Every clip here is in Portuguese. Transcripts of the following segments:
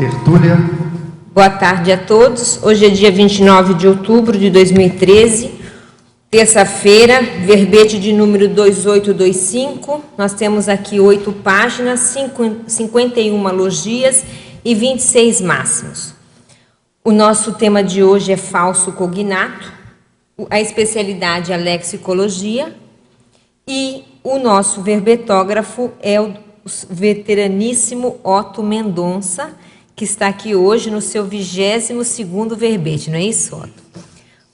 Tertúlia. Boa tarde a todos. Hoje é dia 29 de outubro de 2013, terça-feira, verbete de número 2825. Nós temos aqui 8 páginas, 51 logias e 26 máximos. O nosso tema de hoje é falso cognato, a especialidade é a lexicologia e o nosso verbetógrafo é o veteraníssimo Otto Mendonça, que está aqui hoje no seu 22º verbete, não é isso, Otto?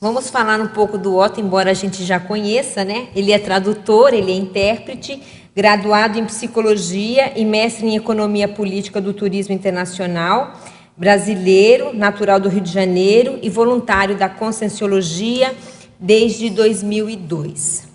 Vamos falar um pouco do Otto, embora a gente já conheça, né? Ele é tradutor, ele é intérprete, graduado em psicologia e mestre em economia política do turismo internacional, brasileiro, natural do Rio de Janeiro e voluntário da Conscienciologia desde 2002.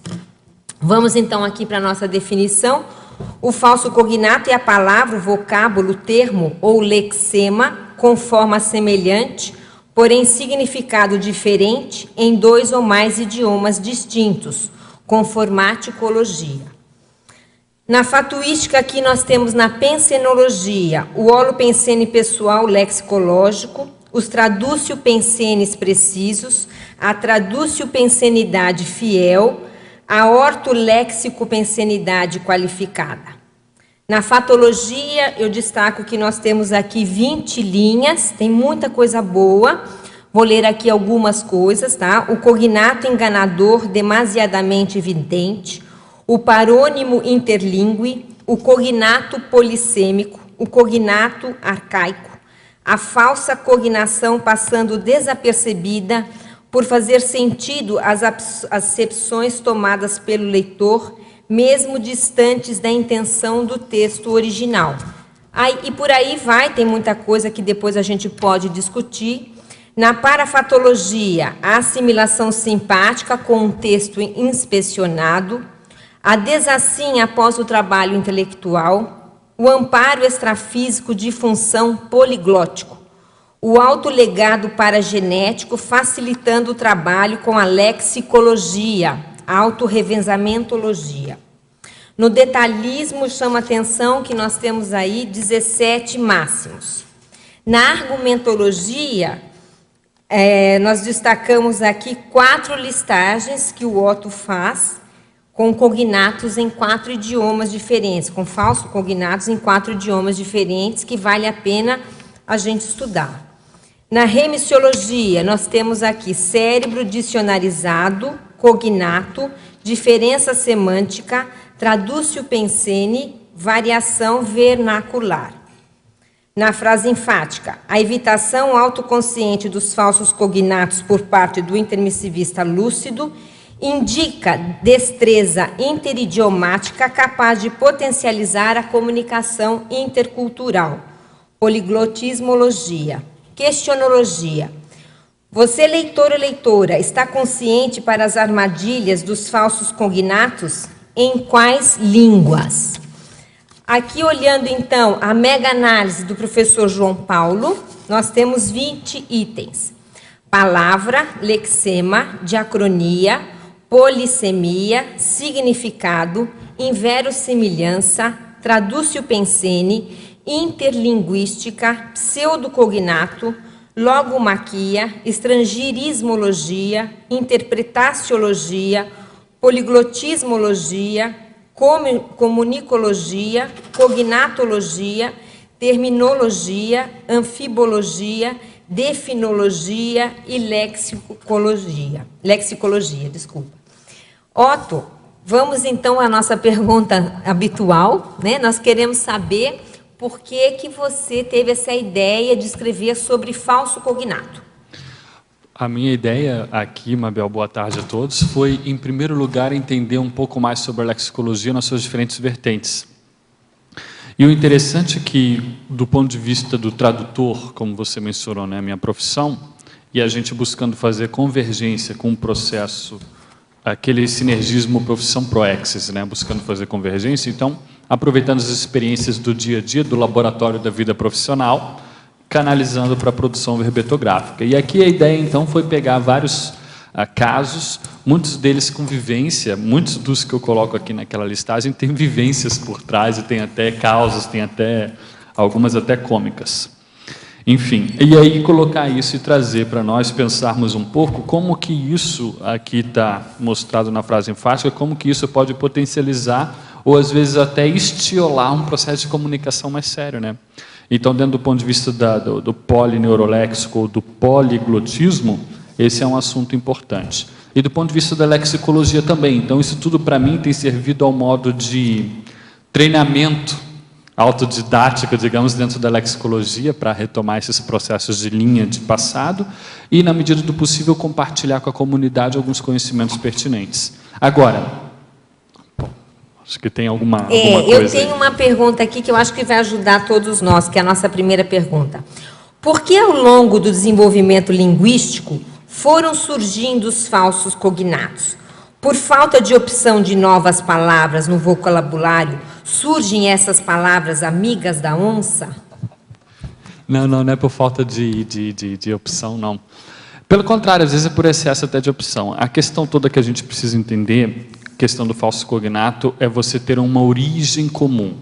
Vamos então aqui para a nossa definição. O falso cognato é a palavra, o vocábulo, o termo ou lexema com forma semelhante, porém significado diferente em 2 ou mais idiomas distintos, com formaticologia. Na fatuística aqui nós temos na pensenologia o holopensene pessoal lexicológico, os tradúcio pensenes precisos, a tradúcio pensenidade fiel, a ortolexicopensenidade qualificada. Na fatologia, eu destaco que nós temos aqui 20 linhas, tem muita coisa boa, vou ler aqui algumas coisas, tá? O cognato enganador demasiadamente evidente, o parônimo interlingüe, o cognato polissêmico, o cognato arcaico, a falsa cognação passando desapercebida, por fazer sentido as acepções tomadas pelo leitor, mesmo distantes da intenção do texto original. E por aí vai, tem muita coisa que depois a gente pode discutir. Na parafatologia, a assimilação simpática com um texto inspecionado, a desassim após o trabalho intelectual, o amparo extrafísico de função poliglótico, o autolegado paragenético, facilitando o trabalho com a lexicologia, a autorrevenzamentologia. No detalhismo, chama atenção que nós temos aí 17 máximos. Na argumentologia, nós destacamos aqui 4 listagens que o Otto faz, com cognatos em 4 idiomas diferentes, com falsos cognatos em 4 idiomas diferentes, que vale a pena a gente estudar. Na remissiologia, nós temos aqui cérebro dicionarizado, cognato, diferença semântica, tradúcio pensene, variação vernacular. Na frase enfática, a evitação autoconsciente dos falsos cognatos por parte do intermissivista lúcido indica destreza interidiomática capaz de potencializar a comunicação intercultural. Poliglotismologia. Questionologia. Você, leitor ou leitora, está consciente para as armadilhas dos falsos cognatos? Em quais línguas? Aqui, olhando, então, a mega-análise do professor João Paulo, nós temos 20 itens. Palavra, lexema, diacronia, polissemia, significado, inverossimilhança, tradúcio pensene, interlinguística, pseudocognato, logomaquia, estrangeirismologia, interpretaciologia, poliglotismologia, comunicologia, cognatologia, terminologia, anfibologia, definologia e lexicologia. Otto, vamos então à nossa pergunta habitual, né? Nós queremos saber por que você teve essa ideia de escrever sobre falso cognato. A minha ideia aqui, Mabel, boa tarde a todos, foi, em primeiro lugar, entender um pouco mais sobre a lexicologia nas suas diferentes vertentes. E o interessante é que, do ponto de vista do tradutor, como você mencionou, né, a minha profissão, e a gente buscando fazer convergência com o processo, aquele sinergismo profissão proexis, né, buscando fazer convergência, então, aproveitando as experiências do dia a dia, do laboratório da vida profissional, canalizando para a produção verbetográfica. E aqui a ideia, então, foi pegar vários casos, muitos deles com vivência, muitos dos que eu coloco aqui naquela listagem têm vivências por trás, e tem até causas, tem até algumas até cômicas. Enfim, e aí colocar isso e trazer para nós pensarmos um pouco como que isso aqui está mostrado na frase enfática, como que isso pode potencializar ou às vezes até estiolar um processo de comunicação mais sério, né? Então, dentro do ponto de vista do polineuroléxico ou do poliglotismo, esse é um assunto importante. E do ponto de vista da lexicologia também. Então, isso tudo para mim tem servido ao modo de treinamento autodidático, digamos, dentro da lexicologia, para retomar esses processos de linha de passado e, na medida do possível, compartilhar com a comunidade alguns conhecimentos pertinentes. Agora, acho que tem alguma coisa. Eu tenho uma pergunta aqui que eu acho que vai ajudar todos nós, que é a nossa primeira pergunta. Por que, ao longo do desenvolvimento linguístico, foram surgindo os falsos cognatos? Por falta de opção de novas palavras no vocabulário, surgem essas palavras amigas da onça? Não é por falta de opção, não. Pelo contrário, às vezes é por excesso até de opção. A questão toda que a gente precisa entender, a questão do falso cognato, é você ter uma origem comum.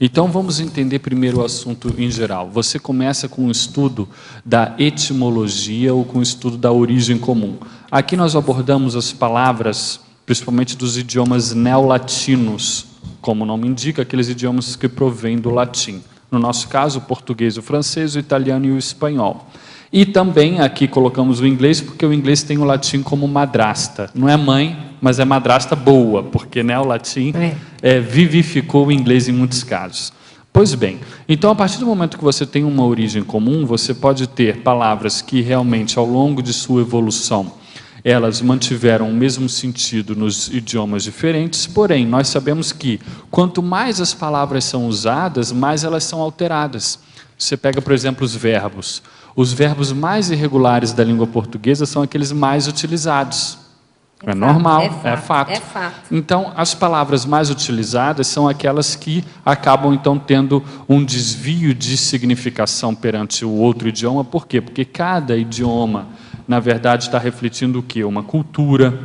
Então, vamos entender primeiro o assunto em geral. Você começa com o estudo da etimologia ou com o estudo da origem comum. Aqui nós abordamos as palavras, principalmente dos idiomas neolatinos, como o nome indica, aqueles idiomas que provêm do latim. No nosso caso, o português, o francês, o italiano e o espanhol. E também aqui colocamos o inglês, porque o inglês tem o latim como madrasta. Não é mãe, mas é madrasta boa, porque o latim vivificou o inglês em muitos casos. Pois bem, então a partir do momento que você tem uma origem comum, você pode ter palavras que realmente, ao longo de sua evolução, elas mantiveram o mesmo sentido nos idiomas diferentes, porém, nós sabemos que quanto mais as palavras são usadas, mais elas são alteradas. Você pega, por exemplo, os verbos. Os verbos mais irregulares da língua portuguesa são aqueles mais utilizados. É normal, é fato. Então, as palavras mais utilizadas são aquelas que acabam, então, tendo um desvio de significação perante o outro idioma. Por quê? Porque cada idioma, na verdade, está refletindo o quê? Uma cultura,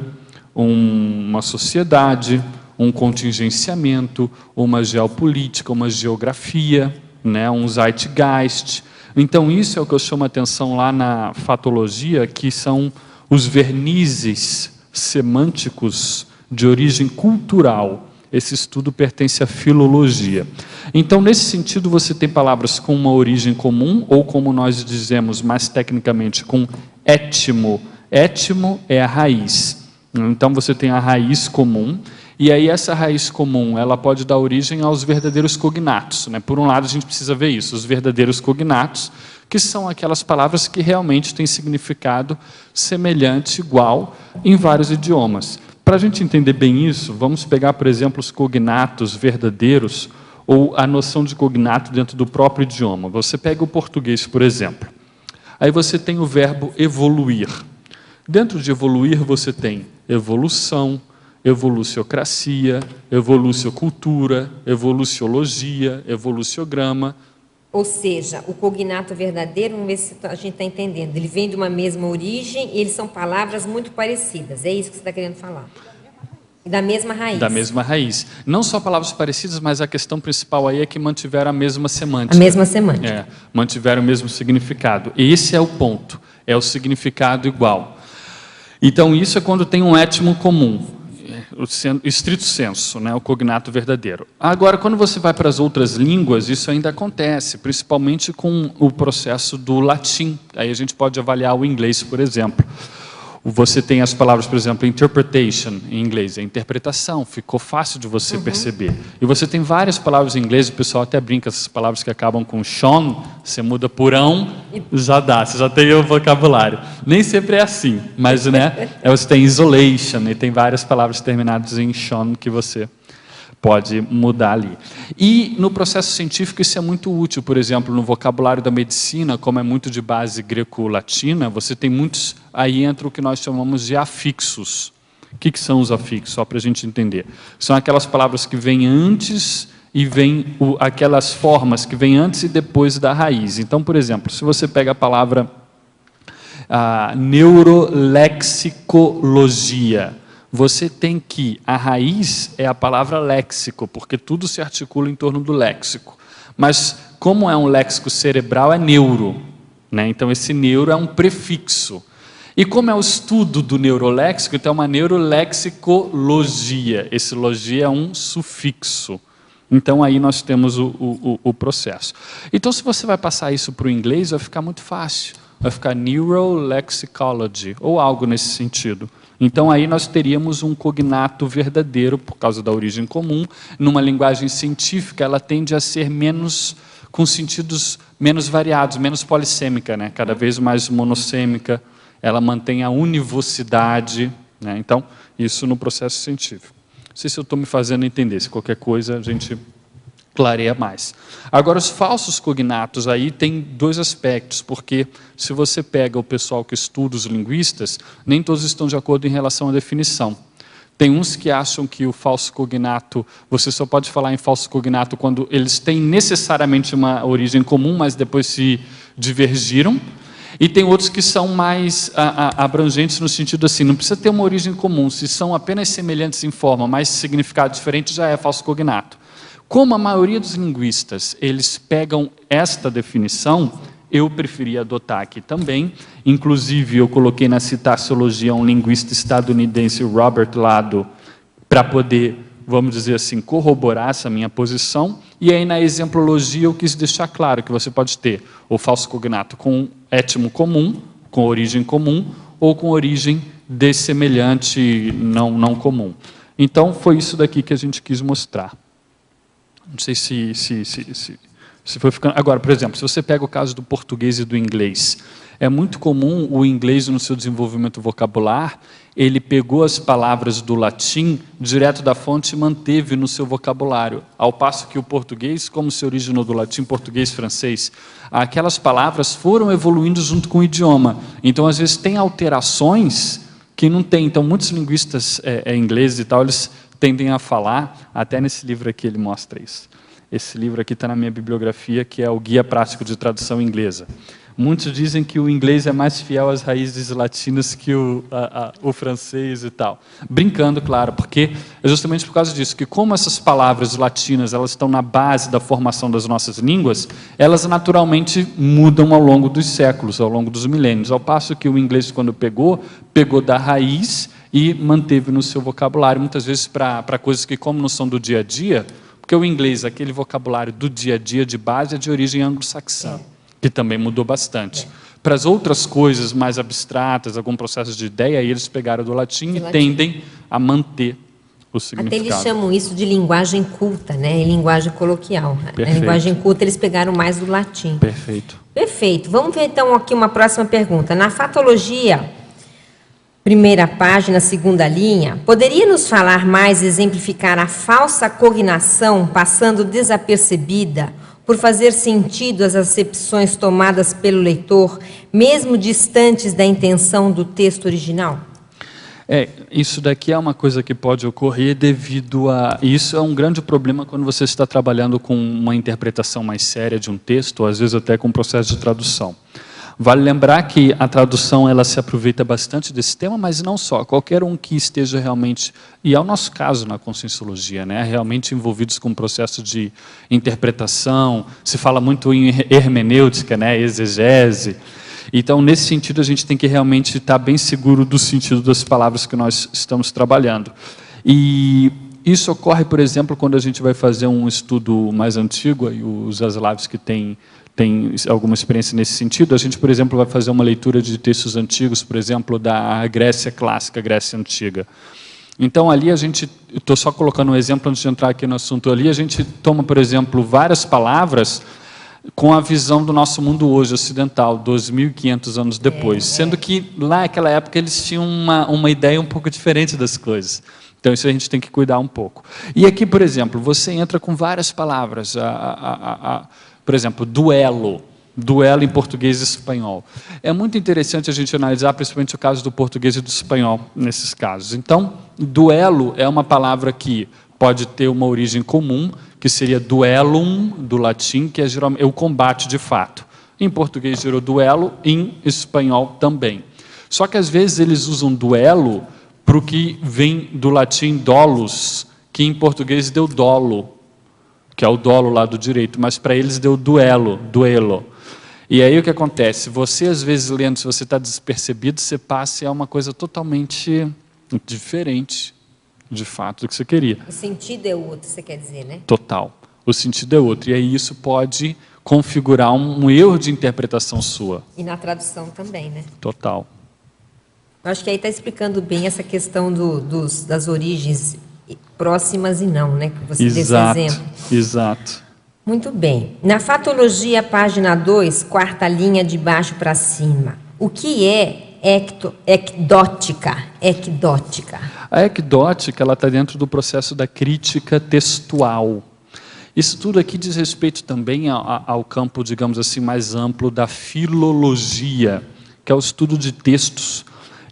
uma sociedade, um contingenciamento, uma geopolítica, uma geografia, né? Um zeitgeist. Então, isso é o que eu chamo a atenção lá na fatologia, que são os vernizes semânticos de origem cultural. Esse estudo pertence à filologia. Então, nesse sentido, você tem palavras com uma origem comum, ou como nós dizemos mais tecnicamente, com étimo. Étimo é a raiz. Então, você tem a raiz comum, e aí essa raiz comum, ela pode dar origem aos verdadeiros cognatos, né? Por um lado, a gente precisa ver isso, os verdadeiros cognatos, que são aquelas palavras que realmente têm significado semelhante, igual, em vários idiomas. Para a gente entender bem isso, vamos pegar, por exemplo, os cognatos verdadeiros, ou a noção de cognato dentro do próprio idioma. Você pega o português, por exemplo. Aí você tem o verbo evoluir. Dentro de evoluir, você tem evolução, evoluciocracia, evoluciocultura, evoluciologia, evoluciograma. Ou seja, o cognato verdadeiro, vamos ver se a gente está entendendo, ele vem de uma mesma origem e eles são palavras muito parecidas. É isso que você está querendo falar? Da mesma raiz. Da mesma raiz. Não só palavras parecidas, mas a questão principal aí é que mantiveram a mesma semântica. A mesma semântica. É, mantiveram o mesmo significado. Esse é o ponto, é o significado igual. Então, isso é quando tem um étimo comum. O estrito senso, né, o cognato verdadeiro. Agora, quando você vai para as outras línguas, isso ainda acontece, principalmente com o processo do latim. Aí a gente pode avaliar o inglês, por exemplo. Você tem as palavras, por exemplo, interpretation, em inglês, é interpretação, ficou fácil de você perceber. E você tem várias palavras em inglês, o pessoal até brinca, essas palavras que acabam com shon, você muda por ão, já dá, você já tem o vocabulário. Nem sempre é assim, mas né, você tem isolation, e tem várias palavras terminadas em shon que você pode mudar ali. E no processo científico isso é muito útil, por exemplo, no vocabulário da medicina, como é muito de base greco-latina, você tem muitos, aí entra o que nós chamamos de afixos. O que são os afixos? Só para a gente entender. São aquelas palavras que vêm antes e vêm aquelas formas que vêm antes e depois da raiz. Então, por exemplo, se você pega a palavra neurolexicologia, você tem que, a raiz é a palavra léxico, porque tudo se articula em torno do léxico. Mas, como é um léxico cerebral, é neuro. né? Então, esse neuro é um prefixo. E como é o estudo do neuroléxico, então é uma neurolexicologia. Esse logia é um sufixo. Então, aí nós temos o processo. Então, se você vai passar isso para o inglês, vai ficar muito fácil. Vai ficar neurolexicology, ou algo nesse sentido. Então, aí nós teríamos um cognato verdadeiro, por causa da origem comum. Numa linguagem científica, ela tende a ser menos, com sentidos menos variados, menos polissêmica, né? Cada vez mais monossêmica. Ela mantém a univocidade, né? Então, isso no processo científico. Não sei se eu estou me fazendo entender, se qualquer coisa a gente clareia mais. Agora, os falsos cognatos aí tem dois aspectos, porque se você pega o pessoal que estuda os linguistas, nem todos estão de acordo em relação à definição. Tem uns que acham que o falso cognato, você só pode falar em falso cognato quando eles têm necessariamente uma origem comum, mas depois se divergiram. E tem outros que são mais abrangentes no sentido assim, não precisa ter uma origem comum, se são apenas semelhantes em forma, mas significado diferente, já é falso cognato. Como a maioria dos linguistas, eles pegam esta definição, eu preferi adotar aqui também, inclusive eu coloquei na citaciologia um linguista estadunidense, Robert Lado, para poder, vamos dizer assim, corroborar essa minha posição, e aí na exemplologia eu quis deixar claro que você pode ter o falso cognato com étimo comum, com origem comum, ou com origem dessemelhante não comum. Então, foi isso daqui que a gente quis mostrar. Não sei se foi ficando... Agora, por exemplo, se você pega o caso do português e do inglês, é muito comum o inglês, no seu desenvolvimento vocabular, ele pegou as palavras do latim direto da fonte e manteve no seu vocabulário, ao passo que o português, como se originou do latim, português, francês, aquelas palavras foram evoluindo junto com o idioma. Então, às vezes, tem alterações que não tem. Então, muitos linguistas ingleses e tal, eles tendem a falar, até nesse livro aqui ele mostra isso. Esse livro aqui está na minha bibliografia, que é o Guia Prático de Tradução Inglesa. Muitos dizem que o inglês é mais fiel às raízes latinas que o francês e tal. Brincando, claro, porque é justamente por causa disso, que como essas palavras latinas elas estão na base da formação das nossas línguas, elas naturalmente mudam ao longo dos séculos, ao longo dos milênios, ao passo que o inglês, quando pegou da raiz e manteve no seu vocabulário, muitas vezes para coisas que, como não são do dia a dia, porque o inglês, aquele vocabulário do dia a dia de base, é de origem anglo-saxã, que também mudou bastante. Para as outras coisas mais abstratas, algum processo de ideia, aí eles pegaram do latim e tendem a manter o significado. Até eles chamam isso de linguagem culta, né? E linguagem coloquial. Perfeito. A linguagem culta eles pegaram mais do latim. Perfeito. Perfeito. Vamos ver então aqui uma próxima pergunta. Na fatologia, primeira página, segunda linha, poderia nos falar mais, exemplificar a falsa cognação passando desapercebida por fazer sentido as acepções tomadas pelo leitor, mesmo distantes da intenção do texto original? Isso daqui é uma coisa que pode ocorrer devido a... Isso é um grande problema quando você está trabalhando com uma interpretação mais séria de um texto, ou às vezes até com um processo de tradução. Vale lembrar que a tradução ela se aproveita bastante desse tema, mas não só. Qualquer um que esteja realmente, e é o nosso caso na conscienciologia, né, realmente envolvidos com o processo de interpretação, se fala muito em hermenêutica, né, exegese. Então, nesse sentido, a gente tem que realmente estar bem seguro do sentido das palavras que nós estamos trabalhando. E isso ocorre, por exemplo, quando a gente vai fazer um estudo mais antigo, e os Zaslavski tem alguma experiência nesse sentido. A gente, por exemplo, vai fazer uma leitura de textos antigos, por exemplo, da Grécia clássica, Grécia antiga. Então, ali a gente, estou só colocando um exemplo antes de entrar aqui no assunto, ali a gente toma, por exemplo, várias palavras com a visão do nosso mundo hoje, ocidental, 2.500 anos depois, sendo que lá naquela época eles tinham uma ideia um pouco diferente das coisas. Então, isso a gente tem que cuidar um pouco. E aqui, por exemplo, você entra com várias palavras, por exemplo, duelo em português e espanhol. É muito interessante a gente analisar, principalmente o caso do português e do espanhol, nesses casos. Então, duelo é uma palavra que pode ter uma origem comum, que seria duellum, do latim, que é geralmente o combate de fato. Em português gerou duelo, em espanhol também. Só que às vezes eles usam duelo para o que vem do latim dolus, que em português deu dolo, que é o dolo lá do direito, mas para eles deu duelo. E aí o que acontece? Você, às vezes, lendo, se você está despercebido, você passa e é uma coisa totalmente diferente, de fato, do que você queria. O sentido é outro, você quer dizer, né? Total. O sentido é outro. E aí isso pode configurar um erro de interpretação sua. E na tradução também, né? Total. Eu acho que aí está explicando bem essa questão das origens próximas e não, né? Que você deu esse exemplo. Exato. Muito bem. Na fatologia, página 2, quarta linha de baixo para cima. O que é ecdótica? A ecdótica está dentro do processo da crítica textual. Isso tudo aqui diz respeito também ao campo, digamos assim, mais amplo da filologia, que é o estudo de textos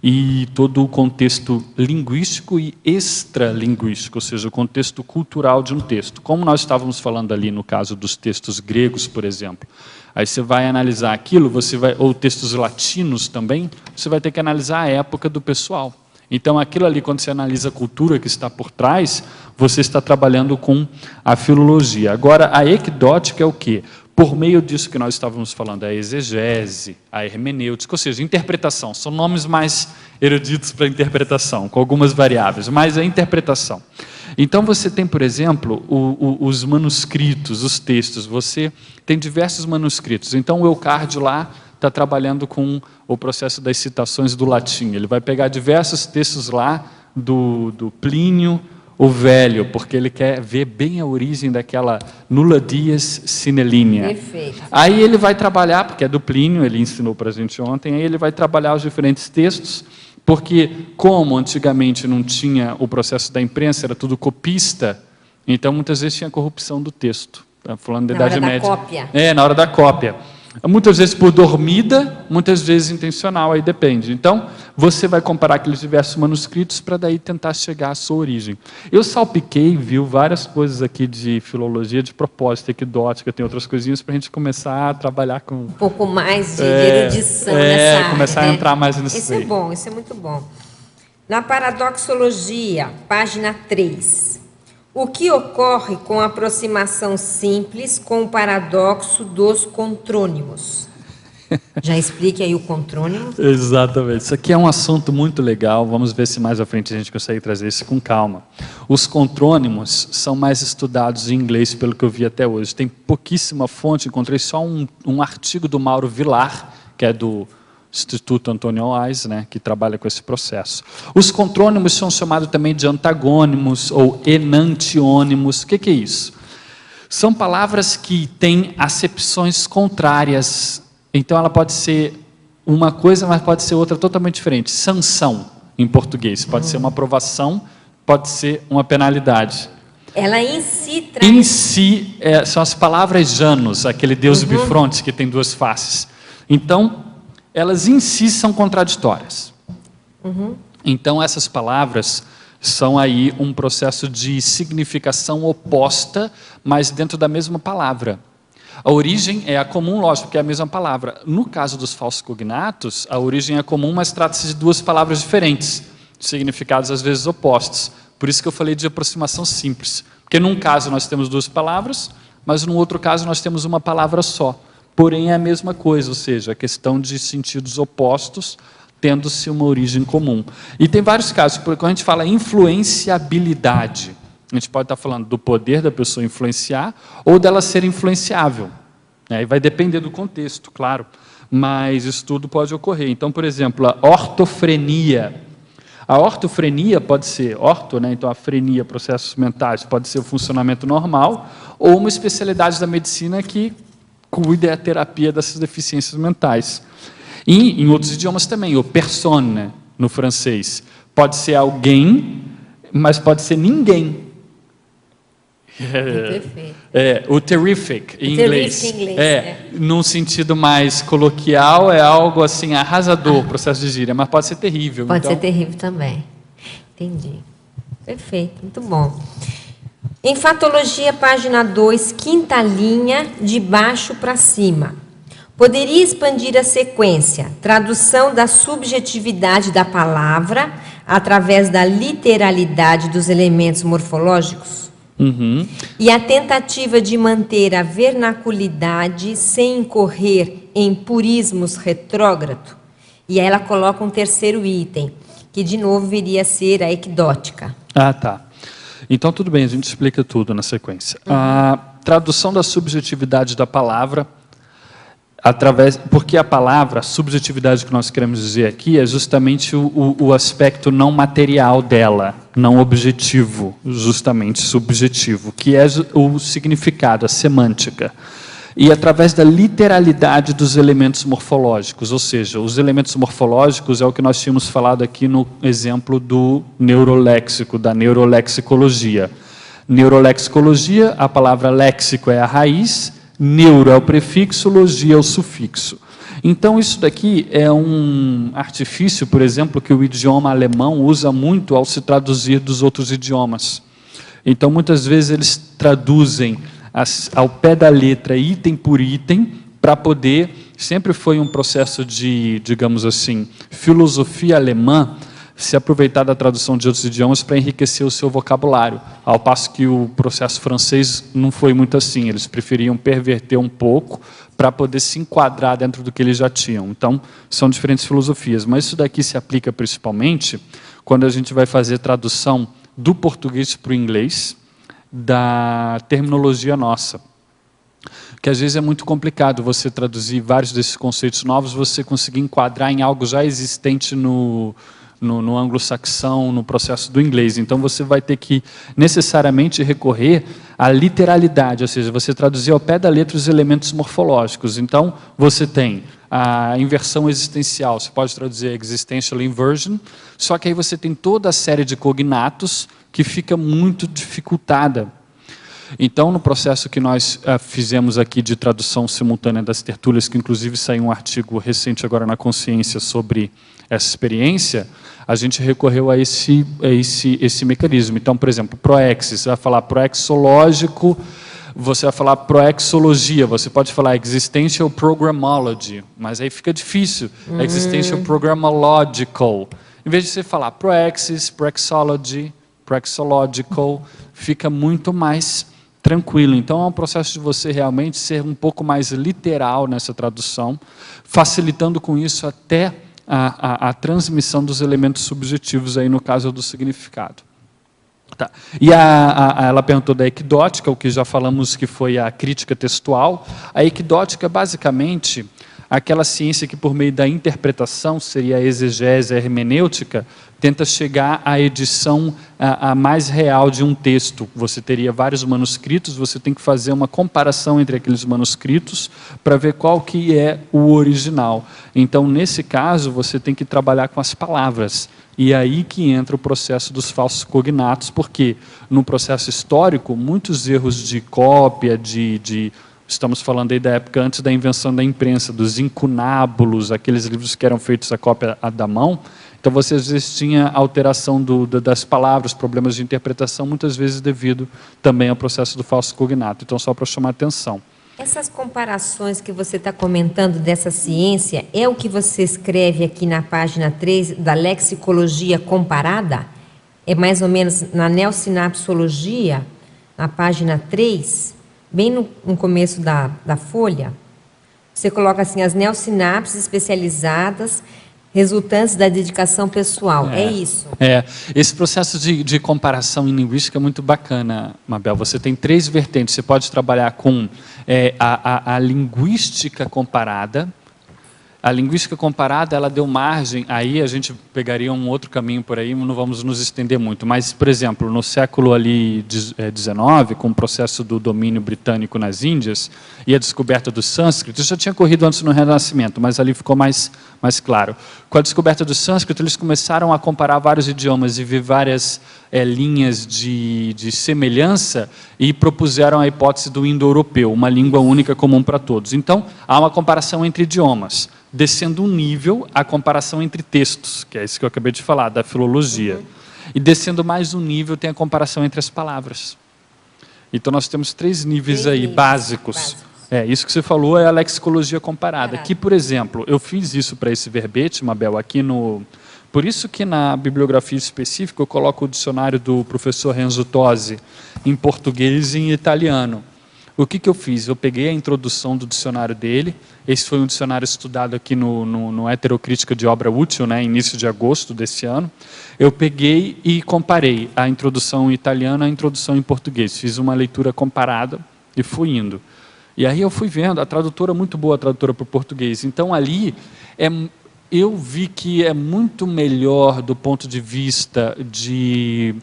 e todo o contexto linguístico e extralinguístico, ou seja, o contexto cultural de um texto. Como nós estávamos falando ali no caso dos textos gregos, por exemplo. Aí você vai analisar aquilo, ou textos latinos também, você vai ter que analisar a época do pessoal. Então, aquilo ali, quando você analisa a cultura que está por trás, você está trabalhando com a filologia. Agora, a ecdótica é o quê? Por meio disso que nós estávamos falando, a exegese, a hermenêutica, ou seja, interpretação. São nomes mais eruditos para interpretação, com algumas variáveis, mas a interpretação. Então, você tem, por exemplo, os manuscritos, os textos. Você tem diversos manuscritos. Então, o Eucárdio lá está trabalhando com o processo das citações do latim. Ele vai pegar diversos textos lá do Plínio o Velho, porque ele quer ver bem a origem daquela nulla dies sine linea. Perfeito. Aí ele vai trabalhar, porque é do Plínio, ele ensinou para a gente ontem, aí ele vai trabalhar os diferentes textos, porque como antigamente não tinha o processo da imprensa, era tudo copista, então muitas vezes tinha corrupção do texto. Falando da Idade Média. Na hora da cópia. Na hora da cópia. Muitas vezes por dormida, muitas vezes intencional, aí depende. Então, você vai comparar aqueles diversos manuscritos para daí tentar chegar à sua origem. Eu salpiquei, viu, várias coisas aqui de filologia de propósito, ecdótica, tem outras coisinhas para a gente começar a trabalhar com... Um pouco mais de erudição nessa área. Começar a entrar mais nisso aí. Isso é bom, isso é muito bom. Na paradoxologia, página 3. O que ocorre com a aproximação simples com o paradoxo dos contrônimos? Já explique aí o contrônimo. Exatamente. Isso aqui é um assunto muito legal. Vamos ver se mais à frente a gente consegue trazer isso com calma. Os contrônimos são mais estudados em inglês, pelo que eu vi até hoje. Tem pouquíssima fonte. Encontrei só um artigo do Mauro Vilar, que é do Instituto Antônio Ais, né, que trabalha com esse processo. Os contrônimos são chamados também de antagônimos ou enantiônimos. O que é isso? São palavras que têm acepções contrárias. Então, ela pode ser uma coisa, mas pode ser outra totalmente diferente. Sanção, em português. Pode ser uma aprovação, pode ser uma penalidade. Ela em si traz... Em si, são as palavras Janus, aquele deus bifronte que tem duas faces. Então, elas em si são contraditórias. Então, essas palavras são aí um processo de significação oposta, mas dentro da mesma palavra. A origem é a comum, lógico, porque é a mesma palavra. No caso dos falsos cognatos, a origem é comum, mas trata-se de duas palavras diferentes, significados às vezes opostos. Por isso que eu falei de aproximação simples. Porque num caso nós temos duas palavras, mas no outro caso nós temos uma palavra só. Porém é a mesma coisa, ou seja, a questão de sentidos opostos, tendo-se uma origem comum. E tem vários casos, porque quando a gente fala influenciabilidade, a gente pode estar falando do poder da pessoa influenciar ou dela ser influenciável. E vai depender do contexto, claro, mas isso tudo pode ocorrer. Então, por exemplo, a ortofrenia. A ortofrenia pode ser, né? Então a frenia, processos mentais, pode ser o funcionamento normal ou uma especialidade da medicina que cuida a terapia dessas deficiências mentais. E em outros idiomas também, o personne, no francês, pode ser alguém, mas pode ser ninguém. Perfeito. O terrific, em inglês. Terrific, Num sentido mais coloquial, é algo assim, arrasador, processo de gíria, mas pode ser terrível. Pode ser terrível também. Entendi. Perfeito, muito bom. Em fatologia, página 2, quinta linha, de baixo para cima. Poderia expandir a sequência, tradução da subjetividade da palavra através da literalidade dos elementos morfológicos? E a tentativa de manter a vernaculidade sem incorrer em purismos retrógrado. E aí ela coloca um terceiro item, que de novo viria a ser a equidótica. Ah, tá. Então, tudo bem, a gente explica tudo na sequência. A tradução da subjetividade da palavra, porque a palavra, a subjetividade que nós queremos dizer aqui, é justamente o aspecto não material dela, não objetivo, justamente subjetivo, que é o significado, a semântica. E através da literalidade dos elementos morfológicos, ou seja, os elementos morfológicos é o que nós tínhamos falado aqui no exemplo do neuroléxico, da neurolexicologia. Neurolexicologia, a palavra léxico é a raiz, neuro é o prefixo, logia é o sufixo. Então, isso daqui é um artifício, por exemplo, que o idioma alemão usa muito ao se traduzir dos outros idiomas. Então, muitas vezes eles traduzem ao pé da letra, item por item, para poder... Sempre foi um processo de, digamos assim, filosofia alemã, se aproveitar da tradução de outros idiomas para enriquecer o seu vocabulário, ao passo que o processo francês não foi muito assim, eles preferiam perverter um pouco para poder se enquadrar dentro do que eles já tinham. Então, são diferentes filosofias, mas isso daqui se aplica principalmente quando a gente vai fazer tradução do português para o inglês, da terminologia nossa. Que às vezes é muito complicado você traduzir vários desses conceitos novos, você conseguir enquadrar em algo já existente no anglo-saxão, no processo do inglês. Então, você vai ter que necessariamente recorrer à literalidade, ou seja, você traduzir ao pé da letra os elementos morfológicos. Então, você tem a inversão existencial, você pode traduzir existential inversion, só que aí você tem toda a série de cognatos que fica muito dificultada. Então, no processo que nós fizemos aqui de tradução simultânea das tertúlias, que inclusive saiu um artigo recente agora na Consciência sobre essa experiência, a gente recorreu a esse mecanismo. Então, por exemplo, proexis, você vai falar proexológico, você vai falar proexologia, você pode falar existential programmology, mas aí fica difícil, existential programmological. Em vez de você falar proexis, proexology, proexological, fica muito mais tranquilo. Então, é um processo de você realmente ser um pouco mais literal nessa tradução, facilitando com isso até a transmissão dos elementos subjetivos, aí no caso do significado. Tá. E ela perguntou da equidótica, o que já falamos que foi a crítica textual. A equidótica é basicamente aquela ciência que, por meio da interpretação, seria a exegese, a hermenêutica, tenta chegar à edição a mais real de um texto. Você teria vários manuscritos, você tem que fazer uma comparação entre aqueles manuscritos para ver qual que é o original. Então, nesse caso, você tem que trabalhar com as palavras. E aí que entra o processo dos falsos cognatos, porque no processo histórico, muitos erros de cópia, estamos falando aí da época antes da invenção da imprensa, dos incunábulos, aqueles livros que eram feitos a cópia da mão. Então, você às vezes tinha alteração das palavras, problemas de interpretação, muitas vezes devido também ao processo do falso cognato. Então, só para chamar a atenção. Essas comparações que você está comentando dessa ciência, é o que você escreve aqui na página 3 da lexicologia comparada? É mais ou menos na neossinapsologia, na página 3, bem no começo da folha, você coloca assim, as neossinapses especializadas resultantes da dedicação pessoal. É isso? Esse processo de comparação em linguística é muito bacana, Mabel. Você tem 3 vertentes. Você pode trabalhar com a linguística comparada. A linguística comparada, ela deu margem, aí a gente pegaria um outro caminho por aí, não vamos nos estender muito, mas, por exemplo, no século ali XIX, com o processo do domínio britânico nas Índias, e a descoberta do sânscrito, isso já tinha ocorrido antes no Renascimento, mas ali ficou mais claro. Com a descoberta do sânscrito, eles começaram a comparar vários idiomas e ver várias linhas de semelhança e propuseram a hipótese do indo-europeu, uma língua única comum para todos. Então, há uma comparação entre idiomas. Descendo um nível, a comparação entre textos, que é isso que eu acabei de falar, da filologia. E descendo mais um nível, tem a comparação entre as palavras. Então, nós temos 3 níveis aí, básicos. Isso que você falou é a lexicologia comparada. Que, por exemplo, eu fiz isso para esse verbete, Mabel, aqui no Por isso que na bibliografia específica eu coloco o dicionário do professor Renzo Tosi em português e em italiano. O que eu fiz? Eu peguei a introdução do dicionário dele, esse foi um dicionário estudado aqui no Heterocrítica de Obra Útil, né, início de agosto desse ano. Eu peguei e comparei a introdução em italiano à introdução em português. Fiz uma leitura comparada e fui indo. E aí eu fui vendo, a tradutora muito boa, a tradutora para o português. Então ali eu vi que é muito melhor do ponto de vista de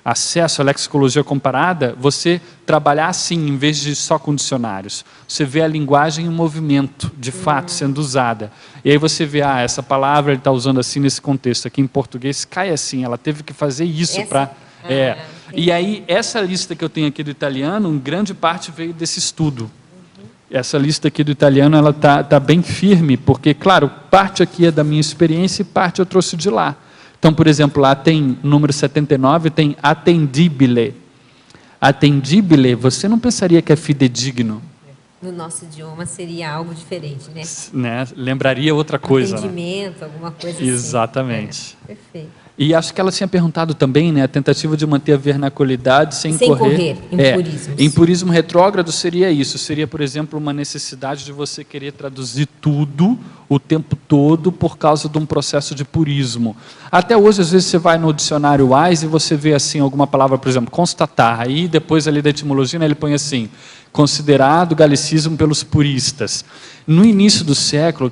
acesso à lexicologia comparada, você trabalhar assim, em vez de só com dicionários. Você vê a linguagem em movimento, de fato, sendo usada. E aí você vê, essa palavra ele está usando assim nesse contexto. Aqui em português cai assim, ela teve que fazer isso para... E aí, essa lista que eu tenho aqui do italiano, em grande parte veio desse estudo. Essa lista aqui do italiano, ela tá bem firme, porque, claro, parte aqui é da minha experiência e parte eu trouxe de lá. Então, por exemplo, lá tem, número 79, tem attendibile. Attendibile, você não pensaria que é fidedigno? No nosso idioma seria algo diferente, né? Lembraria outra coisa. Entendimento, alguma coisa assim. Exatamente. Perfeito. E acho que ela tinha perguntado também, né, a tentativa de manter a vernaculidade sem correr. Impurismos. Impurismo retrógrado seria isso, seria, por exemplo, uma necessidade de você querer traduzir tudo o tempo todo por causa de um processo de purismo. Até hoje, às vezes, você vai no dicionário Wise e você vê assim alguma palavra, por exemplo, constatar, aí depois ali da etimologia, né, ele põe assim, considerado galicismo pelos puristas. No início do século,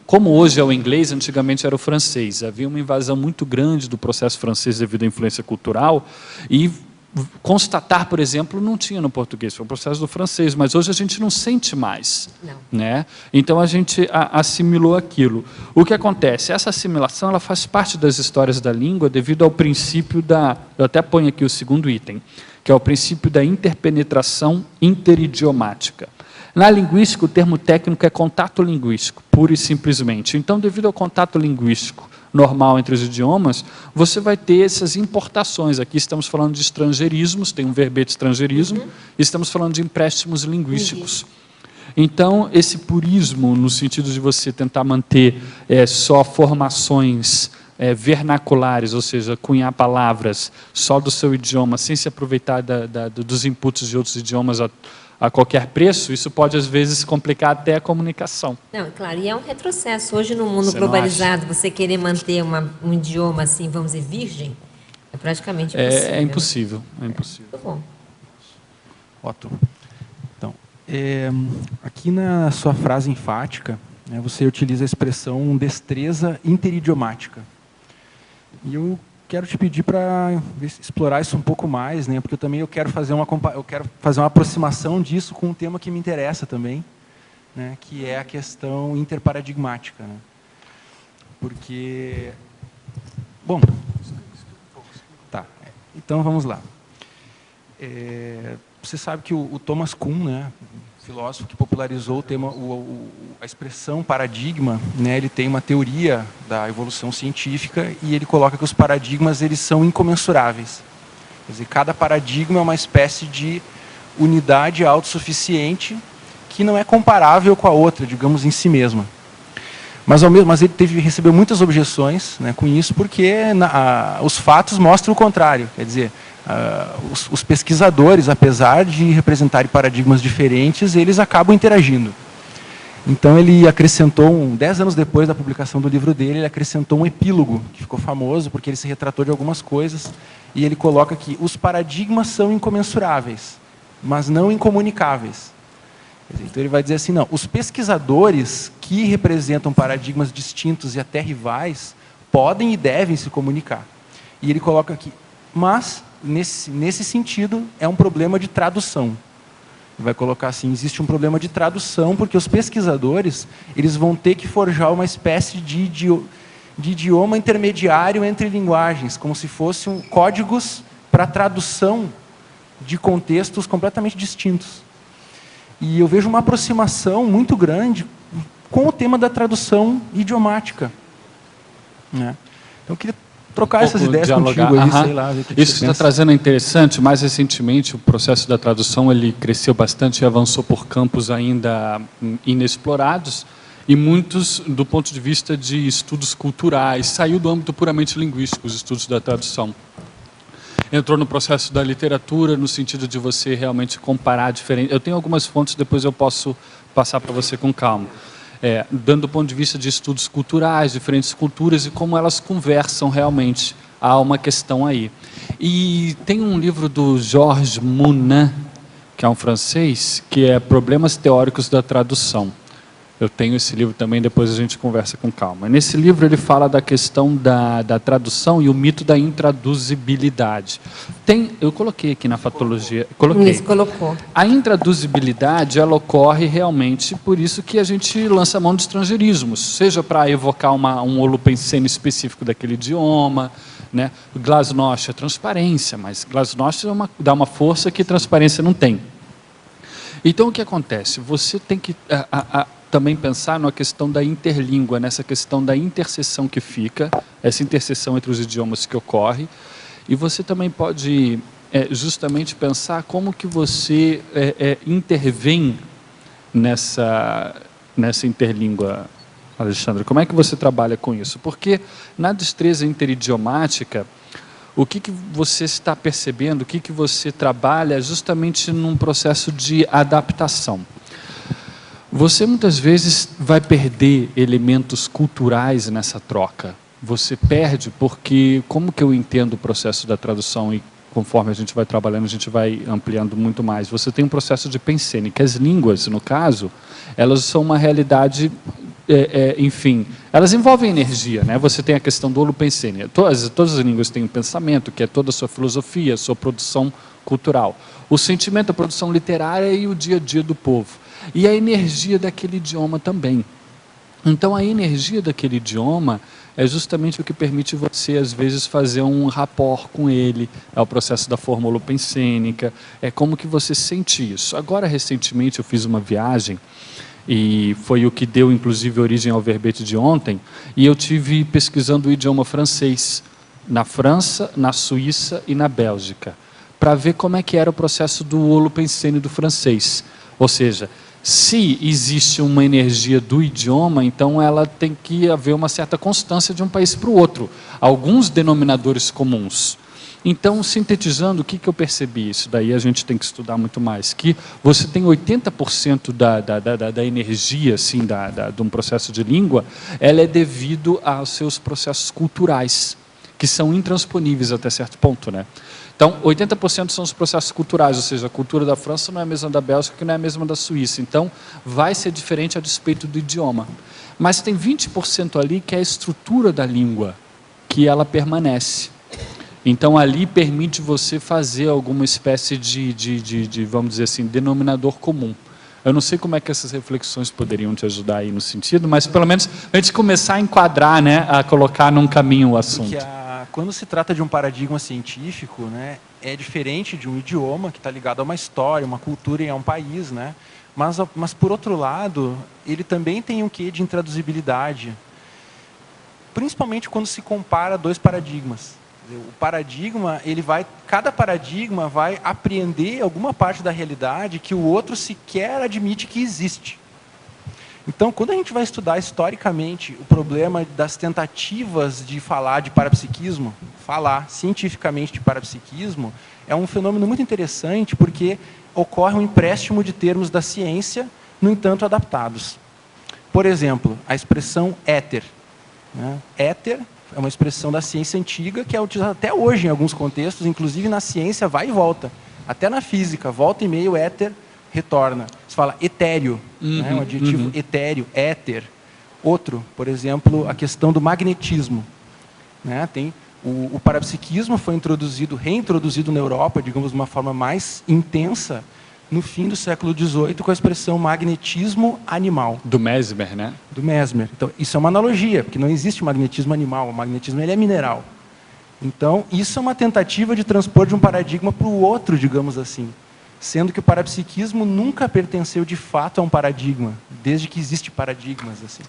como hoje é o inglês, antigamente era o francês. Havia uma invasão muito grande do processo francês devido à influência cultural e constatar, por exemplo, não tinha no português, foi um processo do francês, mas hoje a gente não sente mais. Não. Né? Então a gente assimilou aquilo. O que acontece? Essa assimilação ela faz parte das histórias da língua devido ao princípio da... Eu até ponho aqui o segundo item, que é o princípio da interpenetração interidiomática. Na linguística, o termo técnico é contato linguístico, pura e simplesmente. Então, devido ao contato linguístico normal entre os idiomas, você vai ter essas importações. Aqui estamos falando de estrangeirismos, tem um verbete estrangeirismo, e estamos falando de empréstimos linguísticos. Então, esse purismo, no sentido de você tentar manter só formações vernaculares, ou seja, cunhar palavras só do seu idioma, sem se aproveitar dos inputs de outros idiomas a qualquer preço, isso pode, às vezes, complicar até a comunicação. Não, claro, e é um retrocesso. Hoje, no mundo globalizado, você querer manter um idioma assim, vamos dizer, virgem, é praticamente impossível. É impossível, é impossível. Muito bom. Ótimo. Então, aqui na sua frase enfática, né, você utiliza a expressão destreza interidiomática. E eu quero te pedir para explorar isso um pouco mais, né? Porque eu quero fazer uma aproximação disso com um tema que me interessa também, né? Que é a questão interparadigmática, né? Porque, bom, tá. Então vamos lá. Você sabe que o Thomas Kuhn, né, filósofo que popularizou o tema, a expressão paradigma, né, ele tem uma teoria da evolução científica e ele coloca que os paradigmas eles são incomensuráveis. Quer dizer, cada paradigma é uma espécie de unidade autossuficiente que não é comparável com a outra, digamos, em si mesma. Mas ele recebeu muitas objeções, né, com isso, porque os fatos mostram o contrário. Quer dizer, os pesquisadores, apesar de representarem paradigmas diferentes, eles acabam interagindo. Então ele acrescentou, 10 anos depois da publicação do livro dele, ele acrescentou um epílogo, que ficou famoso porque ele se retratou de algumas coisas, e ele coloca que os paradigmas são incomensuráveis, mas não incomunicáveis. Então ele vai dizer assim, não, os pesquisadores que representam paradigmas distintos e até rivais podem e devem se comunicar. E ele coloca aqui, mas nesse sentido é um problema de tradução. Ele vai colocar assim, existe um problema de tradução porque os pesquisadores eles vão ter que forjar uma espécie de idioma intermediário entre linguagens, como se fossem códigos para tradução de contextos completamente distintos. E eu vejo uma aproximação muito grande com o tema da tradução idiomática, né? Então eu queria trocar essas ideias contigo aí, sei lá. Ver o que isso que você está trazendo é interessante. Mais recentemente, o processo da tradução ele cresceu bastante e avançou por campos ainda inexplorados. e muitos do ponto de vista de estudos culturais, saiu do âmbito puramente linguístico, os estudos da tradução. Entrou no processo da literatura, no sentido de você realmente comparar diferentes... Eu tenho algumas fontes, depois eu posso passar para você com calma. Dando do ponto de vista de estudos culturais, diferentes culturas e como elas conversam realmente. Há uma questão aí. E tem um livro do Georges Mounin, que é um francês, que é Problemas Teóricos da Tradução. Eu tenho esse livro também, depois a gente conversa com calma. Nesse livro ele fala da questão da tradução e o mito da intraduzibilidade. Eu coloquei aqui na fatologia... Isso, colocou. A intraduzibilidade, ela ocorre realmente, por isso que a gente lança mão de estrangeirismos, seja para evocar um holopensene específico daquele idioma, né? Glasnost é transparência, mas Glasnost dá uma força que transparência não tem. Então, o que acontece? Você tem que... também pensar na questão da interlíngua, nessa questão da interseção que fica, essa interseção entre os idiomas que ocorre, e você também pode justamente pensar como que você intervém nessa interlíngua, Alexandre. Como é que você trabalha com isso? Porque na destreza interidiomática, o que você está percebendo, o que você trabalha justamente num processo de adaptação. Você muitas vezes vai perder elementos culturais nessa troca. Você perde porque, como que eu entendo o processo da tradução e conforme a gente vai trabalhando, a gente vai ampliando muito mais. Você tem um processo de pensene, que as línguas, no caso, elas são uma realidade, enfim, elas envolvem energia, né? Você tem a questão do holopensene. Todas as línguas têm um pensamento, que é toda a sua filosofia, a sua produção cultural. O sentimento, a produção literária e o dia a dia do povo. E a energia daquele idioma também. Então, a energia daquele idioma é justamente o que permite você, às vezes, fazer um rapport com ele. É o processo da forma holopensênica. É como que você sente isso. Agora, recentemente, eu fiz uma viagem, e foi o que deu, inclusive, origem ao verbete de ontem, e eu tive pesquisando o idioma francês, na França, na Suíça e na Bélgica, para ver como é que era o processo do holopensene do francês. Ou seja, se existe uma energia do idioma, então ela tem que haver uma certa constância de um país para o outro. Alguns denominadores comuns. Então, sintetizando, o que eu percebi? Isso daí a gente tem que estudar muito mais. Que você tem 80% da energia, assim, de um processo de língua, ela é devido aos seus processos culturais, que são intransponíveis até certo ponto, né? Então, 80% são os processos culturais, ou seja, a cultura da França não é a mesma da Bélgica, que não é a mesma da Suíça. Então, vai ser diferente a despeito do idioma. Mas tem 20% ali que é a estrutura da língua, que ela permanece. Então, ali permite você fazer alguma espécie de vamos dizer assim, denominador comum. Eu não sei como é que essas reflexões poderiam te ajudar aí no sentido, mas pelo menos a gente começar a enquadrar, né, a colocar num caminho o assunto. Quando se trata de um paradigma científico, né, é diferente de um idioma que está ligado a uma história, uma cultura e a um país, né? Mas por outro lado, ele também tem um quê de intraduzibilidade, principalmente quando se compara dois paradigmas. O paradigma, cada paradigma vai apreender alguma parte da realidade que o outro sequer admite que existe. Então, quando a gente vai estudar historicamente o problema das tentativas de falar de parapsiquismo, falar cientificamente de parapsiquismo, é um fenômeno muito interessante porque ocorre um empréstimo de termos da ciência, no entanto adaptados. Por exemplo, a expressão éter. Né? Éter é uma expressão da ciência antiga que é utilizada até hoje em alguns contextos, inclusive na ciência vai e volta. Até na física, volta e meio, éter retorna. Se fala etéreo, né? Um adjetivo etéreo, éter. Outro, por exemplo, a questão do magnetismo. Né? Tem o parapsiquismo foi reintroduzido na Europa, digamos, de uma forma mais intensa, no fim do século XVIII, com a expressão magnetismo animal. Do Mesmer, né? Do Mesmer. Então, isso é uma analogia, porque não existe magnetismo animal, o magnetismo ele é mineral. Então, isso é uma tentativa de transpor de um paradigma para o outro, digamos assim. Sendo que o parapsiquismo nunca pertenceu de fato a um paradigma, desde que existe paradigmas. Assim.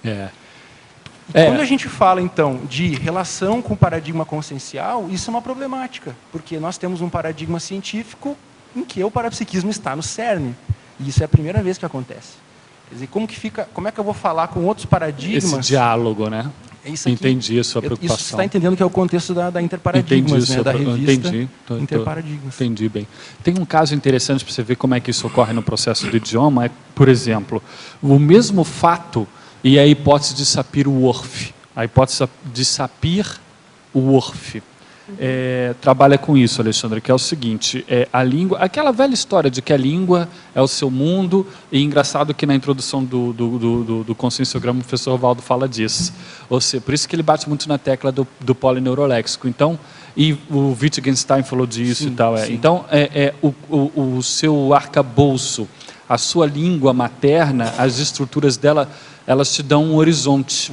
Quando a gente fala, então, de relação com o paradigma consciencial, isso é uma problemática, porque nós temos um paradigma científico em que o parapsiquismo está no cerne. E isso é a primeira vez que acontece. Quer dizer, como é que eu vou falar com outros paradigmas? Esse diálogo, né? É isso aqui. Entendi a sua preocupação. Isso você está entendendo que é o contexto da Interparadigmas, né? Da revista Interparadigmas. Entendi bem. Tem um caso interessante para você ver como é que isso ocorre no processo do idioma. Por exemplo, o mesmo fato e a hipótese de Sapir-Whorf. A hipótese de Sapir-Whorf. Trabalha com isso, Alexandre, que é o seguinte, a língua, aquela velha história de que a língua é o seu mundo, e engraçado que na introdução do conscienciograma o professor Valdo fala disso, ou seja, por isso que ele bate muito na tecla do polineuroléxico. Então, e o Wittgenstein falou disso. Sim, e tal. Sim. Então, o seu arcabouço, a sua língua materna, as estruturas dela, elas te dão um horizonte,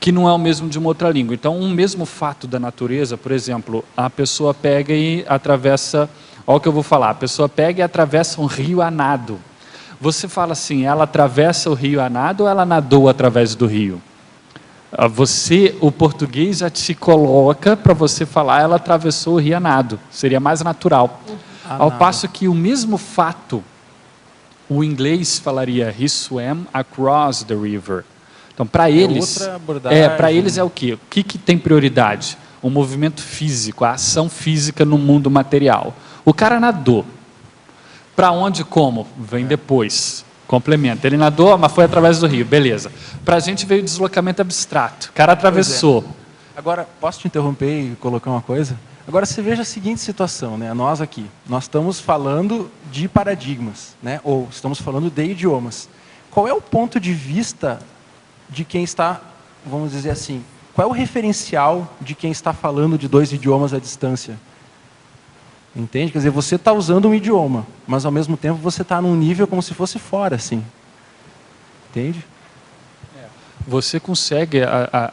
que não é o mesmo de uma outra língua. Então, um mesmo fato da natureza, por exemplo, a pessoa pega e atravessa, olha o que eu vou falar, a pessoa pega e atravessa um rio a nado. Você fala assim, ela atravessa o rio a nado ou ela nadou através do rio? O português já te coloca para você falar, ela atravessou o rio a nado. Seria mais natural. Ao passo que o mesmo fato, o inglês falaria he swam across the river. Então, para eles, para eles é o quê? O que tem prioridade? O movimento físico, a ação física no mundo material. O cara nadou. Para onde e como? Vem depois. Complementa. Ele nadou, mas foi através do rio. Beleza. Para a gente veio o deslocamento abstrato. O cara atravessou. Agora, posso te interromper e colocar uma coisa? Agora, você veja a seguinte situação, né? Nós aqui, nós estamos falando de paradigmas, né? Ou estamos falando de idiomas. Qual é o ponto de vista de quem está, vamos dizer assim, qual é o referencial de quem está falando de dois idiomas à distância? Entende? Quer dizer, você está usando um idioma, mas ao mesmo tempo você está num nível como se fosse fora, assim. Entende? Você consegue,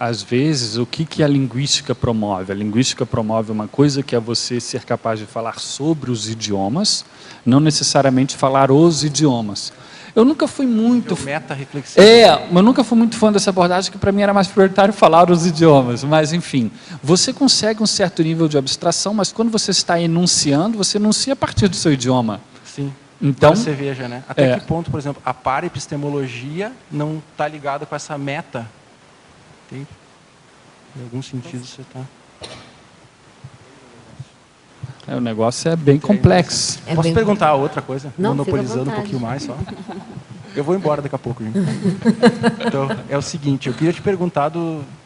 às vezes, o que a linguística promove? A linguística promove uma coisa que é você ser capaz de falar sobre os idiomas, não necessariamente falar os idiomas. Eu nunca fui muito... Meta-reflexivo. Eu nunca fui muito fã dessa abordagem, que para mim era mais prioritário falar os idiomas. Mas, enfim, você consegue um certo nível de abstração, mas quando você está enunciando, você enuncia a partir do seu idioma. Sim. Então, você veja, né? Até que ponto, por exemplo, a paraepistemologia não está ligada com essa meta? Entende? Em algum sentido você está... O negócio é bem complexo. Posso perguntar outra coisa? Não, monopolizando um pouquinho mais só. Eu vou embora daqui a pouco, gente. Então, é o seguinte, eu queria te perguntar,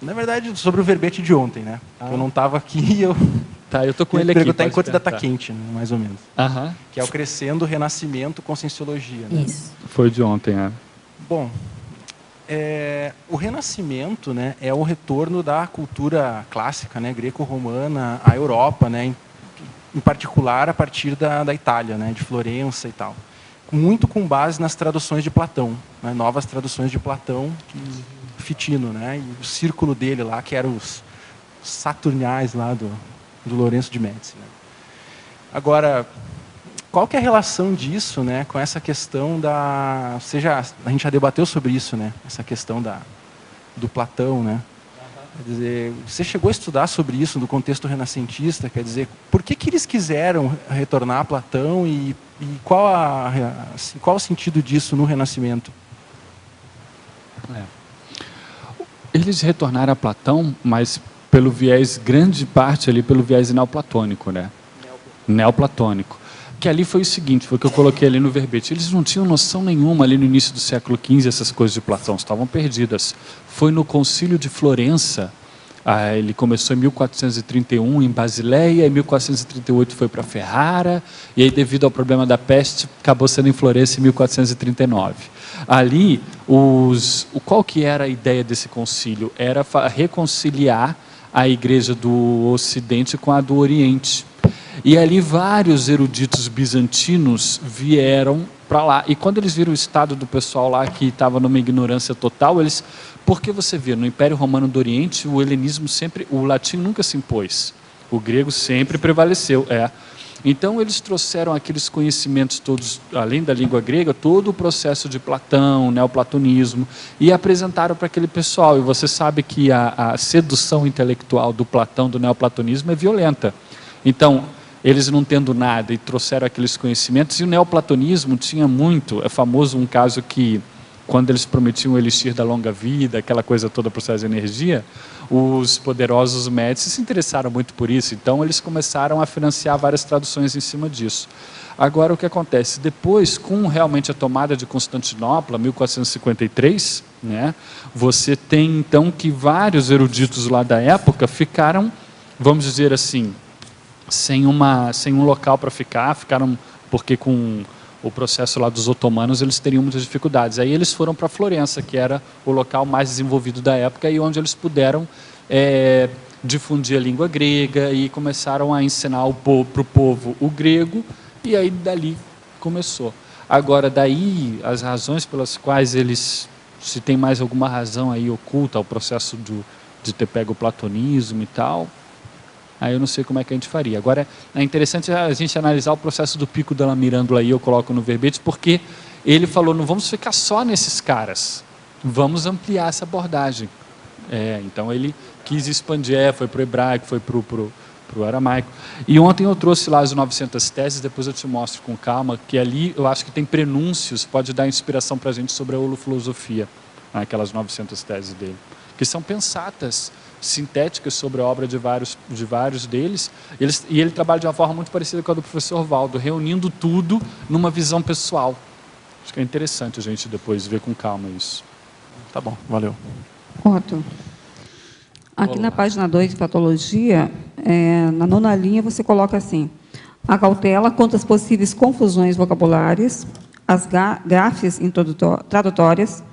na verdade, sobre o verbete de ontem, né? Eu não estava aqui e eu... Tá, eu tô com ele aqui. Perguntar enquanto ainda está quente, né? Mais ou menos. Que é o Crescendo, Renascimento, Conscienciologia. Né? Isso. Foi de ontem, Bom, o Renascimento, né, é o retorno da cultura clássica, né, greco-romana, à Europa, né, em particular a partir da Itália, né, de Florença e tal. Muito com base nas traduções de Platão, né, novas traduções de Platão, Fitino, né, e o círculo dele lá, que eram os saturniais lá do Lourenço de Médici. Né. Agora, qual que é a relação disso, né, com essa questão da... a gente já debateu sobre isso, né, essa questão do Platão, né? Quer dizer, você chegou a estudar sobre isso no contexto renascentista, quer dizer, por que eles quiseram retornar a Platão e qual o sentido disso no Renascimento? Eles retornaram a Platão, mas pelo viés, grande parte ali, pelo viés neoplatônico, né? Neoplatônico. Que ali foi o seguinte, foi o que eu coloquei ali no verbete. Eles não tinham noção nenhuma ali no início do século XV, essas coisas de Platão, estavam perdidas. Foi no Concílio de Florença, ele começou em 1431 em Basileia, em 1438 foi para Ferrara, e aí devido ao problema da peste, acabou sendo em Florença em 1439. Ali, qual que era a ideia desse concílio? Era reconciliar a igreja do Ocidente com a do Oriente. E ali vários eruditos bizantinos vieram para lá. E quando eles viram o estado do pessoal lá que estava numa ignorância total, porque você vê, no Império Romano do Oriente, o helenismo sempre, o latim nunca se impôs. O grego sempre prevaleceu. Então eles trouxeram aqueles conhecimentos todos, além da língua grega, todo o processo de Platão, neoplatonismo, e apresentaram para aquele pessoal. E você sabe que a sedução intelectual do Platão, do neoplatonismo, é violenta. Então, eles não tendo nada e trouxeram aqueles conhecimentos, e o neoplatonismo tinha muito, é famoso um caso que quando eles prometiam o elixir da longa vida, aquela coisa toda, processo de energia, os poderosos Médici se interessaram muito por isso, então eles começaram a financiar várias traduções em cima disso. Agora, o que acontece? Depois, com realmente a tomada de Constantinopla, 1453, né, você tem, então, que vários eruditos lá da época ficaram, vamos dizer assim, sem um local para ficaram, porque com o processo lá dos otomanos, eles teriam muitas dificuldades. Aí eles foram para Florença, que era o local mais desenvolvido da época, e onde eles puderam difundir a língua grega e começaram a ensinar para o povo o grego, e aí dali começou. Agora, daí, as razões pelas quais eles, se tem mais alguma razão aí oculta ao processo de ter pego o platonismo e tal, aí eu não sei como é que a gente faria. Agora, é interessante a gente analisar o processo do Pico della Mirandola aí, eu coloco no verbete, porque ele falou, não vamos ficar só nesses caras, vamos ampliar essa abordagem. Então ele quis expandir, foi para o hebraico, foi para o aramaico. E ontem eu trouxe lá as 900 teses, depois eu te mostro com calma, que ali eu acho que tem prenúncios, pode dar inspiração para a gente sobre a holofilosofia, aquelas 900 teses dele, que são pensatas, sintéticas sobre a obra de vários deles, e ele trabalha de uma forma muito parecida com a do professor Valdo, reunindo tudo numa visão pessoal. Acho que é interessante a gente depois ver com calma isso. Tá bom, valeu. Otto, aqui na página 2 de patologia, na 9ª linha, você coloca assim: a cautela contra as possíveis confusões vocabulárias, as grafes tradutórias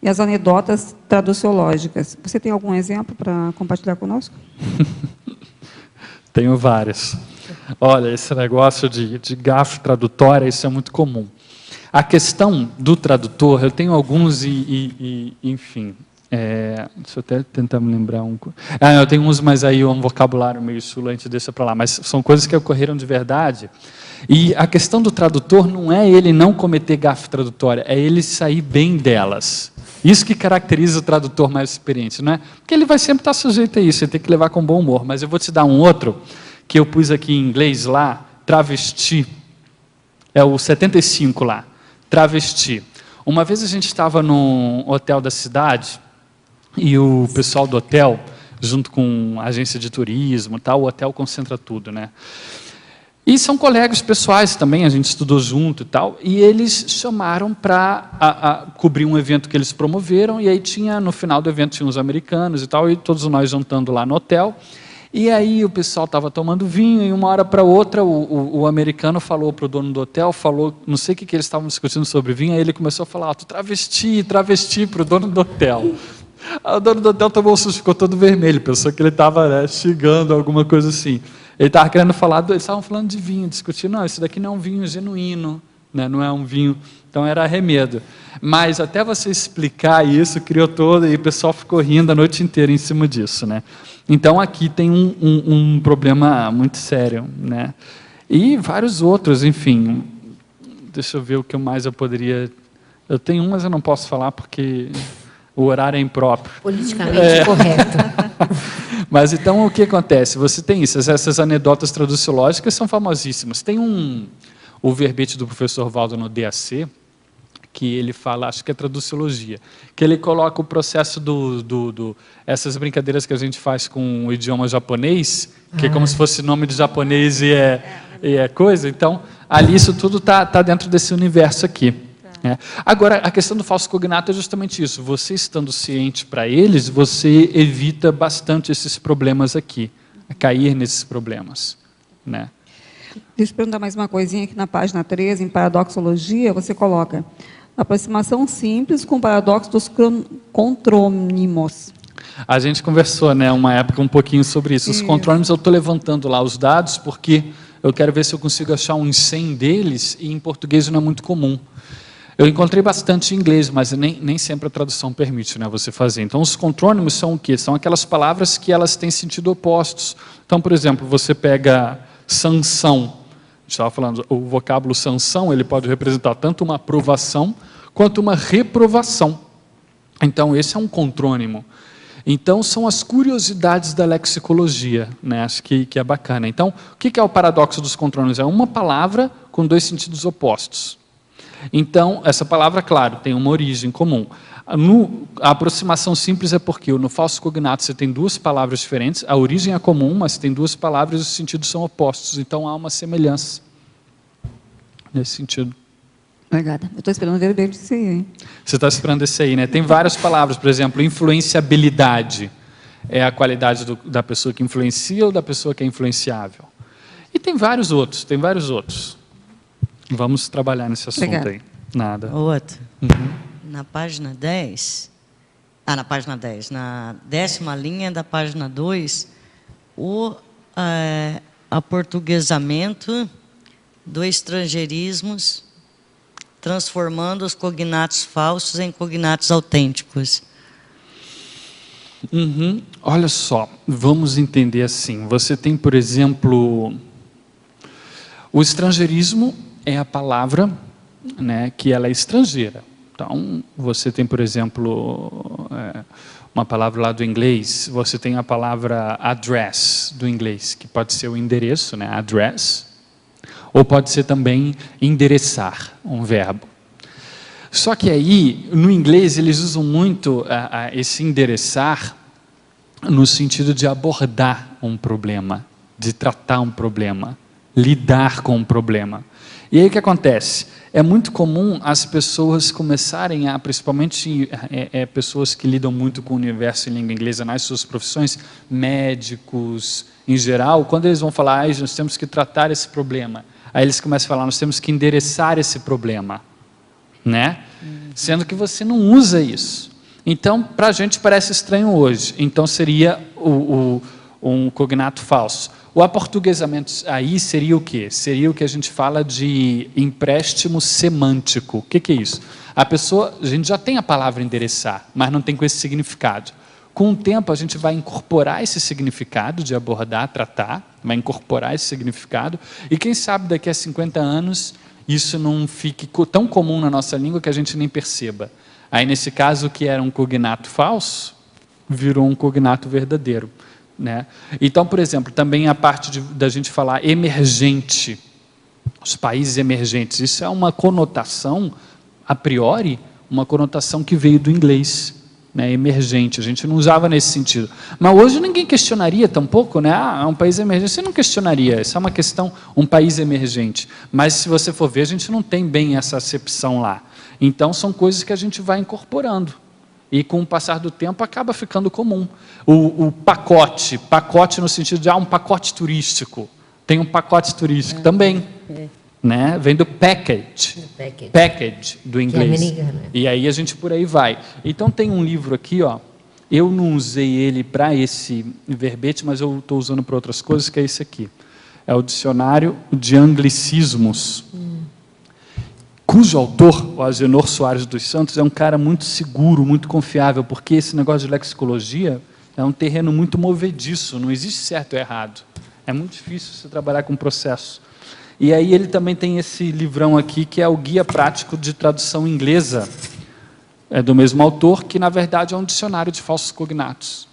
e as anedotas traduciológicas. Você tem algum exemplo para compartilhar conosco? Tenho vários. Olha, esse negócio de gafe tradutória, isso é muito comum. A questão do tradutor, eu tenho alguns enfim... deixa eu até tentar me lembrar um... eu tenho uns, mas aí um vocabulário meio chulante, deixa para lá. Mas são coisas que ocorreram de verdade. E a questão do tradutor não é ele não cometer gafe tradutória, é ele sair bem delas. Isso que caracteriza o tradutor mais experiente, não é? Porque ele vai sempre estar sujeito a isso, ele tem que levar com bom humor. Mas eu vou te dar um outro, que eu pus aqui em inglês lá, travesti. É o 75 lá, travesti. Uma vez a gente estava num hotel da cidade, e o pessoal do hotel, junto com a agência de turismo, tal, o hotel concentra tudo, né? E são colegas pessoais também, a gente estudou junto e tal, e eles chamaram para cobrir um evento que eles promoveram, e aí no final do evento tinha uns americanos e tal, e todos nós jantando lá no hotel, e aí o pessoal estava tomando vinho, e uma hora para outra o americano falou para o dono do hotel, falou, não sei o que eles estavam discutindo sobre vinho, aí ele começou a falar, tu travesti para o dono do hotel. O dono do hotel tomou um susto, ficou todo vermelho, pensou que ele estava xingando, alguma coisa assim. Ele estava querendo falar, eles estavam falando de vinho, discutindo, não, isso daqui não é um vinho genuíno, né? Não é um vinho, então era arremedo. Mas até você explicar isso, criou todo, e o pessoal ficou rindo a noite inteira em cima disso, né? Então aqui tem um problema muito sério, né? E vários outros, enfim. Deixa eu ver o que mais eu poderia... Eu tenho mas eu não posso falar porque... O horário é impróprio. Politicamente correto. Mas então o que acontece? Você tem isso, essas anedotas traduciológicas são famosíssimas. Tem o verbete do professor Valdo no DAC, que ele fala, acho que é traduciologia, que ele coloca o processo essas brincadeiras que a gente faz com o idioma japonês, que é como se fosse nome de japonês e é coisa. Então, ali isso tudo está dentro desse universo aqui. Agora, a questão do falso cognato é justamente isso. Você estando ciente para eles, você evita bastante esses problemas aqui, cair nesses problemas, né? Deixa eu perguntar mais uma coisinha aqui na página 13, em paradoxologia, você coloca aproximação simples com o paradoxo dos contrônimos. A gente conversou, né, uma época um pouquinho sobre isso. Os contrônimos, eu estou levantando lá os dados, porque eu quero ver se eu consigo achar uns 100 deles, e em português não é muito comum. Eu encontrei bastante em inglês, mas nem sempre a tradução permite, né, você fazer. Então, os contrônimos são o quê? São aquelas palavras que elas têm sentido opostos. Então, por exemplo, você pega sanção. A gente estava falando, o vocábulo sanção, ele pode representar tanto uma aprovação quanto uma reprovação. Então, esse é um contrônimo. Então, são as curiosidades da lexicologia, né? Acho que é bacana. Então, o que é o paradoxo dos contrônimos? É uma palavra com dois sentidos opostos. Então, essa palavra, claro, tem uma origem comum. A aproximação simples é porque no falso cognato você tem duas palavras diferentes, a origem é comum, mas tem duas palavras e os sentidos são opostos, então há uma semelhança nesse sentido. Obrigada. Eu estou esperando ver o verbete esse aí, hein? Você está esperando esse aí, né? Tem várias palavras, por exemplo, influenciabilidade é a qualidade da pessoa que influencia ou da pessoa que é influenciável. E tem vários outros. Vamos trabalhar nesse assunto. Obrigada. Aí. Nada. Outro. Na página 10, na página 10, na 10ª linha da página 2, o aportuguesamento do estrangeirismos, transformando os cognatos falsos em cognatos autênticos. Olha só, vamos entender assim. Você tem, por exemplo, o estrangeirismo é a palavra, né, que ela é estrangeira. Então, você tem, por exemplo, uma palavra lá do inglês, você tem a palavra address do inglês, que pode ser o endereço, né, address, ou pode ser também endereçar, um verbo. Só que aí, no inglês, eles usam muito esse endereçar no sentido de abordar um problema, de tratar um problema, lidar com um problema. E aí o que acontece? É muito comum as pessoas começarem a, principalmente pessoas que lidam muito com o universo em língua inglesa nas suas profissões, médicos em geral, quando eles vão falar, nós temos que tratar esse problema, aí eles começam a falar, nós temos que endereçar esse problema, né? Sendo que você não usa isso. Então, para a gente parece estranho hoje. Então, seria um cognato falso. O aportuguesamento aí seria o quê? Seria o que a gente fala de empréstimo semântico. O que é isso? A gente já tem a palavra endereçar, mas não tem com esse significado. Com o tempo, a gente vai incorporar esse significado de abordar, tratar, vai incorporar esse significado, e quem sabe daqui a 50 anos isso não fique tão comum na nossa língua que a gente nem perceba. Aí, nesse caso, o que era um cognato falso, virou um cognato verdadeiro, né? Então, por exemplo, também a parte da gente falar emergente, os países emergentes, isso é uma conotação, a priori, uma conotação que veio do inglês, né? Emergente, a gente não usava nesse sentido. Mas hoje ninguém questionaria tampouco, né? É um país emergente, você não questionaria, isso é uma questão, um país emergente. Mas se você for ver, a gente não tem bem essa acepção lá. Então, são coisas que a gente vai incorporando. E, com o passar do tempo, acaba ficando comum. O pacote no sentido de um pacote turístico. Tem um pacote turístico também. Né? Vem do package do inglês. Que é americano. E aí a gente por aí vai. Então, tem um livro aqui, ó. Eu não usei ele para esse verbete, mas eu estou usando para outras coisas, que é esse aqui. É o Dicionário de Anglicismos. Cujo autor, o Agenor Soares dos Santos, é um cara muito seguro, muito confiável, porque esse negócio de lexicologia é um terreno muito movediço, não existe certo ou errado. É muito difícil você trabalhar com processo. E aí ele também tem esse livrão aqui, que é o Guia Prático de Tradução Inglesa, é do mesmo autor, que na verdade é um dicionário de falsos cognatos,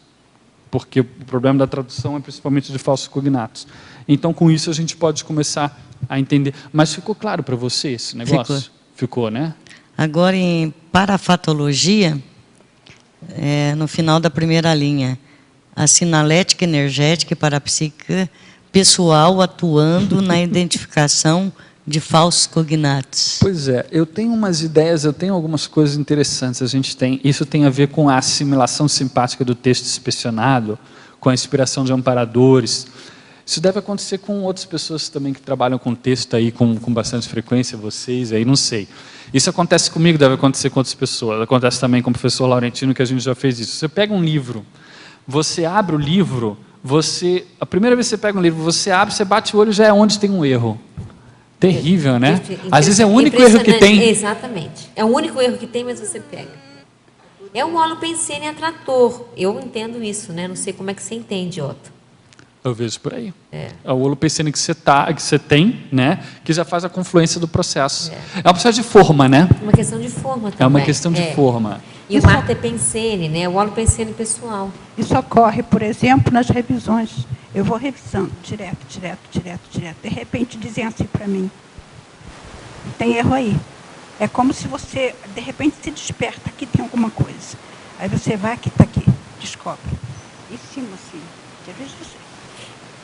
porque o problema da tradução é principalmente de falsos cognatos. Então, com isso, a gente pode começar a entender. Mas ficou claro para você esse negócio? Ficou, né? Agora, em parafatologia, no final da primeira linha, a sinalética energética e parapsíquica pessoal atuando na identificação de falsos cognatos. Pois é, eu tenho umas ideias, eu tenho algumas coisas interessantes. Isso tem a ver com a assimilação simpática do texto inspecionado, com a inspiração de amparadores. Isso deve acontecer com outras pessoas também que trabalham com texto aí com bastante frequência, vocês aí, não sei. Isso acontece comigo, deve acontecer com outras pessoas. Acontece também com o professor Laurentino, que a gente já fez isso. Você pega um livro, você abre o livro, a primeira vez que você pega um livro, você abre, você bate o olho, já é onde tem um erro. Terrível, né? Às vezes é o único erro que tem. Exatamente. É o único erro que tem, mas você pega. É um holopensene atrator. Eu entendo isso, né? Não sei como é que você entende, Otto. Eu vejo por aí. É o holopensene que você tem, né? Que já faz a confluência do processo. É um processo de forma, né? É uma questão de forma também. É uma questão de forma. E o artepensene, né? O holopensene pessoal. Isso ocorre, por exemplo, nas revisões. Eu vou revisando direto. De repente dizem assim para mim, tem erro aí. É como se você, de repente, se desperta, aqui tem alguma coisa. Aí você vai, aqui está aqui, descobre. Em cima, assim. Já vejo você.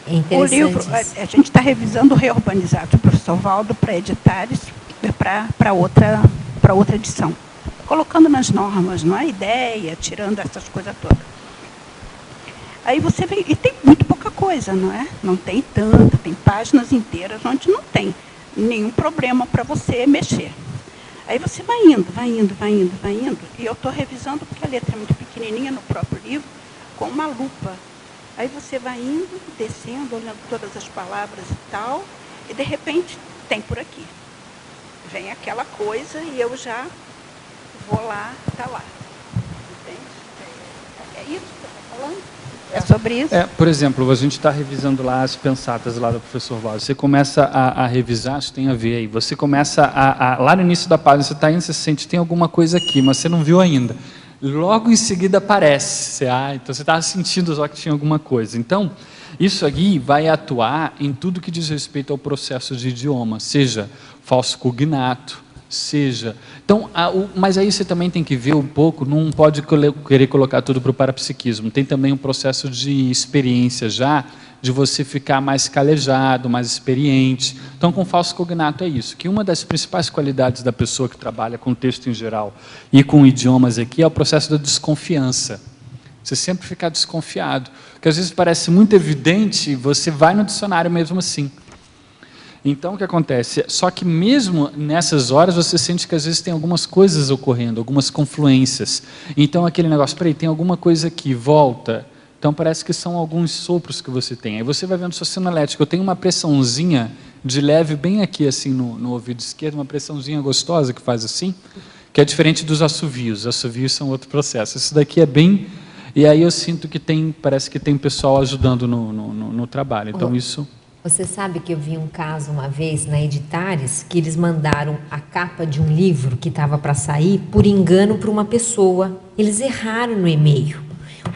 É interessante. O livro, a gente está revisando o Reurbanizado, do professor Valdo, para editares, para outra edição. Colocando nas normas, não é ideia, tirando essas coisas todas. Aí você vem, e tem muito pouca coisa, não é? Não tem tanta, tem páginas inteiras onde não tem nenhum problema para você mexer. Aí você vai indo, e eu estou revisando porque a letra é muito pequenininha no próprio livro, com uma lupa. Aí você vai indo, descendo, olhando todas as palavras e tal, e de repente tem por aqui. Vem aquela coisa e eu já vou lá, está lá. Entende? É isso que você está falando? É sobre isso? Por exemplo, a gente está revisando lá as pensatas lá do professor Valdo. Você começa a revisar, isso tem a ver aí. Você começa lá no início da página, você está indo, você sente, tem alguma coisa aqui, mas você não viu ainda. Logo em seguida aparece. Então você estava sentindo só que tinha alguma coisa. Então, isso aqui vai atuar em tudo que diz respeito ao processo de idioma, seja falso cognato, seja... Então, mas aí você também tem que ver um pouco, não pode querer colocar tudo para o parapsiquismo, tem também um processo de experiência já, de você ficar mais calejado, mais experiente. Então, com falso cognato é isso, que uma das principais qualidades da pessoa que trabalha com texto em geral e com idiomas aqui é o processo da desconfiança. Você sempre ficar desconfiado, porque às vezes parece muito evidente, você vai no dicionário mesmo assim. Então, o que acontece? Só que mesmo nessas horas, você sente que às vezes tem algumas coisas ocorrendo, algumas confluências. Então, aquele negócio, peraí, tem alguma coisa aqui, volta. Então, parece que são alguns sopros que você tem. Aí você vai vendo sua sinalética. Eu tenho uma pressãozinha de leve bem aqui, assim, no ouvido esquerdo, uma pressãozinha gostosa que faz assim, que é diferente dos assovios. Os assovios são outro processo. Isso daqui é bem... E aí eu sinto que tem, parece que tem pessoal ajudando no trabalho. Então, isso... Você sabe que eu vi um caso uma vez na Editares, que eles mandaram a capa de um livro que estava para sair, por engano, para uma pessoa. Eles erraram no e-mail.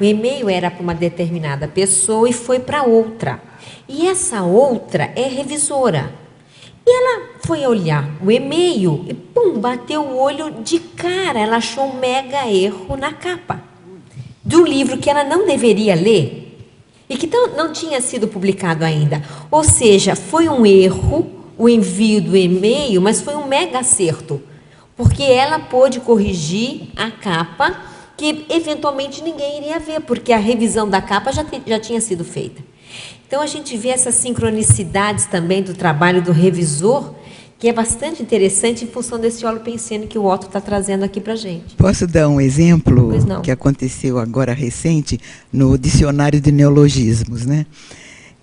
O e-mail era para uma determinada pessoa e foi para outra. E essa outra é revisora. E ela foi olhar o e-mail e, pum, bateu o olho de cara. Ela achou um mega erro na capa do livro que ela não deveria ler. E que não tinha sido publicado ainda. Ou seja, foi um erro o envio do e-mail, mas foi um mega acerto. Porque ela pôde corrigir a capa, que eventualmente ninguém iria ver, porque a revisão da capa já tinha sido feita. Então, a gente vê essas sincronicidades também do trabalho do revisor, que é bastante interessante em função desse holopensene que o Otto está trazendo aqui para a gente. Posso dar um exemplo que aconteceu agora recente no dicionário de neologismos, né?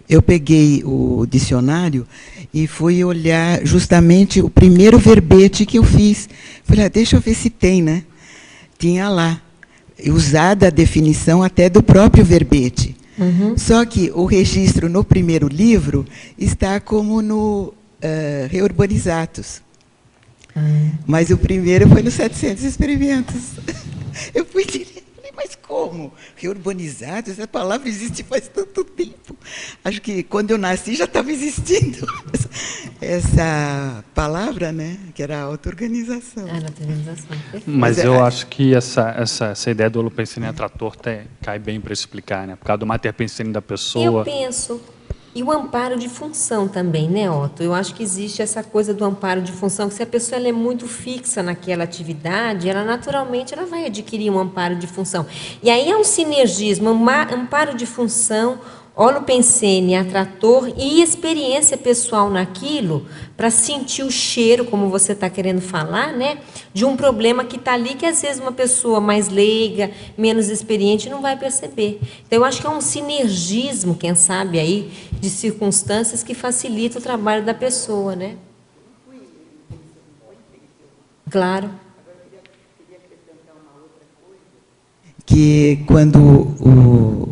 Eu peguei o dicionário e fui olhar justamente o primeiro verbete que eu fiz. Falei, deixa eu ver se tem, né? Tinha lá, usada a definição até do próprio verbete. Uhum. Só que o registro no primeiro livro está como no Reurbanizatus. Mas o primeiro foi nos 700 experimentos. Eu fui direto, falei, mas como? Reurbanizatus? Essa palavra existe faz tanto tempo. Acho que quando eu nasci já estava existindo essa palavra, né? Que era a auto-organização. Auto-organização. Mas eu acho que essa ideia do holopensene atrator cai bem para explicar, né? Por causa do materpensene da pessoa. Eu penso. E o amparo de função também, né, Otto? Eu acho que existe essa coisa do amparo de função, que se a pessoa ela é muito fixa naquela atividade, ela naturalmente ela vai adquirir um amparo de função. E aí é um sinergismo, amparo de função, holopensene, atrator e experiência pessoal naquilo, para sentir o cheiro, como você está querendo falar, né, de um problema que está ali, que às vezes uma pessoa mais leiga, menos experiente, não vai perceber. Então, eu acho que é um sinergismo, quem sabe, aí, de circunstâncias que facilita o trabalho da pessoa, né? Claro. Que quando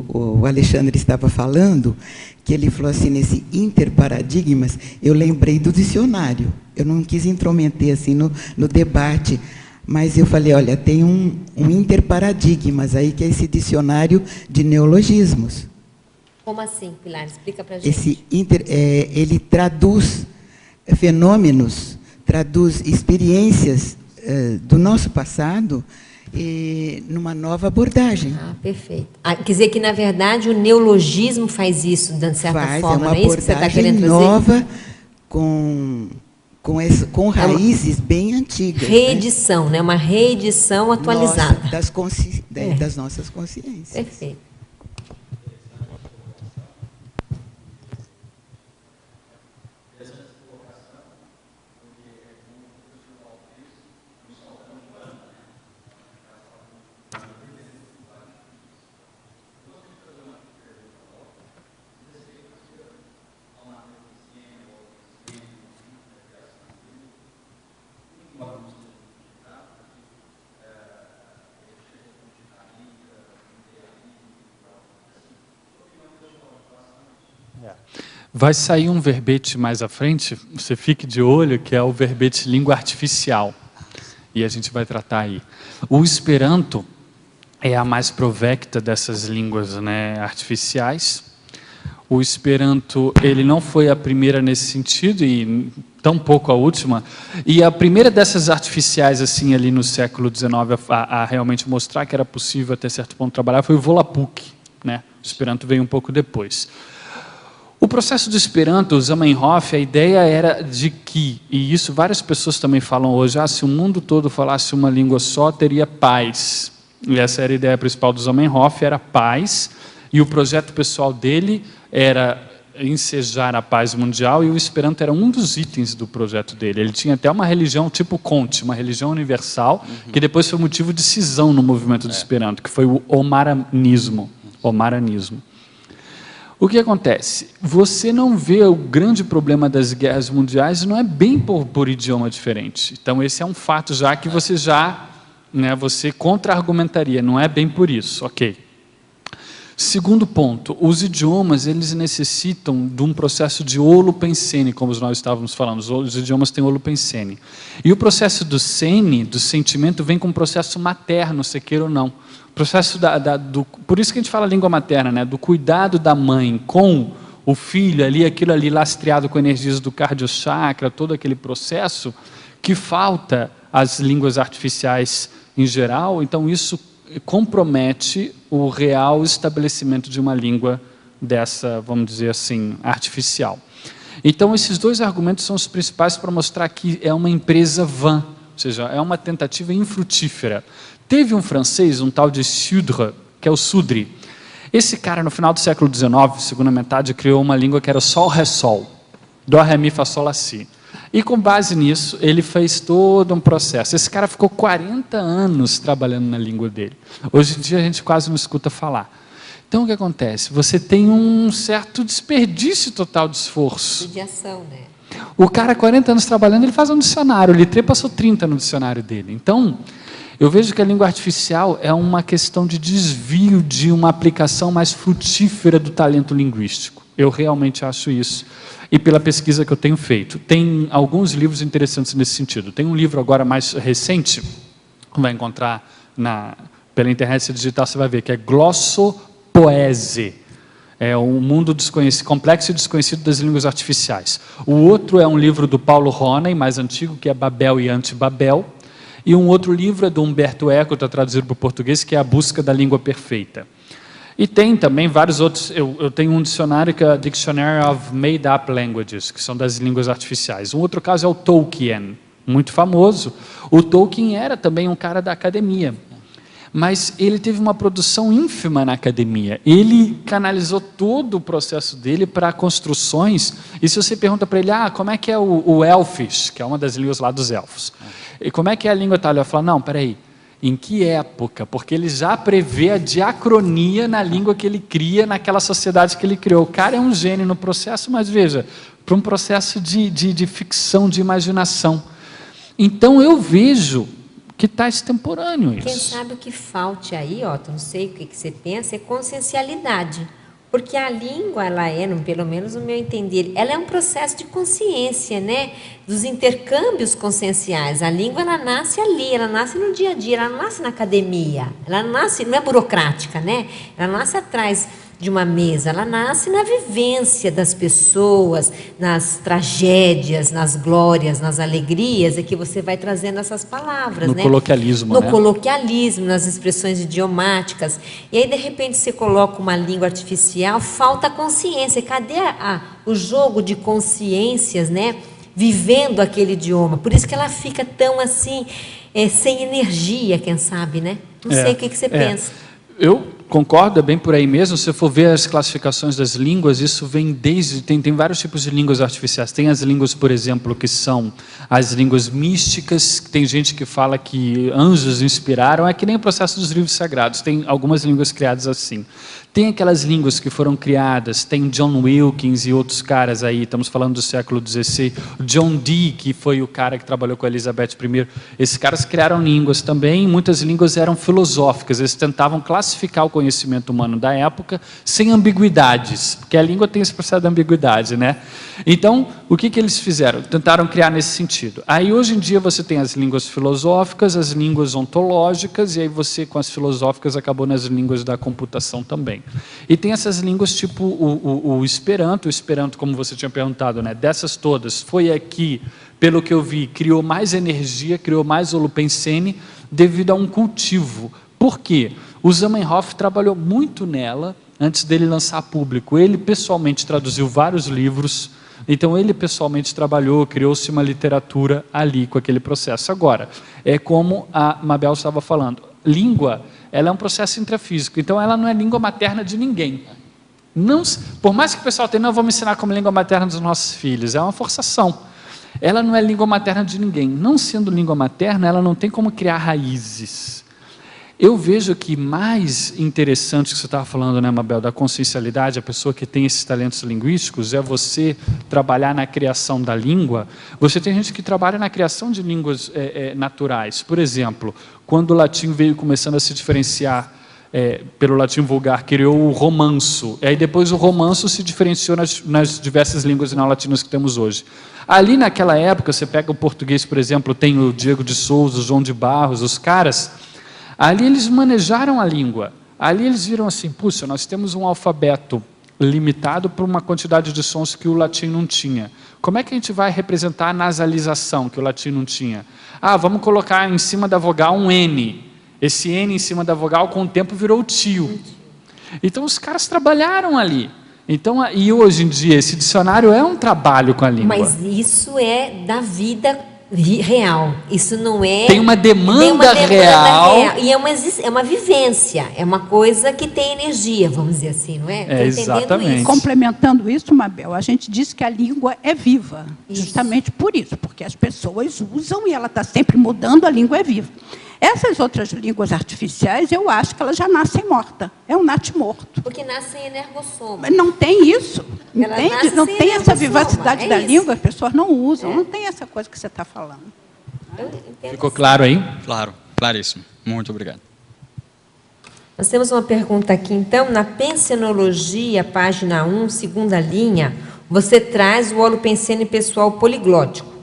o Alexandre estava falando, que ele falou assim, nesse interparadigmas, eu lembrei do dicionário. Eu não quis intrometer assim no debate, mas eu falei, olha, tem um interparadigmas aí, que é esse dicionário de neologismos. Como assim, Pilar? Explica para a gente. Ele traduz fenômenos traduz experiências do nosso passado numa nova abordagem. Ah, perfeito. Quer dizer que, na verdade, o neologismo faz isso, de certa forma, não é isso que você está querendo trazer? Nova, com raízes bem antigas. Reedição, né? Uma reedição atualizada. Das nossas consciências. Perfeito. Vai sair um verbete mais à frente, você fique de olho, que é o verbete língua artificial. E a gente vai tratar aí. O Esperanto é a mais provecta dessas línguas, né, artificiais. O Esperanto, ele não foi a primeira nesse sentido, e tampouco a última. E a primeira dessas artificiais, assim, ali no século XIX, a realmente mostrar que era possível até certo ponto trabalhar, foi o Volapük, né? O Esperanto veio um pouco depois. O processo do Esperanto, o Zamenhof, a ideia era de que, e isso várias pessoas também falam hoje, se o mundo todo falasse uma língua só, teria paz. E essa era a ideia principal do Zamenhof, era paz, e o projeto pessoal dele era ensejar a paz mundial, e o Esperanto era um dos itens do projeto dele. Ele tinha até uma religião tipo Conte, uma religião universal, que depois foi motivo de cisão no movimento do Esperanto, que foi o omaranismo. O que acontece? Você não vê o grande problema das guerras mundiais, não é bem por idioma diferente. Então, esse é um fato já que você você contra-argumentaria, não é bem por isso, ok. Segundo ponto, os idiomas, eles necessitam de um processo de holopensene, como nós estávamos falando, os idiomas têm holopensene. E o processo do sene, do sentimento, vem com um processo materno, se queira ou não. Processo por isso que a gente fala língua materna, né? Do cuidado da mãe com o filho ali, aquilo ali lastreado com energias do cardiochakra, todo aquele processo que falta às línguas artificiais em geral. Então isso compromete o real estabelecimento de uma língua dessa, vamos dizer assim, artificial. Então esses dois argumentos são os principais para mostrar que é uma empresa vã, ou seja, é uma tentativa infrutífera. Teve um francês, um tal de Sudre, que é o Sudre. Esse cara, no final do século XIX, segunda metade, criou uma língua que era Sol, Ré, Sol. Dó, Ré, Mi, Fá, Sol, Lá, Si. E com base nisso, ele fez todo um processo. Esse cara ficou 40 anos trabalhando na língua dele. Hoje em dia a gente quase não escuta falar. Então o que acontece? Você tem um certo desperdício total de esforço. De ação, né? O cara, 40 anos trabalhando, ele faz um dicionário. O Littré passou 30 no dicionário dele. Então, eu vejo que a língua artificial é uma questão de desvio de uma aplicação mais frutífera do talento linguístico. Eu realmente acho isso. E pela pesquisa que eu tenho feito. Tem alguns livros interessantes nesse sentido. Tem um livro agora mais recente, vai encontrar pela internet digital, você vai ver, que é Glossopoese. É um mundo complexo e desconhecido das línguas artificiais. O outro é um livro do Paulo Roney, mais antigo, que é Babel e Antibabel. E um outro livro é do Humberto Eco, está traduzido para o português, que é A Busca da Língua Perfeita. E tem também vários outros. Eu tenho um dicionário que é Dictionary of Made-up Languages, que são das línguas artificiais. Um outro caso é o Tolkien, muito famoso. O Tolkien era também um cara da academia, mas ele teve uma produção ínfima na academia. Ele canalizou todo o processo dele para construções. E se você pergunta para ele, como é que é o Elfish, que é uma das línguas lá dos elfos, e como é que é a língua tal? Ele fala, não, peraí, em que época? Porque ele já prevê a diacronia na língua que ele cria, naquela sociedade que ele criou. O cara é um gênio no processo, mas veja, para um processo de ficção, de imaginação. Então eu vejo que está extemporâneo isso. Quem sabe o que falte aí, não sei o que você pensa, é consciencialidade. Porque a língua, ela é, pelo menos no meu entender, ela é um processo de consciência, né? Dos intercâmbios conscienciais. A língua, ela nasce ali, ela nasce no dia a dia, ela não nasce na academia, ela não nasce, não é burocrática, né? Ela nasce atrás de uma mesa, ela nasce na vivência das pessoas, nas tragédias, nas glórias, nas alegrias, é que você vai trazendo essas palavras, no né? coloquialismo, no né? coloquialismo, nas expressões idiomáticas. E aí, de repente, você coloca uma língua artificial, falta consciência. Cadê o jogo de consciências, né? Vivendo aquele idioma. Por isso que ela fica tão assim, sem energia, quem sabe, né? Não sei o que você pensa. Eu concordo, é bem por aí mesmo. Se você for ver as classificações das línguas, isso vem desde... Tem vários tipos de línguas artificiais. Tem as línguas, por exemplo, que são as línguas místicas. Tem gente que fala que anjos inspiraram. É que nem o processo dos livros sagrados. Tem algumas línguas criadas assim. Tem aquelas línguas que foram criadas, tem John Wilkins e outros caras aí, estamos falando do século XVI, John Dee, que foi o cara que trabalhou com a Elizabeth I, esses caras criaram línguas também, muitas línguas eram filosóficas, eles tentavam classificar o conhecimento humano da época sem ambiguidades, porque a língua tem esse processo de ambiguidade, né? Então, o que eles fizeram? Tentaram criar nesse sentido. Aí, hoje em dia, você tem as línguas filosóficas, as línguas ontológicas, e aí você, com as filosóficas, acabou nas línguas da computação também. E tem essas línguas tipo o Esperanto. O Esperanto, como você tinha perguntado, né, dessas todas, foi aqui, pelo que eu vi, criou mais energia, criou mais holopensene, devido a um cultivo. Por quê? O Zamenhof trabalhou muito nela, antes dele lançar a público. Ele, pessoalmente, traduziu vários livros, então ele, pessoalmente, trabalhou, criou-se uma literatura ali, com aquele processo. Agora, é como a Mabel estava falando, língua... ela é um processo intrafísico, então ela não é língua materna de ninguém. Não, por mais que o pessoal tenha, não, vamos ensinar como língua materna dos nossos filhos, é uma forçação. Ela não é língua materna de ninguém. Não sendo língua materna, ela não tem como criar raízes. Eu vejo que mais interessante que você estava falando, né, Mabel, da consciencialidade, a pessoa que tem esses talentos linguísticos, é você trabalhar na criação da língua. Você tem gente que trabalha na criação de línguas naturais. Por exemplo, quando o latim veio começando a se diferenciar pelo latim vulgar, criou o romanço. E aí depois o romanço se diferenciou nas diversas línguas neolatinas que temos hoje. Ali naquela época, você pega o português, por exemplo, tem o Diego de Souza, o João de Barros, os caras... Ali eles manejaram a língua, ali eles viram assim, puxa, nós temos um alfabeto limitado por uma quantidade de sons que o latim não tinha. Como é que a gente vai representar a nasalização que o latim não tinha? Ah, vamos colocar em cima da vogal um N. Esse N em cima da vogal, com o tempo, virou o tio. Então os caras trabalharam ali. Então, e hoje em dia, esse dicionário é um trabalho com a língua. Mas isso é da vida real, isso não é... Tem uma demanda real. E é uma vivência, é uma coisa que tem energia, vamos dizer assim, não é? Exatamente. Isso. Complementando isso, Mabel, a gente disse que a língua é viva, justamente por isso, porque as pessoas usam e ela está sempre mudando, a língua é viva. Essas outras línguas artificiais, eu acho que elas já nascem mortas. É um natimorto. Porque nascem energossoma. Mas não tem isso. Entende? Não tem essa vivacidade da língua, as pessoas não usam. Não tem essa coisa que você está falando. Ficou claro aí? Claro, claríssimo. Muito obrigado. Nós temos uma pergunta aqui, então. Na Pensenologia, página 1, segunda linha, você traz o holopensene pessoal poliglótico.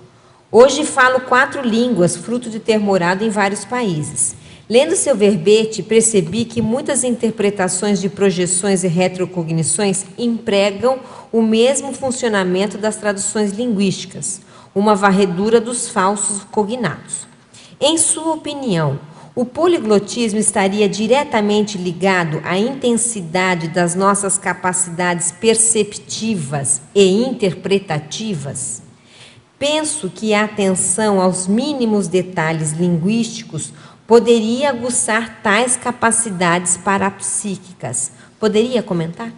Hoje falo 4 línguas, fruto de ter morado em vários países. Lendo seu verbete, percebi que muitas interpretações de projeções e retrocognições empregam o mesmo funcionamento das traduções linguísticas, uma varredura dos falsos cognatos. Em sua opinião, o poliglotismo estaria diretamente ligado à intensidade das nossas capacidades perceptivas e interpretativas? Penso que a atenção aos mínimos detalhes linguísticos poderia aguçar tais capacidades parapsíquicas. Poderia comentar?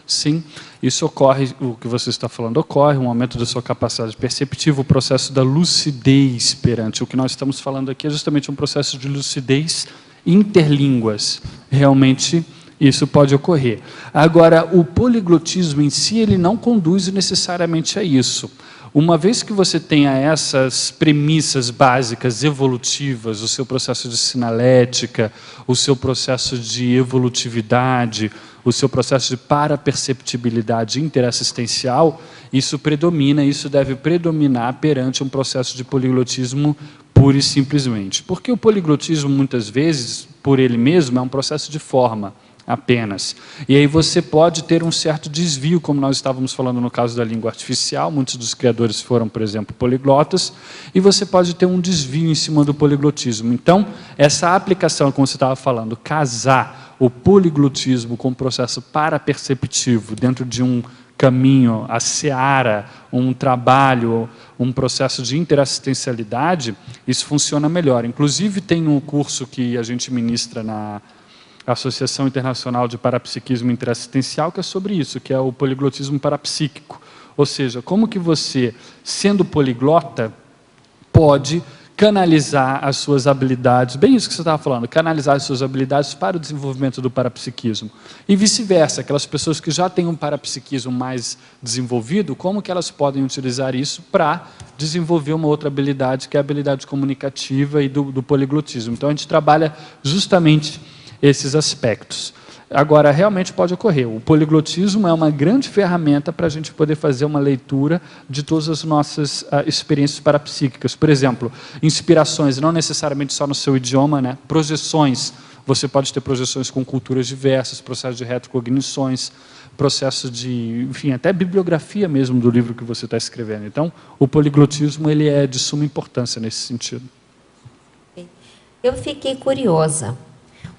Sim, isso ocorre, o que você está falando ocorre, um aumento da sua capacidade perceptiva, o processo da lucidez perante. O que nós estamos falando aqui é justamente um processo de lucidez interlínguas. Realmente, isso pode ocorrer. Agora, o poliglotismo em si, ele não conduz necessariamente a isso. Uma vez que você tenha essas premissas básicas evolutivas, o seu processo de sinalética, o seu processo de evolutividade, o seu processo de paraperceptibilidade interassistencial, isso predomina, isso deve predominar perante um processo de poliglotismo pura e simplesmente. Porque o poliglotismo, muitas vezes, por ele mesmo, é um processo de forma. apenas. E aí você pode ter um certo desvio, como nós estávamos falando no caso da língua artificial, muitos dos criadores foram, por exemplo, poliglotas, e você pode ter um desvio em cima do poliglotismo. Então, essa aplicação, como você estava falando, casar o poliglotismo com o processo paraperceptivo dentro de um caminho, a seara, um trabalho, um processo de interassistencialidade, isso funciona melhor. Inclusive, tem um curso que a gente ministra na Associação Internacional de Parapsiquismo Interassistencial, que é sobre isso, que é o poliglotismo parapsíquico. Ou seja, como que você, sendo poliglota, pode canalizar as suas habilidades, bem isso que você estava falando, canalizar as suas habilidades para o desenvolvimento do parapsiquismo. E vice-versa, aquelas pessoas que já têm um parapsiquismo mais desenvolvido, como que elas podem utilizar isso para desenvolver uma outra habilidade, que é a habilidade comunicativa e do poliglotismo. Então, a gente trabalha justamente esses aspectos. Agora, realmente pode ocorrer. O poliglotismo é uma grande ferramenta para a gente poder fazer uma leitura de todas as nossas experiências parapsíquicas. Por exemplo, inspirações, não necessariamente só no seu idioma, né? Projeções. Você pode ter projeções com culturas diversas, processo de retrocognições, processo de, enfim, até bibliografia mesmo do livro que você está escrevendo. Então, o poliglotismo ele é de suma importância nesse sentido. Eu fiquei curiosa.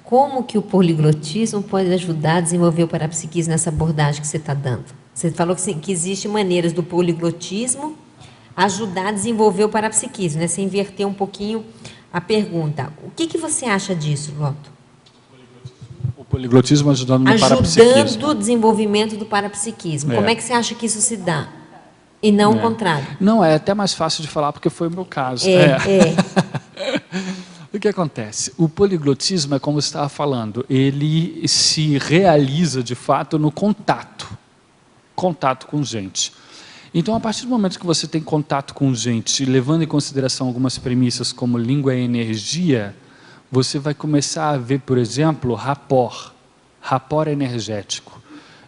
Como que o poliglotismo pode ajudar a desenvolver o parapsiquismo nessa abordagem que você está dando? Você falou que existem maneiras do poliglotismo ajudar a desenvolver o parapsiquismo, né? Você inverteu um pouquinho a pergunta. O que você acha disso, Loto? O poliglotismo ajudando no parapsiquismo. Ajudando o desenvolvimento do parapsiquismo. Como é que você acha que isso se dá? E não o contrário? Não, é até mais fácil de falar, porque foi o meu caso. O que acontece? O poliglotismo é como você estava falando, ele se realiza de fato no contato com gente. Então, a partir do momento que você tem contato com gente, levando em consideração algumas premissas como língua e energia, você vai começar a ver, por exemplo, rapport energético.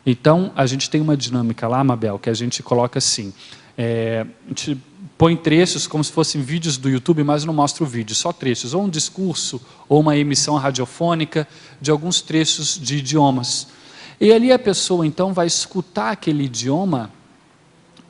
Então, a gente tem uma dinâmica lá, Mabel, que a gente coloca assim, a gente põe trechos como se fossem vídeos do YouTube, mas não mostra o vídeo, só trechos, ou um discurso, ou uma emissão radiofônica de alguns trechos de idiomas. E ali a pessoa, então, vai escutar aquele idioma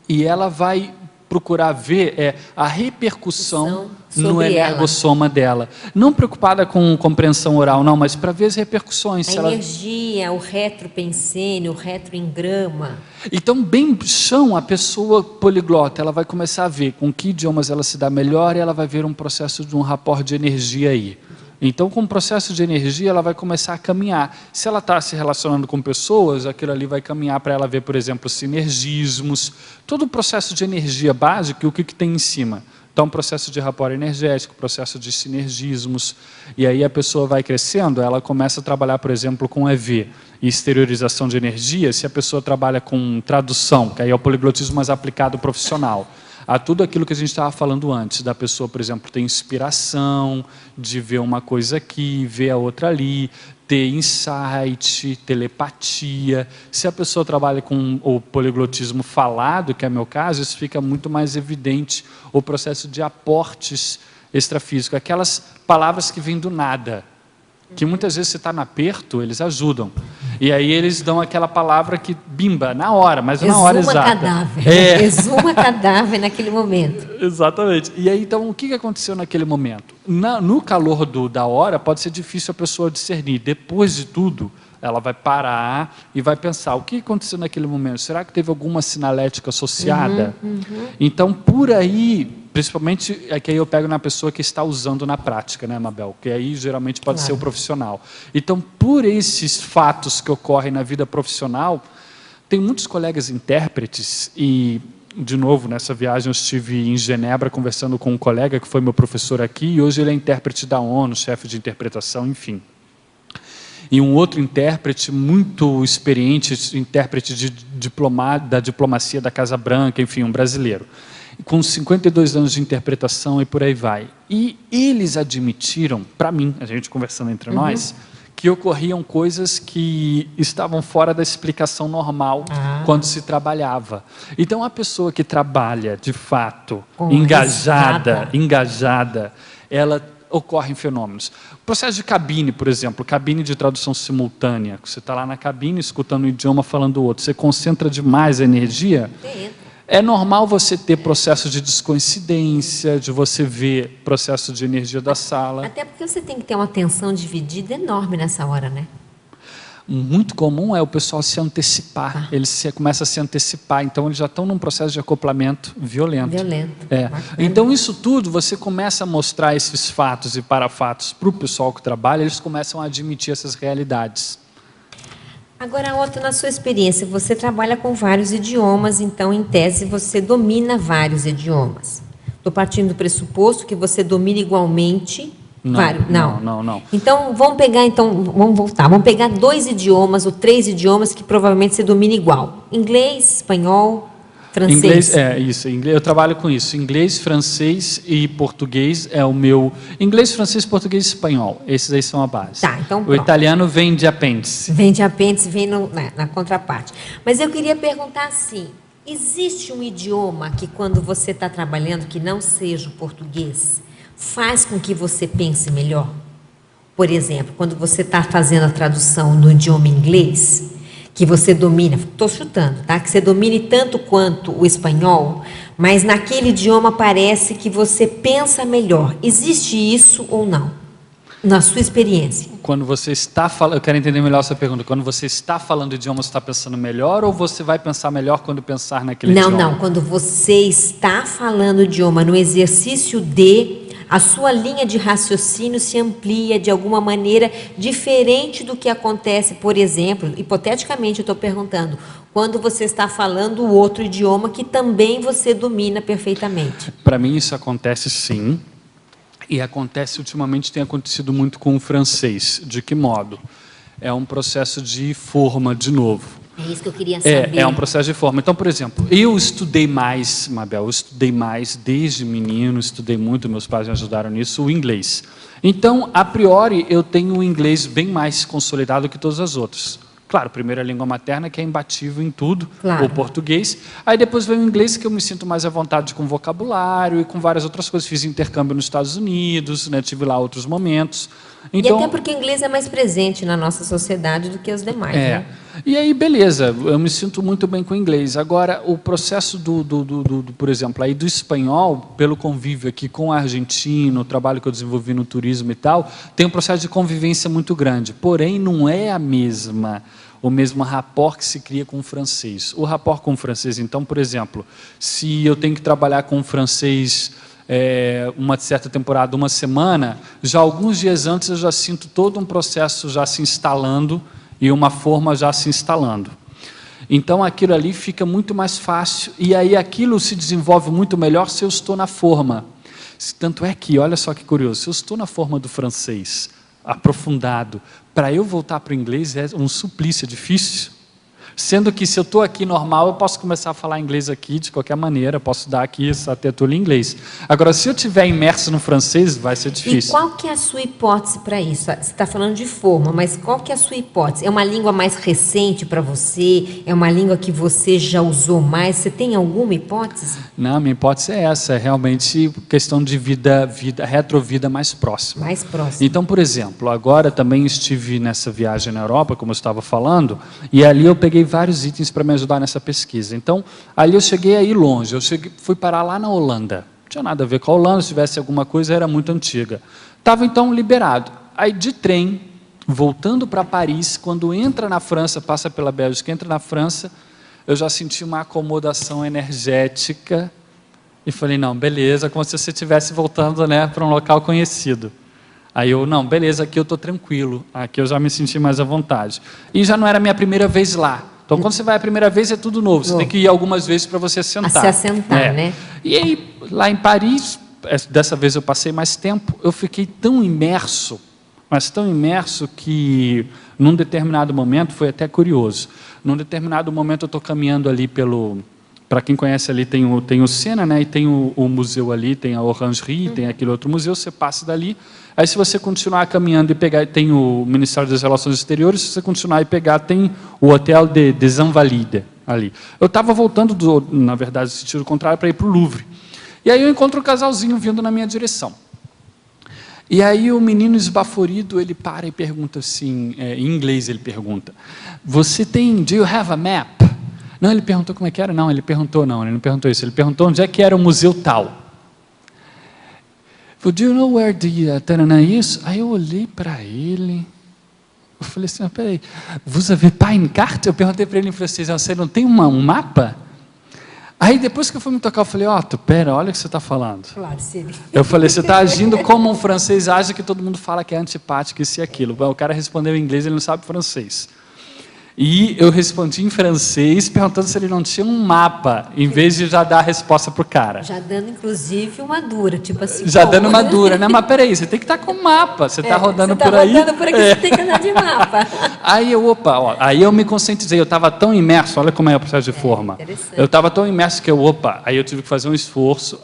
e ela vai procurar ver a repercussão no energossoma dela. Não preocupada com compreensão oral, não, mas para ver as repercussões. A energia, o retropensênio, o retroengrama. Então, bem chão, a pessoa poliglota, ela vai começar a ver com que idiomas ela se dá melhor e ela vai ver um processo de um rapport de energia aí. Então, com o processo de energia, ela vai começar a caminhar. Se ela está se relacionando com pessoas, aquilo ali vai caminhar para ela ver, por exemplo, sinergismos. Todo o processo de energia básico, o que tem em cima? Então, processo de rapport energético, processo de sinergismos. E aí a pessoa vai crescendo, ela começa a trabalhar, por exemplo, com EV e exteriorização de energia. Se a pessoa trabalha com tradução, que aí é o poliglotismo mais aplicado profissional, a tudo aquilo que a gente estava falando antes, da pessoa, por exemplo, ter inspiração, de ver uma coisa aqui, ver a outra ali, ter insight, telepatia. Se a pessoa trabalha com o poliglotismo falado, que é meu caso, isso fica muito mais evidente, o processo de aportes extrafísicos, aquelas palavras que vêm do nada, que muitas vezes você está no aperto, eles ajudam. E aí eles dão aquela palavra que bimba na hora, mas na hora exata. Cadáver. Exuma cadáver naquele momento. Exatamente. E aí, então, o que aconteceu naquele momento? No calor da hora, pode ser difícil a pessoa discernir. Depois de tudo, ela vai parar e vai pensar, o que aconteceu naquele momento? Será que teve alguma sinalética associada? Então, por aí, principalmente, é que aí eu pego na pessoa que está usando na prática, né, Mabel? Que aí, geralmente, pode ser o profissional. Então, por esses fatos que ocorrem na vida profissional, tem muitos colegas intérpretes e, de novo, nessa viagem eu estive em Genebra conversando com um colega que foi meu professor aqui e hoje ele é intérprete da ONU, chefe de interpretação, enfim. E um outro intérprete muito experiente, intérprete da diplomacia da Casa Branca, enfim, um brasileiro, com 52 anos de interpretação e por aí vai. E eles admitiram, para mim, a gente conversando entre nós, que ocorriam coisas que estavam fora da explicação normal quando se trabalhava. Então, a pessoa que trabalha, de fato, engajada, ela ocorrem fenômenos. O processo de cabine, por exemplo, cabine de tradução simultânea. Você está lá na cabine, escutando um idioma, falando o outro. Você concentra demais a energia. É normal você ter processo de descoincidência, de você ver processo de energia da sala. Até porque você tem que ter uma atenção dividida enorme nessa hora, né? Muito comum é o pessoal se antecipar. Eles começam a se antecipar, então eles já estão num processo de acoplamento violento. Então isso tudo, você começa a mostrar esses fatos e parafatos para o pessoal que trabalha, eles começam a admitir essas realidades. Agora, Otto, na sua experiência, você trabalha com vários idiomas, então, em tese, você domina vários idiomas. Estou partindo do pressuposto que você domina igualmente vários. Não. Então, vamos voltar. Vamos pegar 2 idiomas ou 3 idiomas que provavelmente você domina igual. Inglês, espanhol, francês. Inglês, eu trabalho com isso. Inglês, francês e português é o meu... Inglês, francês, português e espanhol. Esses aí são a base. Tá, então o italiano vem de apêndice. Vem de apêndice, vem na contraparte. Mas eu queria perguntar assim, existe um idioma que quando você está trabalhando, que não seja o português, faz com que você pense melhor? Por exemplo, quando você está fazendo a tradução no idioma inglês, que você domina, estou chutando, tá? Que você domine tanto quanto o espanhol, mas naquele idioma parece que você pensa melhor. Existe isso ou não? Na sua experiência. Quando você está falando, eu quero entender melhor essa pergunta. Quando você está falando idioma, você está pensando melhor ou você vai pensar melhor quando pensar naquele idioma? Não. Quando você está falando o idioma no exercício de... a sua linha de raciocínio se amplia de alguma maneira diferente do que acontece, por exemplo, hipoteticamente eu estou perguntando, quando você está falando o outro idioma que também você domina perfeitamente. Para mim isso acontece sim, e acontece ultimamente, tem acontecido muito com o francês. De que modo? É um processo de forma de novo. É isso que eu queria saber. É um processo de forma. Então, por exemplo, eu estudei mais, Mabel, desde menino, estudei muito, meus pais me ajudaram nisso, o inglês. Então, a priori, eu tenho um inglês bem mais consolidado que todas as outras. Claro, primeiro a língua materna, que é imbatível em tudo, o português. Aí depois vem o inglês, que eu me sinto mais à vontade com vocabulário e com várias outras coisas. Fiz intercâmbio nos Estados Unidos, né, tive lá outros momentos. Então, e até porque o inglês é mais presente na nossa sociedade do que os demais, né? E aí, beleza, eu me sinto muito bem com o inglês. Agora, o processo por exemplo, aí do espanhol, pelo convívio aqui com o argentino, o trabalho que eu desenvolvi no turismo e tal, tem um processo de convivência muito grande. Porém, não é o mesmo rapport que se cria com o francês. O rapport com o francês, então, por exemplo, se eu tenho que trabalhar com o francês... uma certa temporada, uma semana, já alguns dias antes eu já sinto todo um processo já se instalando e uma forma já se instalando. Então aquilo ali fica muito mais fácil e aí aquilo se desenvolve muito melhor se eu estou na forma. Tanto é que, olha só que curioso, se eu estou na forma do francês, aprofundado, para eu voltar para o inglês é um suplício, é difícil. Sendo que se eu estou aqui normal, eu posso começar a falar inglês aqui de qualquer maneira, posso dar aqui essa tertúlia em inglês. Agora, se eu estiver imerso no francês, vai ser difícil. E qual que é a sua hipótese para isso? Você está falando de forma, mas qual que é a sua hipótese? É uma língua mais recente para você? É uma língua que você já usou mais? Você tem alguma hipótese? Não, minha hipótese é essa, é realmente questão de retrovida mais próxima. Mais próxima. Então, por exemplo, agora também estive nessa viagem na Europa, como eu estava falando, e ali eu peguei vários itens para me ajudar nessa pesquisa. Então, ali eu cheguei aí longe, fui parar lá na Holanda. Não tinha nada a ver com a Holanda, se tivesse alguma coisa, era muito antiga. Estava, então, liberado. Aí, de trem, voltando para Paris, quando entra na França, passa pela Bélgica, entra na França, eu já senti uma acomodação energética e falei, não, beleza, como se você estivesse voltando, né, para um local conhecido. Aí eu, não, beleza, aqui eu estou tranquilo, aqui eu já me senti mais à vontade. E já não era a minha primeira vez lá. Então, quando você vai a primeira vez, é tudo novo. Você tem que ir algumas vezes para você assentar. Se assentar, né? E aí, lá em Paris, dessa vez eu passei mais tempo, eu fiquei tão imerso, mas tão imerso que, num determinado momento, foi até curioso. Num determinado momento, eu estou caminhando ali para quem conhece ali, tem o Sena, né? E tem o museu ali, tem a Orangerie, tem aquele outro museu, você passa dali. Aí, se você continuar caminhando e pegar, tem o Ministério das Relações Exteriores, se você continuar e pegar, tem o Hotel des Invalides ali. Eu estava voltando, na verdade, no sentido contrário, para ir para o Louvre. E aí eu encontro um casalzinho vindo na minha direção. E aí o menino esbaforido, ele para e pergunta assim, em inglês ele pergunta, você tem, do you have a map? Não, ele perguntou como é que era? Não, ele não perguntou isso, ele perguntou onde é que era o museu tal. Do you know where the Taranã is? Aí eu olhei para ele, eu falei assim, peraí, vous avez pas une carte? Eu perguntei para ele em francês, você não tem um mapa? Aí depois que eu fui me tocar, eu falei, Otto, pera, olha o que você está falando. Claro, sim. Eu falei, você está agindo como um francês age, que todo mundo fala que é antipático, isso e aquilo. O cara respondeu em inglês, ele não sabe francês. E eu respondi em francês, perguntando se ele não tinha um mapa, em vez de já dar a resposta para o cara. Já dando, inclusive, uma dura, tipo assim... Já dando uma dura, né? Mas peraí, você tem que estar com um mapa, você está rodando por aí. Você está rodando por aqui, você tem que andar de mapa. Aí aí eu me conscientizei, eu estava tão imerso, olha como é o processo de forma. Eu estava tão imerso que aí eu tive que fazer um esforço,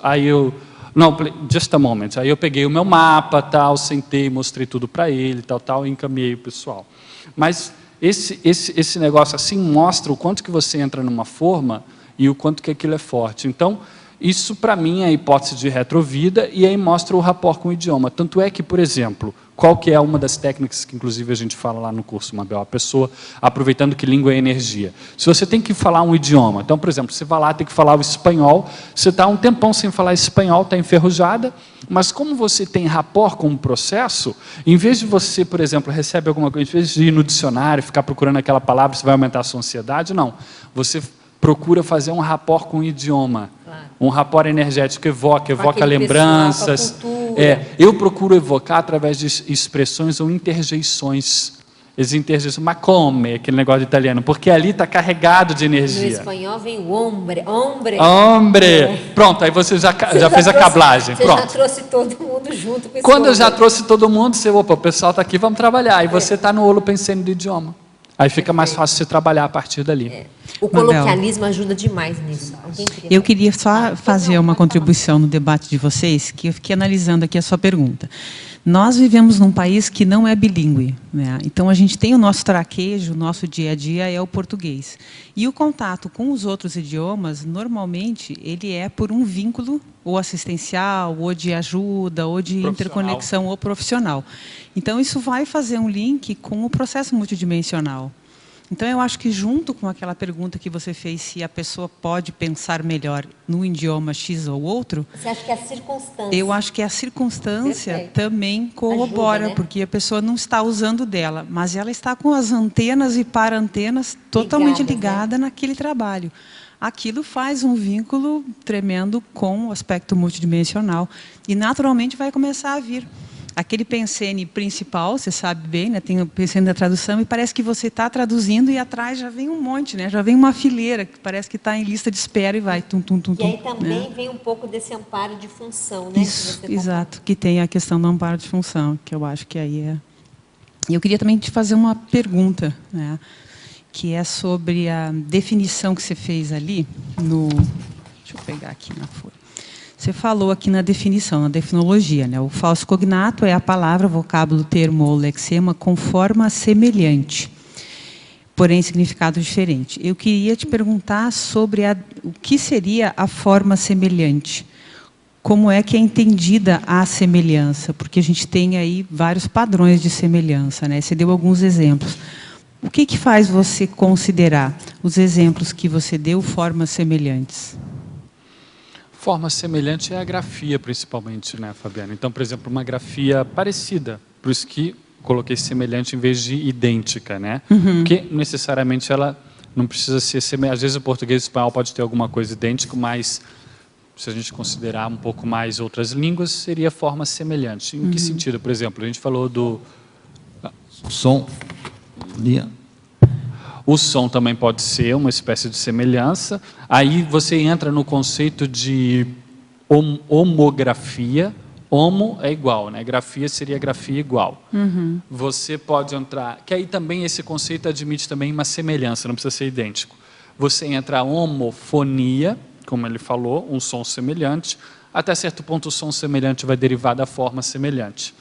não, just a moment. Aí eu peguei o meu mapa, sentei, mostrei tudo para ele, e encaminhei o pessoal. Mas esse negócio assim mostra o quanto que você entra numa forma e o quanto que aquilo é forte. Então, isso para mim é a hipótese de retrovida e aí mostra o rapport com o idioma. Tanto é que, por exemplo, qual que é uma das técnicas que inclusive a gente fala lá no curso, Mabel, a pessoa aproveitando que língua é energia. Se você tem que falar um idioma, então, por exemplo, você vai lá, tem que falar o espanhol, você está um tempão sem falar espanhol, está enferrujada, mas como você tem rapport com o processo, em vez de você, por exemplo, recebe alguma coisa, em vez de ir no dicionário, ficar procurando aquela palavra, você vai aumentar a sua ansiedade, não. Você procura fazer um rapport com o idioma, um rapport energético, evoca lembranças. Eu procuro evocar através de expressões ou interjeições. Ma come, aquele negócio de italiano, porque ali está carregado de energia. No espanhol vem o hombre. Pronto, aí você já fez a cablagem. Você já trouxe todo mundo junto com esse Quando eu já trouxe todo mundo, o pessoal está aqui, vamos trabalhar. Aí você está no olho pensando do idioma. Aí fica mais fácil você trabalhar a partir dali. O coloquialismo ajuda demais nisso. Eu queria só fazer uma contribuição no debate de vocês, que eu fiquei analisando aqui a sua pergunta. Nós vivemos num país que não é bilíngue, né? Então a gente tem o nosso traquejo, o nosso dia a dia é o português. E o contato com os outros idiomas, normalmente, ele é por um vínculo ou assistencial, ou de ajuda, ou de interconexão ou profissional. Então isso vai fazer um link com o processo multidimensional. Então, eu acho que junto com aquela pergunta que você fez, se a pessoa pode pensar melhor no idioma X ou outro... Você acha que é a circunstância? Eu acho que a circunstância também corrobora, ajuda, né? Porque a pessoa não está usando dela, mas ela está com as antenas e para-antenas totalmente ligada, né? Naquele trabalho. Aquilo faz um vínculo tremendo com o aspecto multidimensional e, naturalmente, vai começar a vir. Aquele pensene principal, você sabe bem, né? Tem o pensene da tradução e parece que você está traduzindo e atrás já vem um monte, né? Já vem uma fileira que parece que está em lista de espera e vai tum, tum, tum, tum. E aí também vem um pouco desse amparo de função, né? Isso, exato, que tem a questão do amparo de função, que eu acho que aí é... E eu queria também te fazer uma pergunta, né? Que é sobre a definição que você fez ali no... Deixa eu pegar aqui na folha. Você falou aqui na definição, na definologia, né? O falso cognato é a palavra, vocábulo, termo ou lexema com forma semelhante, porém significado diferente. Eu queria te perguntar sobre o que seria a forma semelhante. Como é que é entendida a semelhança? Porque a gente tem aí vários padrões de semelhança, né? Você deu alguns exemplos. O que faz você considerar os exemplos que você deu formas semelhantes? Forma semelhante é a grafia, principalmente, né, Fabiana? Então, por exemplo, uma grafia parecida, por isso que coloquei semelhante em vez de idêntica, né? Porque necessariamente ela não precisa ser semelhante. Às vezes o português e o espanhol pode ter alguma coisa idêntica, mas se a gente considerar um pouco mais outras línguas, seria forma semelhante. Em que sentido? Por exemplo, a gente falou do... Som. O som também pode ser uma espécie de semelhança. Aí você entra no conceito de homografia. Homo é igual, né? Grafia seria grafia igual. Você pode entrar... Que aí também esse conceito admite também uma semelhança, não precisa ser idêntico. Você entra a homofonia, como ele falou, um som semelhante. Até certo ponto o som semelhante vai derivar da forma semelhante.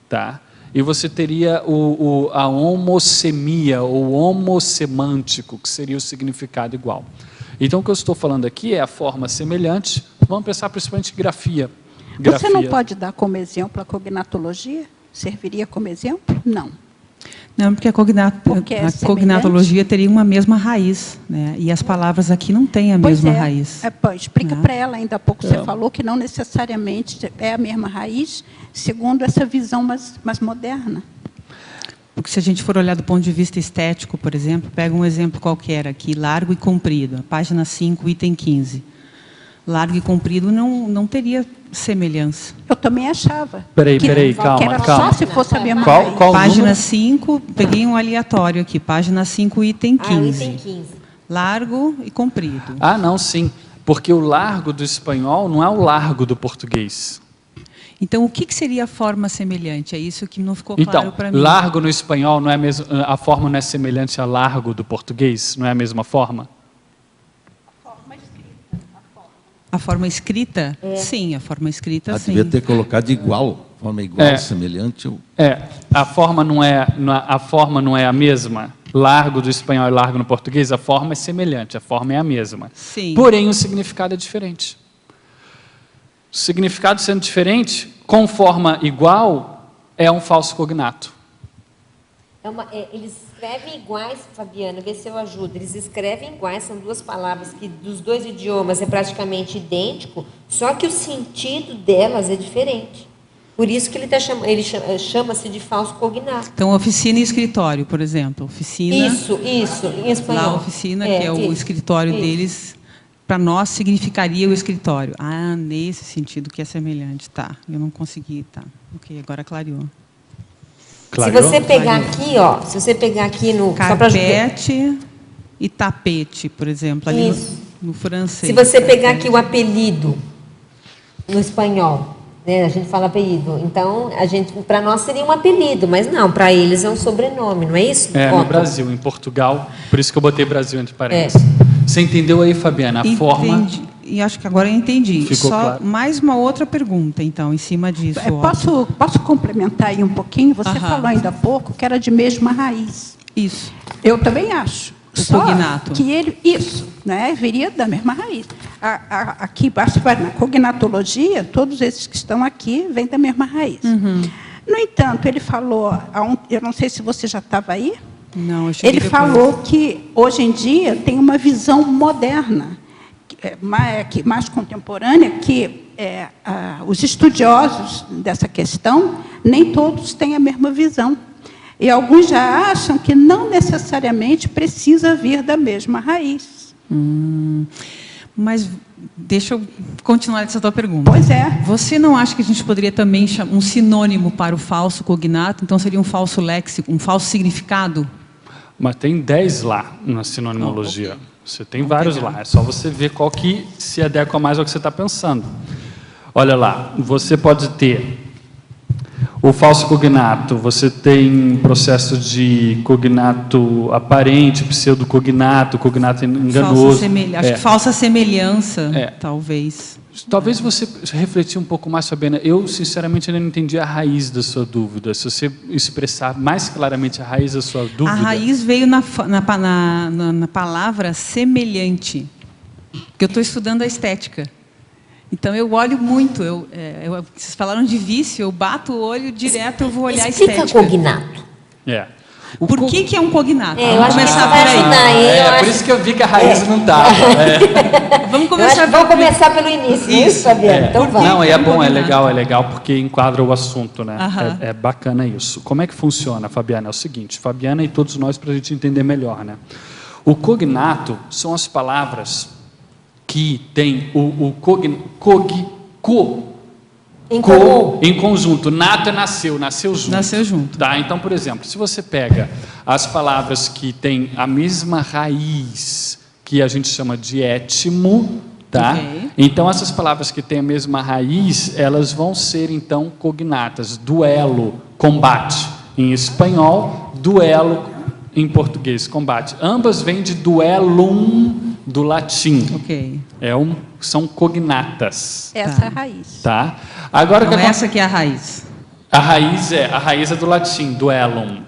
Tá? E você teria a homosemia, ou homosemântico, que seria o significado igual. Então, o que eu estou falando aqui é a forma semelhante. Vamos pensar principalmente em grafia. Você não pode dar como exemplo a cognatologia? Serviria como exemplo? Não. Não, porque a cognatologia teria uma mesma raiz, né? E as palavras aqui não têm a mesma raiz. Explica para ela, ainda há pouco você falou que não necessariamente é a mesma raiz, segundo essa visão mais moderna. Porque se a gente for olhar do ponto de vista estético, por exemplo, pega um exemplo qualquer aqui, largo e comprido, a página 5, item 15. Largo e comprido não teria semelhança. Eu também achava. Peraí, calma. Só se fosse a mesma raiz. Página 5, peguei um aleatório aqui, página 5, item 15. Item 15. Largo e comprido. Ah, não, sim. Porque o largo do espanhol não é o largo do português. Então, o que seria a forma semelhante? É isso que não ficou claro para mim. Então, largo no espanhol, não é a forma não é semelhante a largo do português? Não é a mesma forma? A forma escrita? Sim, a forma escrita, sim. Devia ter colocado igual, forma igual, semelhante. A forma não é a mesma. Largo do espanhol e largo no português, a forma é semelhante, a forma é a mesma. Sim. Porém, o significado é diferente. O significado sendo diferente, com forma igual, é um falso cognato. Eles escrevem iguais, Fabiana, vê se eu ajudo. Eles escrevem iguais, são duas palavras que dos dois idiomas é praticamente idêntico, só que o sentido delas é diferente. Por isso que ele chama-se de falso cognato. Então, oficina e escritório, por exemplo. Oficina. Isso, em espanhol. Lá, oficina, que é o escritório deles, para nós significaria o escritório. Ah, nesse sentido que é semelhante. Tá, eu não consegui, tá. Ok, agora clareou. Clareou? Se você pegar aqui, ó, se você pegar aqui no... Carpete e tapete, por exemplo, ali no francês. Se você pegar aqui o apelido no espanhol, né, a gente fala apelido, então, para nós seria um apelido, mas não, para eles é um sobrenome, não é isso? No Brasil, em Portugal, por isso que eu botei Brasil entre parênteses. Você entendeu aí, Fabiana, a forma... E acho que agora eu entendi. Ficou só claro. Mais uma outra pergunta, então, em cima disso. Posso complementar aí um pouquinho? Você falou ainda há pouco que era de mesma raiz. Isso. Eu também acho. O cognato. Que ele, isso, né, viria da mesma raiz. Aqui, na cognatologia, todos esses que estão aqui vêm da mesma raiz. No entanto, ele falou, eu não sei se você já estava aí, não, eu cheguei ele falou que, hoje em dia, tem uma visão moderna, mais contemporânea, que os estudiosos dessa questão, nem todos têm a mesma visão. E alguns já acham que não necessariamente precisa vir da mesma raiz. Mas deixa eu continuar essa tua pergunta. Pois é. Você não acha que a gente poderia também chamar um sinônimo para o falso cognato? Então seria um falso léxico, um falso significado? Mas tem 10 lá na sinonimologia. Você tem vários lá. É só você ver qual que se adequa mais ao que você está pensando. Olha lá, você pode ter o falso cognato, você tem processo de cognato aparente, pseudocognato, cognato enganoso. Acho que falsa semelhança, talvez. Talvez você refletir um pouco mais, Fabiana. Eu, sinceramente, ainda não entendi a raiz da sua dúvida. Se você expressar mais claramente a raiz da sua dúvida... A raiz veio na palavra semelhante, porque eu estou estudando a estética. Então, eu olho muito. Vocês falaram de vício, eu bato o olho direto, eu vou olhar a estética. Explica cognato. Por que é um cognato? Vamos começar por aí. Por isso que eu vi que a raiz não estava. Vamos começar pelo início. Isso, Fabiana. Então vamos. Não, é bom, é legal, porque enquadra o assunto, né? É bacana isso. Como é que funciona, Fabiana? É o seguinte, Fabiana e todos nós, para a gente entender melhor, né? O cognato são as palavras que tem em conjunto. Nato é nasceu junto. Nasceu junto. Tá? Então, por exemplo, se você pega as palavras que têm a mesma raiz, que a gente chama de étimo, tá? Então, essas palavras que têm a mesma raiz, elas vão ser, então, cognatas. Duelo, combate. Em espanhol, duelo em português, combate. Ambas vêm de duellum, do latim. São cognatas. Essa é a raiz. Tá? Agora então, essa que é a raiz. A raiz é do latim, duellum.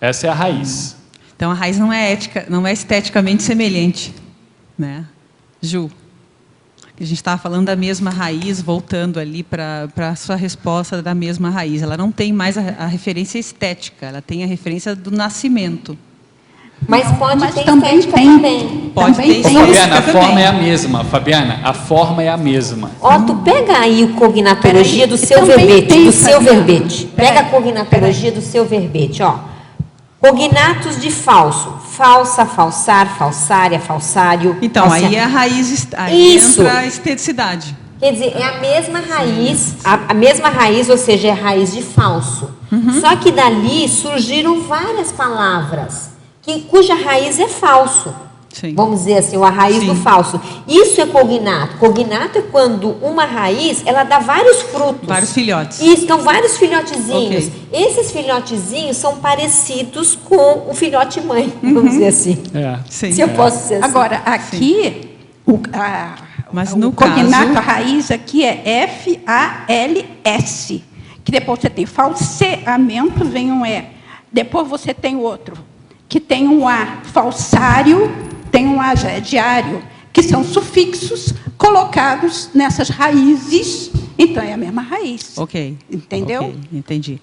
Essa é a raiz. Então a raiz não é esteticamente semelhante, né? Ju. A gente estava falando da mesma raiz, voltando ali para a sua resposta da mesma raiz. Ela não tem mais a referência estética, ela tem a referência do nascimento. Mas pode ter também estética também. Pode ter estética Fabiana, a também. forma é a mesma. Fabiana, a forma é a mesma. Ó, tu pega aí o cognatologia do seu também verbete, tem, do seu Fabiana. verbete. Pega a cognatologia do seu verbete, ó. Cognatos de falso. Falsa, falsar, falsária, falsário. Então, falsia- aí é a raiz, aí Isso. entra a esteticidade. Quer dizer, é a mesma raiz, a mesma raiz, ou seja, é a raiz de falso. Só que dali surgiram várias palavras cuja raiz é falso. Sim. Vamos dizer assim, a raiz Sim. do falso. Isso é cognato. Cognato é quando uma raiz, ela dá vários frutos. Vários filhotes. Isso, são vários filhotezinhos. Ok. Esses filhotezinhos são parecidos com o filhote mãe, vamos dizer assim. Sim. Se eu posso dizer assim. Agora, aqui, Mas o no cognato, caso- a raiz aqui é FALS, que depois você tem falseamento, vem um E. Depois você tem outro, que tem um A, falsário, tem um A, já é diário, que são sufixos colocados nessas raízes, então é a mesma raiz. Ok. Entendeu? Ok, entendi.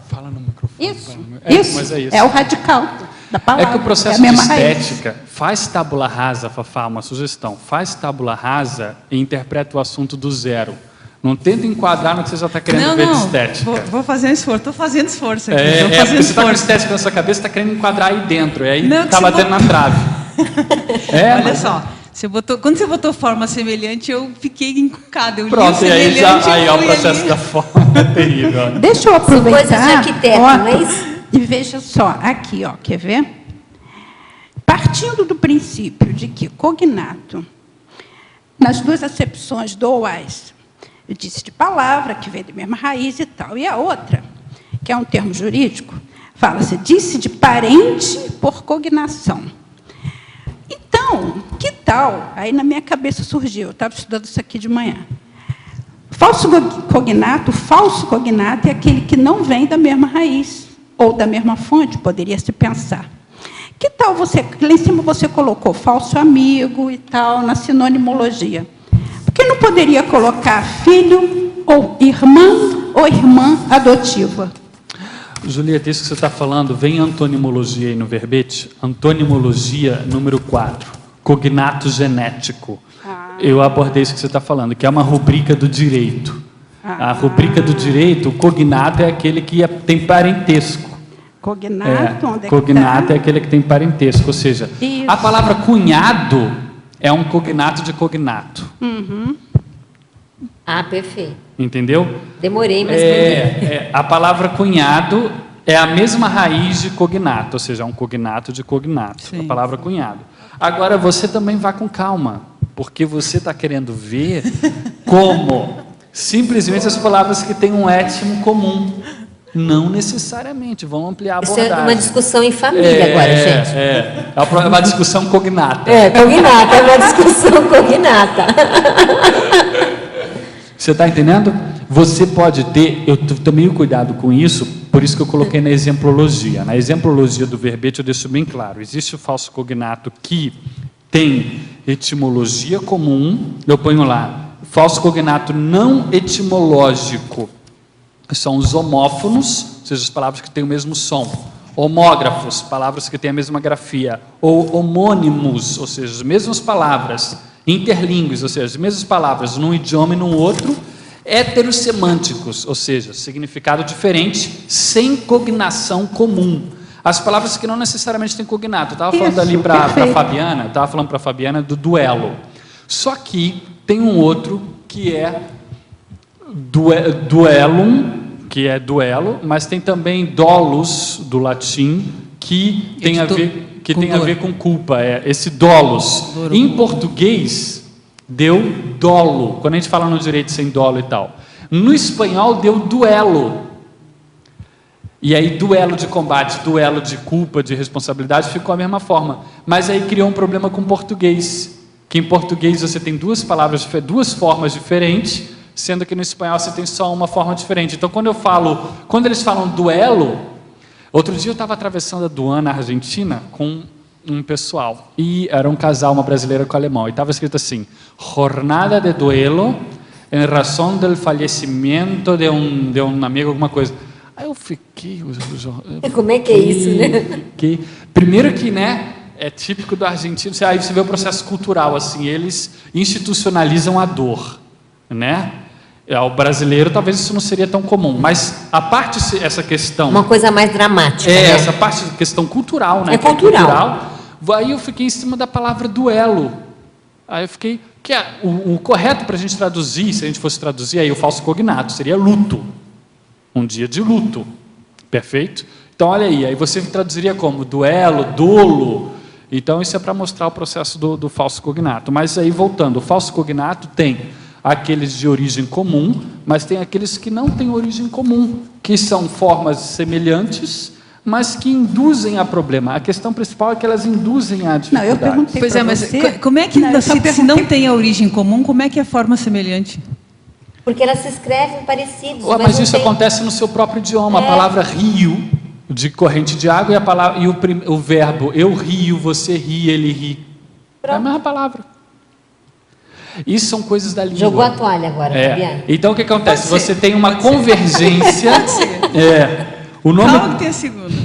Fala no microfone. Isso, Mas é isso. é o radical da palavra. É que o processo a de mesma raiz. estética faz tábula rasa, Fafá, uma sugestão. Faz tábula rasa e interpreta o assunto do zero. Não tenta enquadrar no que você já está querendo ver de estética. Vou fazer um esforço. Estou fazendo esforço aqui. É, Tô porque fazendo você está com esforço. estética na sua cabeça, está querendo enquadrar aí dentro. E aí Não, está que batendo você na trave. Olha mas- só, quando você botou forma semelhante, eu fiquei encucada. Eu li Pronto, o e aí, semelhante, aí eu ó, o fui processo ali. da forma é terrível. ó. Deixa eu aproveitar. coisas de arquiteto, ó, não é isso? E veja só, aqui, ó, quer ver? Partindo do princípio de que cognato, nas duas acepções duais, eu disse de palavra, que vem da mesma raiz e tal, e a outra, que é um termo jurídico, fala-se disse de parente por cognação. Então, que tal? Aí na minha cabeça surgiu, eu estava estudando isso aqui de manhã. Falso cognato é aquele que não vem da mesma raiz, ou da mesma fonte, poderia se pensar. Que tal você, lá em cima você colocou falso amigo e tal, na sinonimologia. Por que não poderia colocar filho, ou irmã adotiva? Julieta, isso que você está falando, vem antonimologia aí no verbete. Antonimologia número 4, cognato genético. Eu abordei isso que você está falando, que é uma rubrica do direito. A rubrica do direito, o cognato é aquele que tem parentesco. Cognato, onde é que Cognato tá? é aquele que tem parentesco, ou seja, Isso. a palavra cunhado é um cognato de cognato. Ah, perfeito. Entendeu? Demorei, mas entendi. A palavra cunhado é a mesma raiz de cognato, ou seja, é um cognato de cognato, Sim. a palavra cunhado. Agora, você também vá com calma, porque você está querendo ver como simplesmente as palavras que têm um étimo comum. Não necessariamente, vamos ampliar a Isso abordagem. é uma discussão em família agora, gente. É uma discussão cognata. É, cognata, é uma discussão cognata. Você está entendendo? Você pode ter, eu tomei cuidado com isso, por isso que eu coloquei na exemplologia. Na exemplologia do verbete eu deixo bem claro, existe o falso cognato que tem etimologia comum, eu ponho lá, falso cognato não etimológico, são os homófonos, ou seja, as palavras que têm o mesmo som. Homógrafos, palavras que têm a mesma grafia. Ou homônimos, ou seja, as mesmas palavras. Interlíngues, ou seja, as mesmas palavras num idioma e num outro. Heterossemânticos, ou seja, significado diferente, sem cognação comum. As palavras que não necessariamente têm cognato. Eu estava falando ali para a Fabiana, estava falando para a Fabiana do duelo. Só que tem um outro que é duellum, que é duelo, mas tem também dolus, do latim, que tem a ver com culpa. Esse dolus. Em português, deu dolo. Quando a gente fala no direito sem dolo e tal. No espanhol, deu duelo. E aí, duelo de combate, duelo de culpa, de responsabilidade, ficou a mesma forma. Mas aí criou um problema com o português. Que em português você tem duas formas diferentes, sendo que no espanhol você tem só uma forma diferente. Então, quando eles falam duelo, outro dia eu estava atravessando a aduana argentina com um pessoal, e era um casal, uma brasileira com alemão, e estava escrito assim: jornada de duelo em razão do falecimento de um amigo, alguma coisa. Aí eu fiquei... Como é que é isso, né? Primeiro que, né, é típico do argentino, aí você vê o processo cultural, assim, eles institucionalizam a dor, né? Ao brasileiro, talvez isso não seria tão comum, mas a parte, essa questão... Uma coisa mais dramática, né? Essa parte, questão cultural, né? É cultural. Aí eu fiquei em cima da palavra duelo. Aí eu fiquei... o correto para a gente traduzir, se a gente fosse traduzir, aí o falso cognato, seria luto. Um dia de luto. Perfeito? Então, olha aí você traduziria como duelo, dolo. Então, isso é para mostrar o processo do falso cognato. Mas aí, voltando, o falso cognato tem aqueles de origem comum, mas tem aqueles que não têm origem comum, que são formas semelhantes, mas que induzem a problema. A questão principal é que elas induzem a dificuldade. Não, eu perguntei pois é, mas você... como é que, se não tem a origem comum, como é que é a forma semelhante? Porque elas se escrevem parecidas. Mas isso acontece no seu próprio idioma. A palavra rio, de corrente de água, e o verbo eu rio, você ri, ele ri. Pronto. É a mesma palavra. Isso são coisas da língua. Jogou a toalha agora, Fabiana. Então, o que acontece? Você tem uma convergência... Calma que tem a segunda.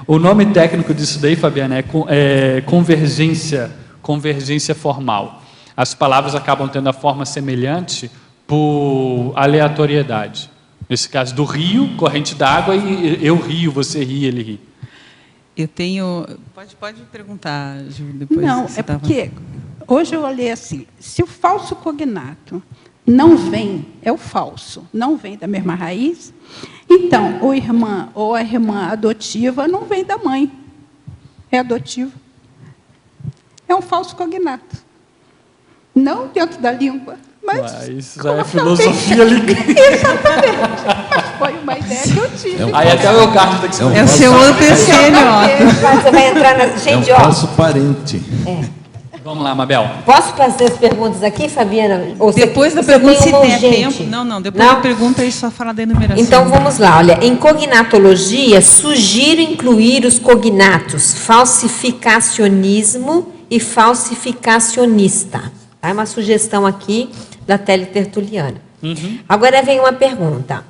O nome técnico disso daí, Fabiana, é convergência formal. As palavras acabam tendo a forma semelhante por aleatoriedade. Nesse caso do rio, corrente d'água, e eu rio, você ri, ele ri. Eu tenho... Pode perguntar, Júlio, depois. Não, porque hoje eu olhei assim, se o falso cognato não vem, é o falso, não vem da mesma raiz, então o irmã ou a irmã adotiva não vem da mãe, é adotivo. É um falso cognato. Não dentro da língua. Mas isso já é filosofia linguística. Exatamente. Foi uma ideia que eu tive. Aí até o meu carro tem que ser... É o seu OPC, Você vai entrar na... Gente, é um falso parente. Vamos lá, Mabel. Posso fazer as perguntas aqui, Fabiana? Ou depois da pergunta, se der tempo. Não, depois da pergunta é só falar da enumeração. Então, vamos lá. Olha, em cognatologia, sugiro incluir os cognatos falsificacionismo e falsificacionista. É uma sugestão aqui da Teletertuliana. Agora vem uma pergunta.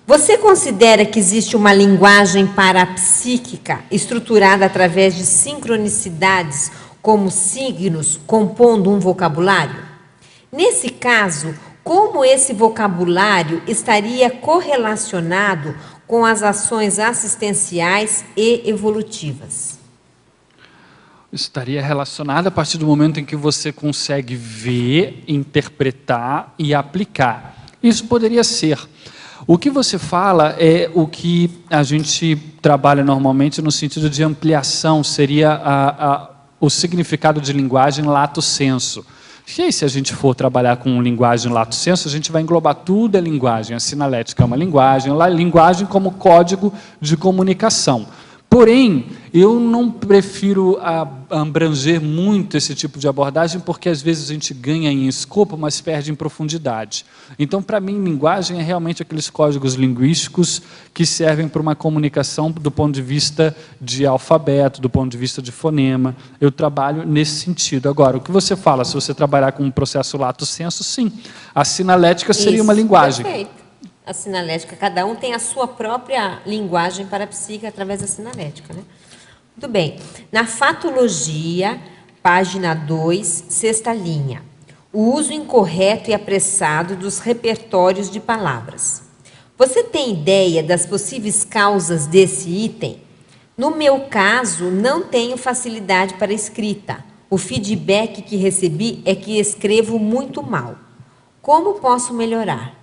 Você considera que existe uma linguagem parapsíquica estruturada através de sincronicidades como signos compondo um vocabulário? Nesse caso, como esse vocabulário estaria correlacionado com as ações assistenciais e evolutivas? Estaria relacionado a partir do momento em que você consegue ver, interpretar e aplicar. Isso poderia ser. O que você fala é o que a gente trabalha normalmente no sentido de ampliação, seria o significado de linguagem lato sensu. E aí, se a gente for trabalhar com linguagem lato sensu, a gente vai englobar tudo a linguagem. A sinalética é uma linguagem, a linguagem como código de comunicação. Porém, eu não prefiro abranger muito esse tipo de abordagem, porque às vezes a gente ganha em escopo, mas perde em profundidade. Então, para mim, linguagem é realmente aqueles códigos linguísticos que servem para uma comunicação do ponto de vista de alfabeto, do ponto de vista de fonema. Eu trabalho nesse sentido. Agora, o que você fala, se você trabalhar com um processo lato sensu, sim. A sinalética seria uma linguagem. Perfeito. A sinalética, cada um tem a sua própria linguagem parapsíquica através da sinalética, né? Muito bem. Na fatologia, página 2, sexta linha. O uso incorreto e apressado dos repertórios de palavras. Você tem ideia das possíveis causas desse item? No meu caso, não tenho facilidade para escrita. O feedback que recebi é que escrevo muito mal. Como posso melhorar?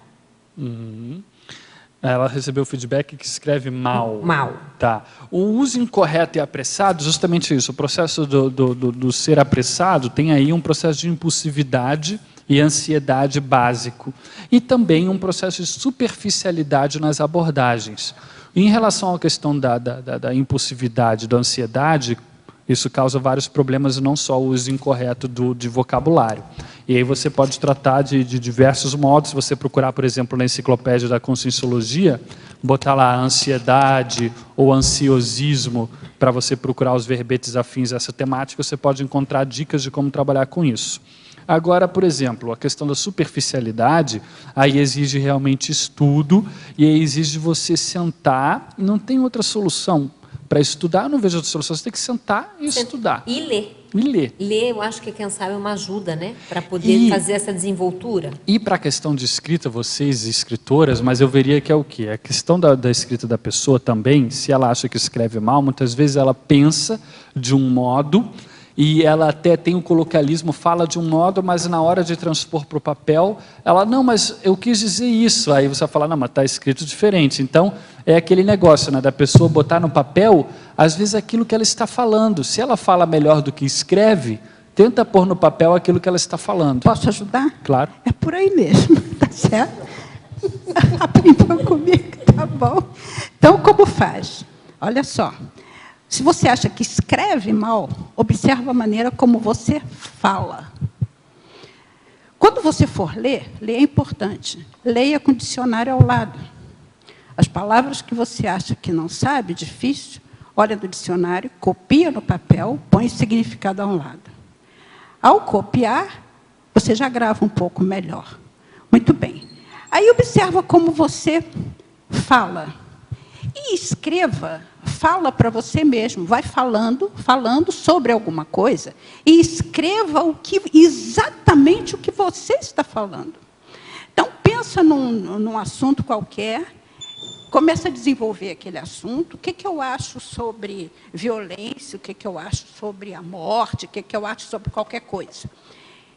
Ela recebeu o feedback que escreve mal. Mal. Tá. O uso incorreto e apressado, justamente isso. O processo do ser apressado tem aí um processo de impulsividade e ansiedade básico. E também um processo de superficialidade nas abordagens. Em relação à questão da impulsividade, da ansiedade, isso causa vários problemas, não só o uso incorreto de vocabulário. E aí você pode tratar de diversos modos. Se você procurar, por exemplo, na enciclopédia da Conscienciologia, botar lá ansiedade ou ansiosismo, para você procurar os verbetes afins a essa temática, você pode encontrar dicas de como trabalhar com isso. Agora, por exemplo, a questão da superficialidade, aí exige realmente estudo, e aí exige você sentar, e não tem outra solução. Para estudar, eu não vejo outra solução, você tem que sentar e estudar. E ler. E ler. Ler, eu acho que, quem sabe, é uma ajuda, né? Para poder fazer essa desenvoltura. E para a questão de escrita, vocês, escritoras, mas eu veria que é o quê? A questão da escrita da pessoa também, se ela acha que escreve mal, muitas vezes ela pensa de um modo, e ela até tem o colocalismo, fala de um modo, mas na hora de transpor para o papel, ela, não, mas eu quis dizer isso. Aí você vai falar, não, mas está escrito diferente. Então, é aquele negócio, né, da pessoa botar no papel, às vezes, aquilo que ela está falando. Se ela fala melhor do que escreve, tenta pôr no papel aquilo que ela está falando. Posso ajudar? Claro. É por aí mesmo, tá certo? Aprendeu comigo, tá bom. Então, como faz? Olha só. Se você acha que escreve mal, observa a maneira como você fala. Quando você for ler é importante. Leia com o dicionário ao lado. As palavras que você acha que não sabe, difícil, olha no dicionário, copia no papel, põe o significado ao lado. Ao copiar, você já grava um pouco melhor. Muito bem. Aí observa como você fala. E escreva, fala para você mesmo, vai falando sobre alguma coisa, e escreva exatamente o que você está falando. Então, pensa num assunto qualquer, começa a desenvolver aquele assunto, o que eu acho sobre violência, o que eu acho sobre a morte, o que eu acho sobre qualquer coisa.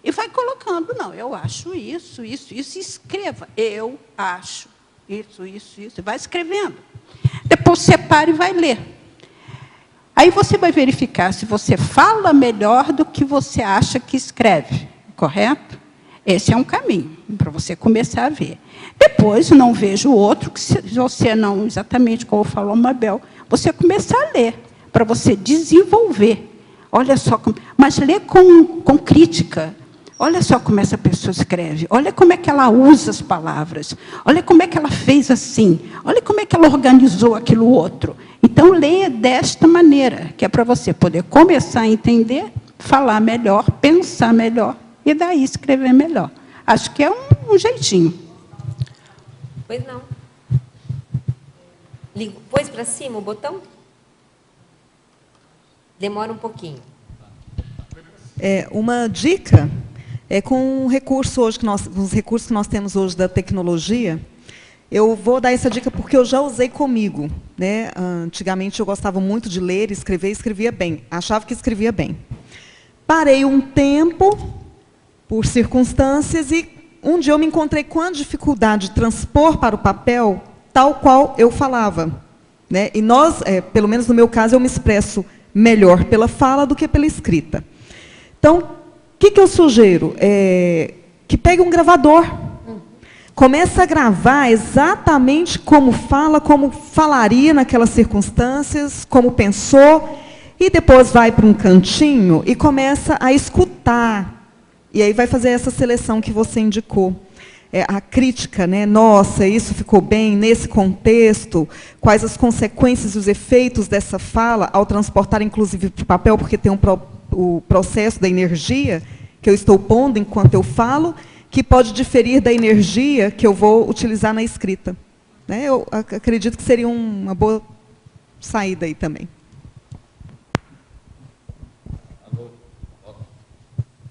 E vai colocando, não, eu acho isso, e escreva, eu acho isso, e vai escrevendo. Depois separa e vai ler. Aí você vai verificar se você fala melhor do que você acha que escreve, correto? Esse é um caminho para você começar a ver. Depois, não vejo outro, que se você não, exatamente como falou a Mabel, você começar a ler, para você desenvolver. Olha só, mas ler com crítica. Olha só como essa pessoa escreve, olha como é que ela usa as palavras, olha como é que ela fez assim, olha como é que ela organizou aquilo outro. Então, leia desta maneira, que é para você poder começar a entender, falar melhor, pensar melhor, e daí escrever melhor. Acho que é um jeitinho. Pois não. Pôs para cima o botão? Demora um pouquinho. Uma dica... com o recurso hoje os recursos que nós temos hoje da tecnologia, eu vou dar essa dica porque eu já usei comigo, né? Antigamente eu gostava muito de ler, escrever, escrevia bem, achava que escrevia bem. Parei um tempo, por circunstâncias, e um dia eu me encontrei com a dificuldade de transpor para o papel tal qual eu falava, né? E nós, pelo menos no meu caso, eu me expresso melhor pela fala do que pela escrita. Então, o que eu sugiro? Que pegue um gravador. Começa a gravar exatamente como fala, como falaria naquelas circunstâncias, como pensou, e depois vai para um cantinho e começa a escutar. E aí vai fazer essa seleção que você indicou. A crítica, né? Nossa, isso ficou bem nesse contexto, quais as consequências e os efeitos dessa fala ao transportar, inclusive, para o papel, porque tem o processo da energia que eu estou pondo enquanto eu falo, que pode diferir da energia que eu vou utilizar na escrita. Né? Eu acredito que seria uma boa saída aí também.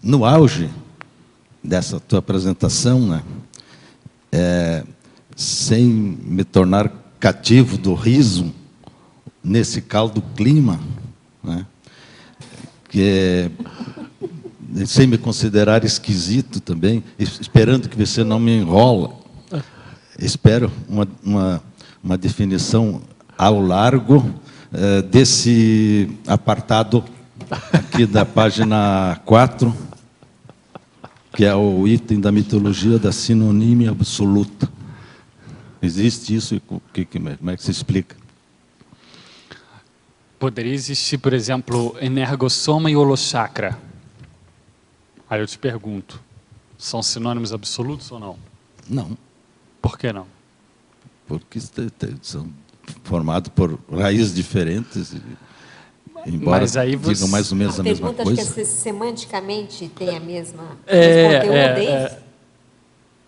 No auge dessa tua apresentação, né, sem me tornar cativo do riso nesse caldo clima, né, sem me considerar esquisito também, esperando que você não me enrola. Espero uma definição ao largo desse apartado aqui da página 4, que é o item da mitologia da sinonímia absoluta. Existe isso? E como é que se explica? Poderia existir, por exemplo, energossoma e holochakra. Aí eu te pergunto, São sinônimos absolutos ou não? Não. Por que não? Porque são formados por raízes diferentes, embora Mas aí digam mais ou menos a mesma coisa. Pergunta, acho que semanticamente tem a mesma conteúdo deles?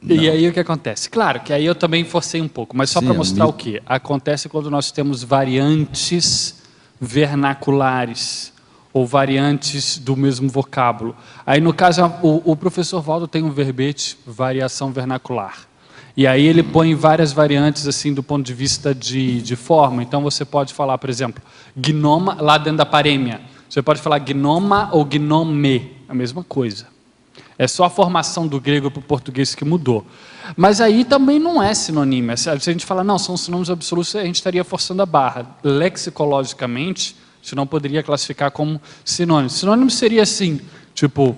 E aí o que acontece? Claro que aí eu também forcei um pouco, mas só para mostrar o que acontece quando nós temos variantes vernaculares ou variantes do mesmo vocábulo. Aí no caso o professor Valdo tem um verbete, variação vernacular. E aí ele põe várias variantes assim do ponto de vista de forma. Então você pode falar, por exemplo, gnoma, lá dentro da parêmia. Você pode falar gnoma ou gnome, a mesma coisa. É só a formação do grego para o português que mudou. Mas aí também não é sinônimo. Se a gente falar, não, são sinônimos absolutos, a gente estaria forçando a barra. Lexicologicamente, a gente não poderia classificar como sinônimo. Sinônimo seria assim, tipo,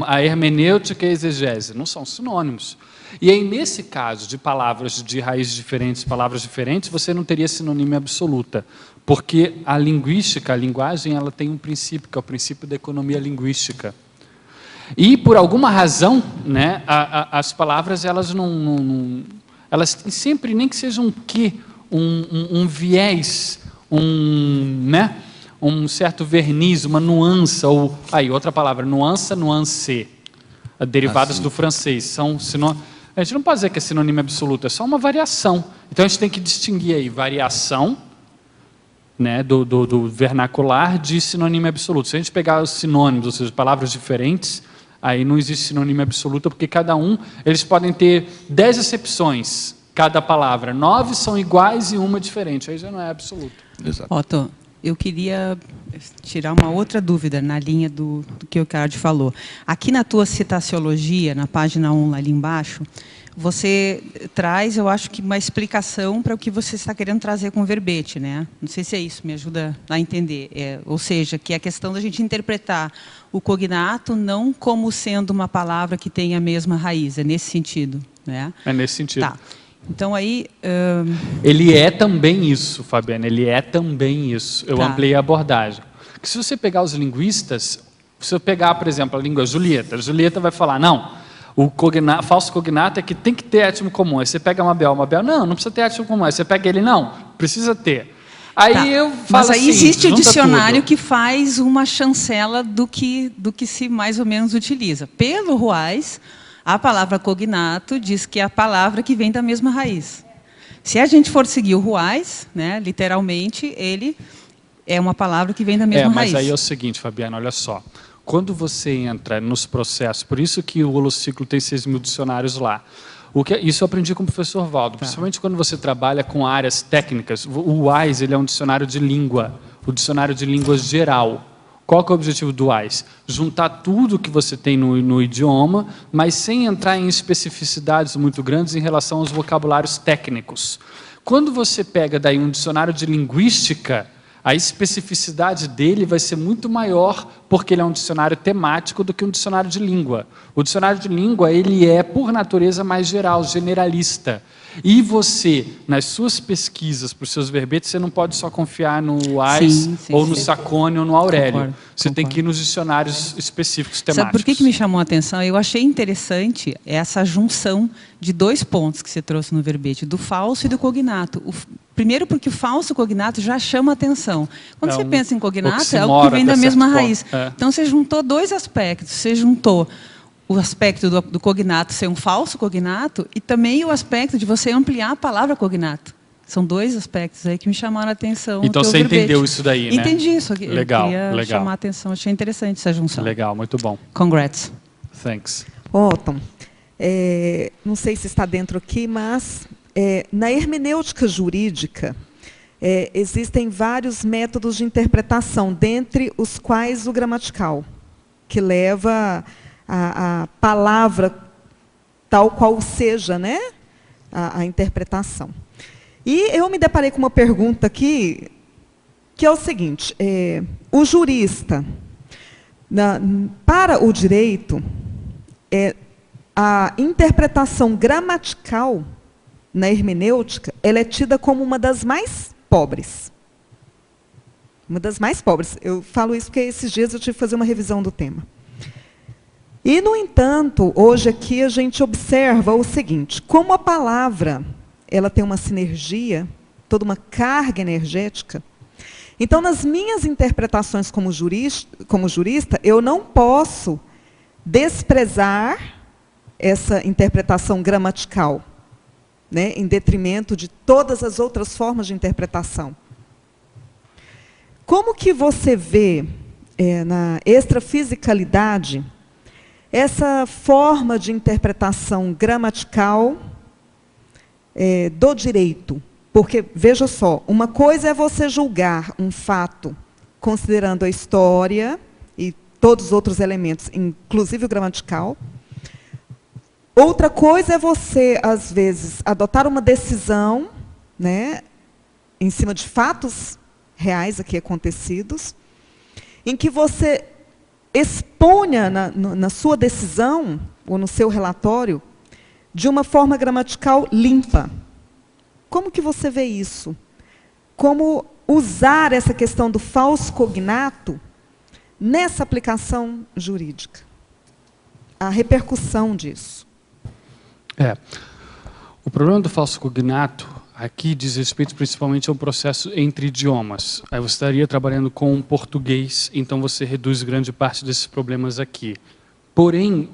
a hermenêutica e a exegese. Não são sinônimos. E aí, nesse caso de palavras de raízes diferentes, palavras diferentes, você não teria sinônimo absoluta. Porque a linguística, a linguagem, ela tem um princípio, que é o princípio da economia linguística. E, por alguma razão, né, as palavras, elas elas têm sempre, nem que seja um viés, um certo verniz, uma nuance, ou aí, outra palavra, nuance, nuance, derivadas do francês, são sinônimos. A gente não pode dizer que é sinônimo absoluto, é só uma variação. Então, a gente tem que distinguir aí variação, né, do vernacular de sinônimo absoluto. Se a gente pegar os sinônimos, ou seja, palavras diferentes, aí não existe sinônimo absoluto, porque cada eles podem ter 10 acepções, cada palavra. 9 são iguais e uma diferente, aí já não é absoluto. Exato. Otto, eu queria tirar uma outra dúvida na linha do que o Ricardo falou. Aqui na tua citaciologia, na página 1, ali embaixo, você traz, eu acho que uma explicação para o que você está querendo trazer com o verbete, né? Não sei se é isso, me ajuda a entender. Ou seja, que é a questão da gente interpretar o cognato não como sendo uma palavra que tem a mesma raiz, é nesse sentido, né? É nesse sentido. Tá. Então, aí... Ele é também isso, Fabiana, ele é também isso. Eu ampliei a abordagem. Porque se você pegar os linguistas, se eu pegar, por exemplo, a língua Julieta vai falar, não, o falso cognato é que tem que ter étimo comum. Aí você pega Mabel, não precisa ter étimo comum. Aí você pega ele, não, precisa ter. Aí eu falo Mas aí assim, existe o dicionário tudo. que faz uma chancela do que se mais ou menos utiliza. Pelo Ruais, a palavra cognato diz que é a palavra que vem da mesma raiz. Se a gente for seguir o Ruais, né, literalmente, ele é uma palavra que vem da mesma raiz. Mas aí é o seguinte, Fabiana, olha só. Quando você entra nos processos, por isso que o Holociclo tem 6.000 dicionários lá. Isso eu aprendi com o professor Valdo, principalmente quando você trabalha com áreas técnicas. O WISE ele é um dicionário de língua, o dicionário de línguas geral. Qual que é o objetivo do WISE? Juntar tudo que você tem no idioma, mas sem entrar em especificidades muito grandes em relação aos vocabulários técnicos. Quando você pega daí um dicionário de linguística, a especificidade dele vai ser muito maior porque ele é um dicionário temático do que um dicionário de língua. O dicionário de língua, ele é, por natureza, mais geral, generalista. E você, nas suas pesquisas para os seus verbetes, você não pode só confiar no WISE ou no Sacone ou no Aurélio. Você tem que ir nos dicionários específicos temáticos. Sabe por que me chamou a atenção? Eu achei interessante essa junção de 2 pontos que você trouxe no verbete, do falso e do cognato. Primeiro porque o falso cognato já chama a atenção. Quando você pensa em cognato, é algo que vem da mesma raiz. Então, você juntou 2 aspectos. Você juntou o aspecto do cognato ser um falso cognato e também o aspecto de você ampliar a palavra cognato. São 2 aspectos aí que me chamaram a atenção. Então, você entendeu isso daí, né? Entendi isso. Legal, eu queria chamar a atenção. Achei interessante essa junção. Legal, muito bom. Congrats. Thanks. Otto, não sei se está dentro aqui, mas na hermenêutica jurídica existem vários métodos de interpretação, dentre os quais o gramatical, que leva a palavra tal qual seja, né, a interpretação. E eu me deparei com uma pergunta aqui, que é o seguinte, o jurista, para o direito, a interpretação gramatical na hermenêutica, ela é tida como uma das mais pobres. Uma das mais pobres. Eu falo isso porque esses dias eu tive que fazer uma revisão do tema. E, no entanto, hoje aqui a gente observa o seguinte, como a palavra ela tem uma sinergia, toda uma carga energética, então, nas minhas interpretações como jurista, eu não posso desprezar essa interpretação gramatical, né, em detrimento de todas as outras formas de interpretação. Como que você vê na extrafisicalidade essa forma de interpretação gramatical do direito? Porque, veja só, uma coisa é você julgar um fato considerando a história e todos os outros elementos, inclusive o gramatical. Outra coisa é você, às vezes, adotar uma decisão, né, em cima de fatos reais aqui acontecidos, em que você exponha na sua decisão, ou no seu relatório, de uma forma gramatical limpa. Como que você vê isso? Como usar essa questão do falso cognato nessa aplicação jurídica? A repercussão disso. O problema do falso cognato aqui diz respeito principalmente ao processo entre idiomas. Aí você estaria trabalhando com português, então você reduz grande parte desses problemas aqui. Porém,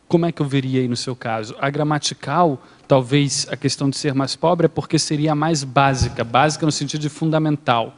como é que eu veria aí no seu caso? A gramatical, talvez a questão de ser mais pobre é porque seria a mais básica, básica no sentido de fundamental.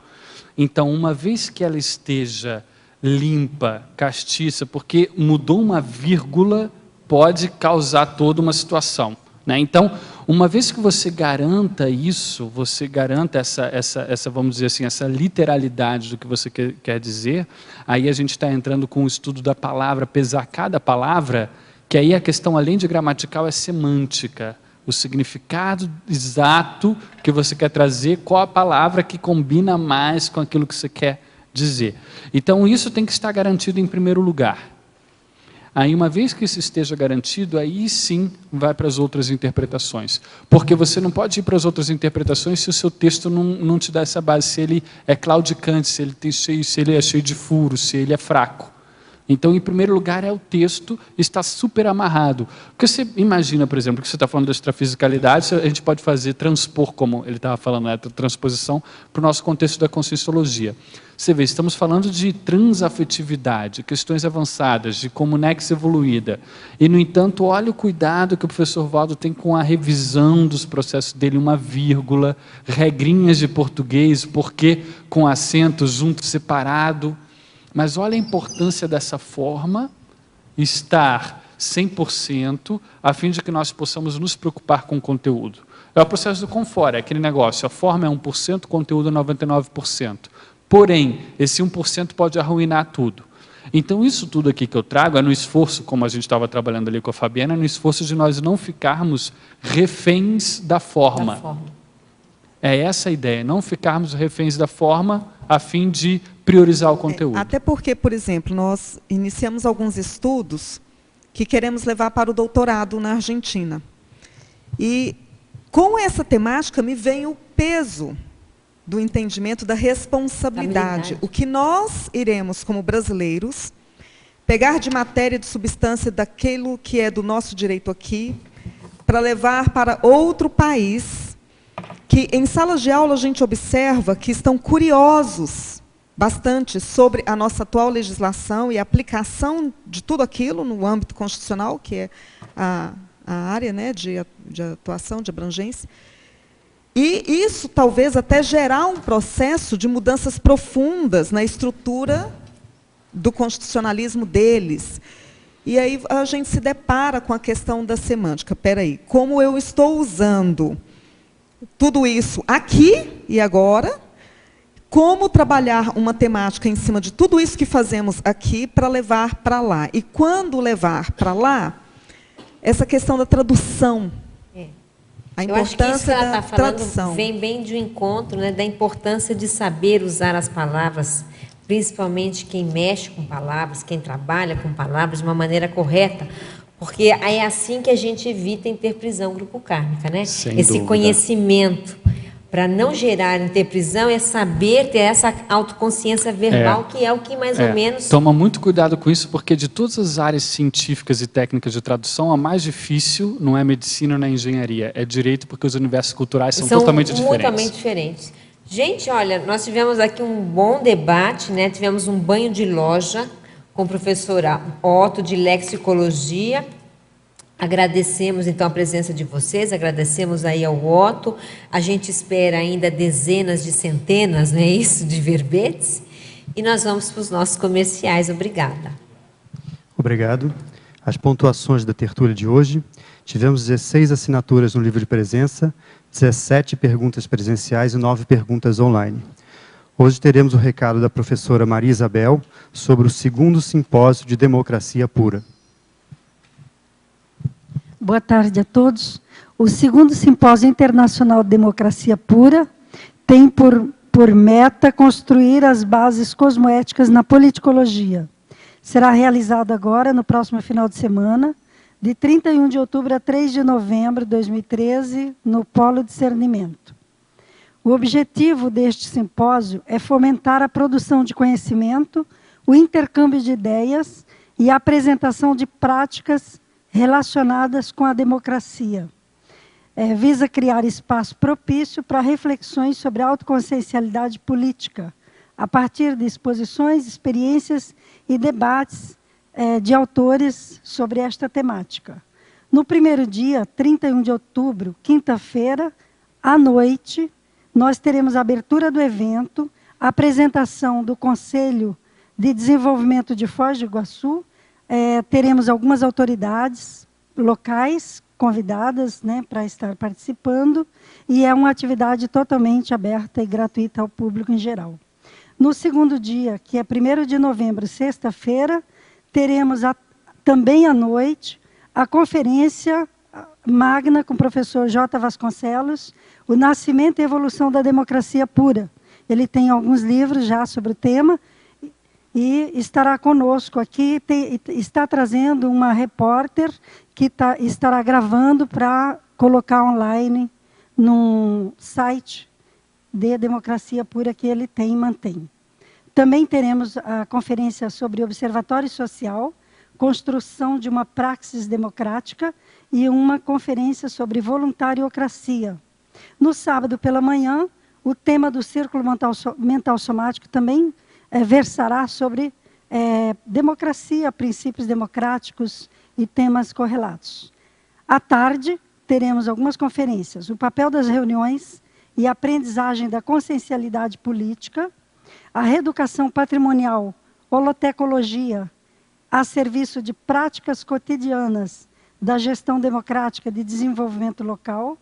Então, uma vez que ela esteja limpa, castiça, porque mudou uma vírgula, pode causar toda uma situação, né? Então, uma vez que você garanta isso, você garanta essa vamos dizer assim, essa literalidade do que você quer dizer, aí a gente está entrando com o estudo da palavra, pesar cada palavra, que aí a questão, além de gramatical, é semântica. O significado exato que você quer trazer, qual a palavra que combina mais com aquilo que você quer dizer. Então, isso tem que estar garantido em primeiro lugar. Aí, uma vez que isso esteja garantido, aí sim vai para as outras interpretações. Porque você não pode ir para as outras interpretações se o seu texto não te dá essa base, se ele é claudicante, se ele é cheio de furos, se ele é fraco. Então, em primeiro lugar, é o texto, está super amarrado. Porque você imagina, por exemplo, que você está falando da extrafisicalidade, a gente pode transpor, como ele estava falando, a transposição, para o nosso contexto da conscienciologia. Você vê, estamos falando de transafetividade, questões avançadas, de comunex evoluída. E, no entanto, olha o cuidado que o professor Valdo tem com a revisão dos processos dele, uma vírgula, regrinhas de português, porque com acento junto, separado. Mas olha a importância dessa forma estar 100%, a fim de que nós possamos nos preocupar com o conteúdo. É o processo do Confort, é aquele negócio, a forma é 1%, o conteúdo é 99%. Porém, esse 1% pode arruinar tudo. Então, isso tudo aqui que eu trago é no esforço, como a gente estava trabalhando ali com a Fabiana, no esforço de nós não ficarmos reféns da forma. É essa a ideia, não ficarmos reféns da forma a fim de priorizar o conteúdo. Até porque, por exemplo, nós iniciamos alguns estudos que queremos levar para o doutorado na Argentina. E com essa temática me vem o peso do entendimento da responsabilidade. O que nós iremos, como brasileiros, pegar de matéria, de substância daquilo que é do nosso direito aqui, para levar para outro país, que em salas de aula a gente observa que estão curiosos bastante sobre a nossa atual legislação e a aplicação de tudo aquilo no âmbito constitucional, que é a área, né, de atuação, de abrangência. E isso talvez até gerar um processo de mudanças profundas na estrutura do constitucionalismo deles. E aí a gente se depara com a questão da semântica. Espera aí, como eu estou usando tudo isso aqui e agora, como trabalhar uma temática em cima de tudo isso que fazemos aqui para levar para lá. E quando levar para lá, essa questão da tradução. A eu acho que isso que ela está falando tradução vem bem de um encontro, né, da importância de saber usar as palavras, principalmente quem mexe com palavras, quem trabalha com palavras de uma maneira correta, porque é assim que a gente evita a interprisão grupo kármica, né? Sem Esse dúvida. conhecimento. para não gerar interprisão é saber ter essa autoconsciência verbal, que é o que mais ou menos... Toma muito cuidado com isso, porque de todas as áreas científicas e técnicas de tradução, a mais difícil não é medicina nem engenharia, é direito, porque os universos culturais são totalmente diferentes. Totalmente diferentes. Gente, olha, nós tivemos aqui um bom debate, né? Tivemos um banho de loja com o professor Otto, de Lexicologia. Agradecemos, então, a presença de vocês, agradecemos aí ao Otto. A gente espera ainda dezenas de centenas, não é isso, de verbetes. E nós vamos para os nossos comerciais. Obrigada. Obrigado. As pontuações da tertúlia de hoje. Tivemos 16 assinaturas no livro de presença, 17 perguntas presenciais e 9 perguntas online. Hoje teremos o recado da professora Maria Isabel sobre o 2º Simpósio de Democracia Pura. Boa tarde a todos. O 2º Simpósio Internacional de Democracia Pura tem por meta construir as bases cosmoéticas na politicologia. Será realizado agora, no próximo final de semana, de 31 de outubro a 3 de novembro de 2013, no Polo Discernimento. O objetivo deste simpósio é fomentar a produção de conhecimento, o intercâmbio de ideias e a apresentação de práticas relacionadas com a democracia. Visa criar espaço propício para reflexões sobre a autoconsciencialidade política, a partir de exposições, experiências e debates de autores sobre esta temática. No primeiro dia, 31 de outubro, quinta-feira, à noite, nós teremos a abertura do evento, a apresentação do Conselho de Desenvolvimento de Foz do Iguaçu. Teremos algumas autoridades locais convidadas, né, para estar participando, e é uma atividade totalmente aberta e gratuita ao público em geral. No segundo dia, que é 1º de novembro, sexta-feira, teremos também à noite a conferência magna com o professor J. Vasconcelos, O Nascimento e Evolução da Democracia Pura. Ele tem alguns livros já sobre o tema, e estará conosco aqui, está trazendo uma repórter que estará gravando para colocar online num site de democracia pura que ele tem e mantém. Também teremos a conferência sobre Observatório Social, construção de uma praxis democrática, e uma conferência sobre voluntariocracia. No sábado pela manhã, o tema do Círculo Mental Somático também versará sobre democracia, princípios democráticos e temas correlatos. À tarde, teremos algumas conferências. O papel das reuniões e a aprendizagem da consciencialidade política, a reeducação patrimonial, holotecologia, a serviço de práticas cotidianas da gestão democrática de desenvolvimento local,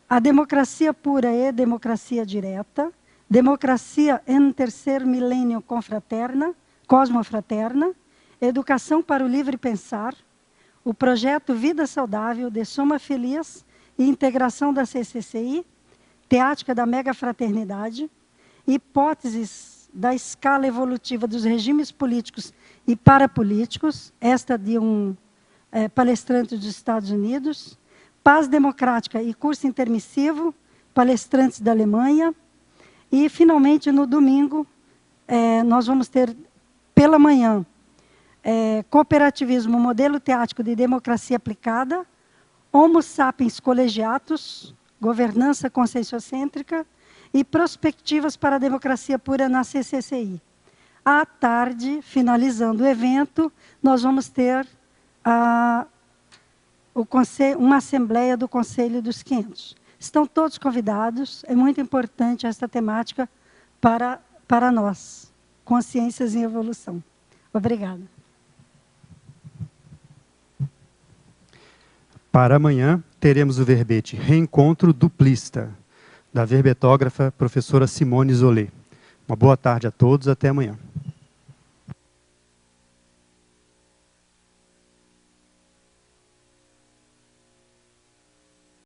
a democracia pura e democracia direta, democracia em terceiro milênio cosmofraterna, educação para o livre pensar, o projeto Vida Saudável de Soma Feliz e integração da CCCI, teática da megafraternidade, hipóteses da escala evolutiva dos regimes políticos e parapolíticos, esta de um palestrante dos Estados Unidos, paz democrática e curso intermissivo, palestrantes da Alemanha. E, finalmente, no domingo, nós vamos ter, pela manhã, cooperativismo, modelo teático de democracia aplicada, Homo sapiens colegiatus, governança conscienciocêntrica e perspectivas para a democracia pura na CCCI. À tarde, finalizando o evento, nós vamos ter uma assembleia do Conselho dos 500. Estão todos convidados, é muito importante esta temática para nós, consciências em evolução. Obrigada. Para amanhã, teremos o verbete Reencontro Duplista, da verbetógrafa professora Simone Zolé. Uma boa tarde a todos, até amanhã.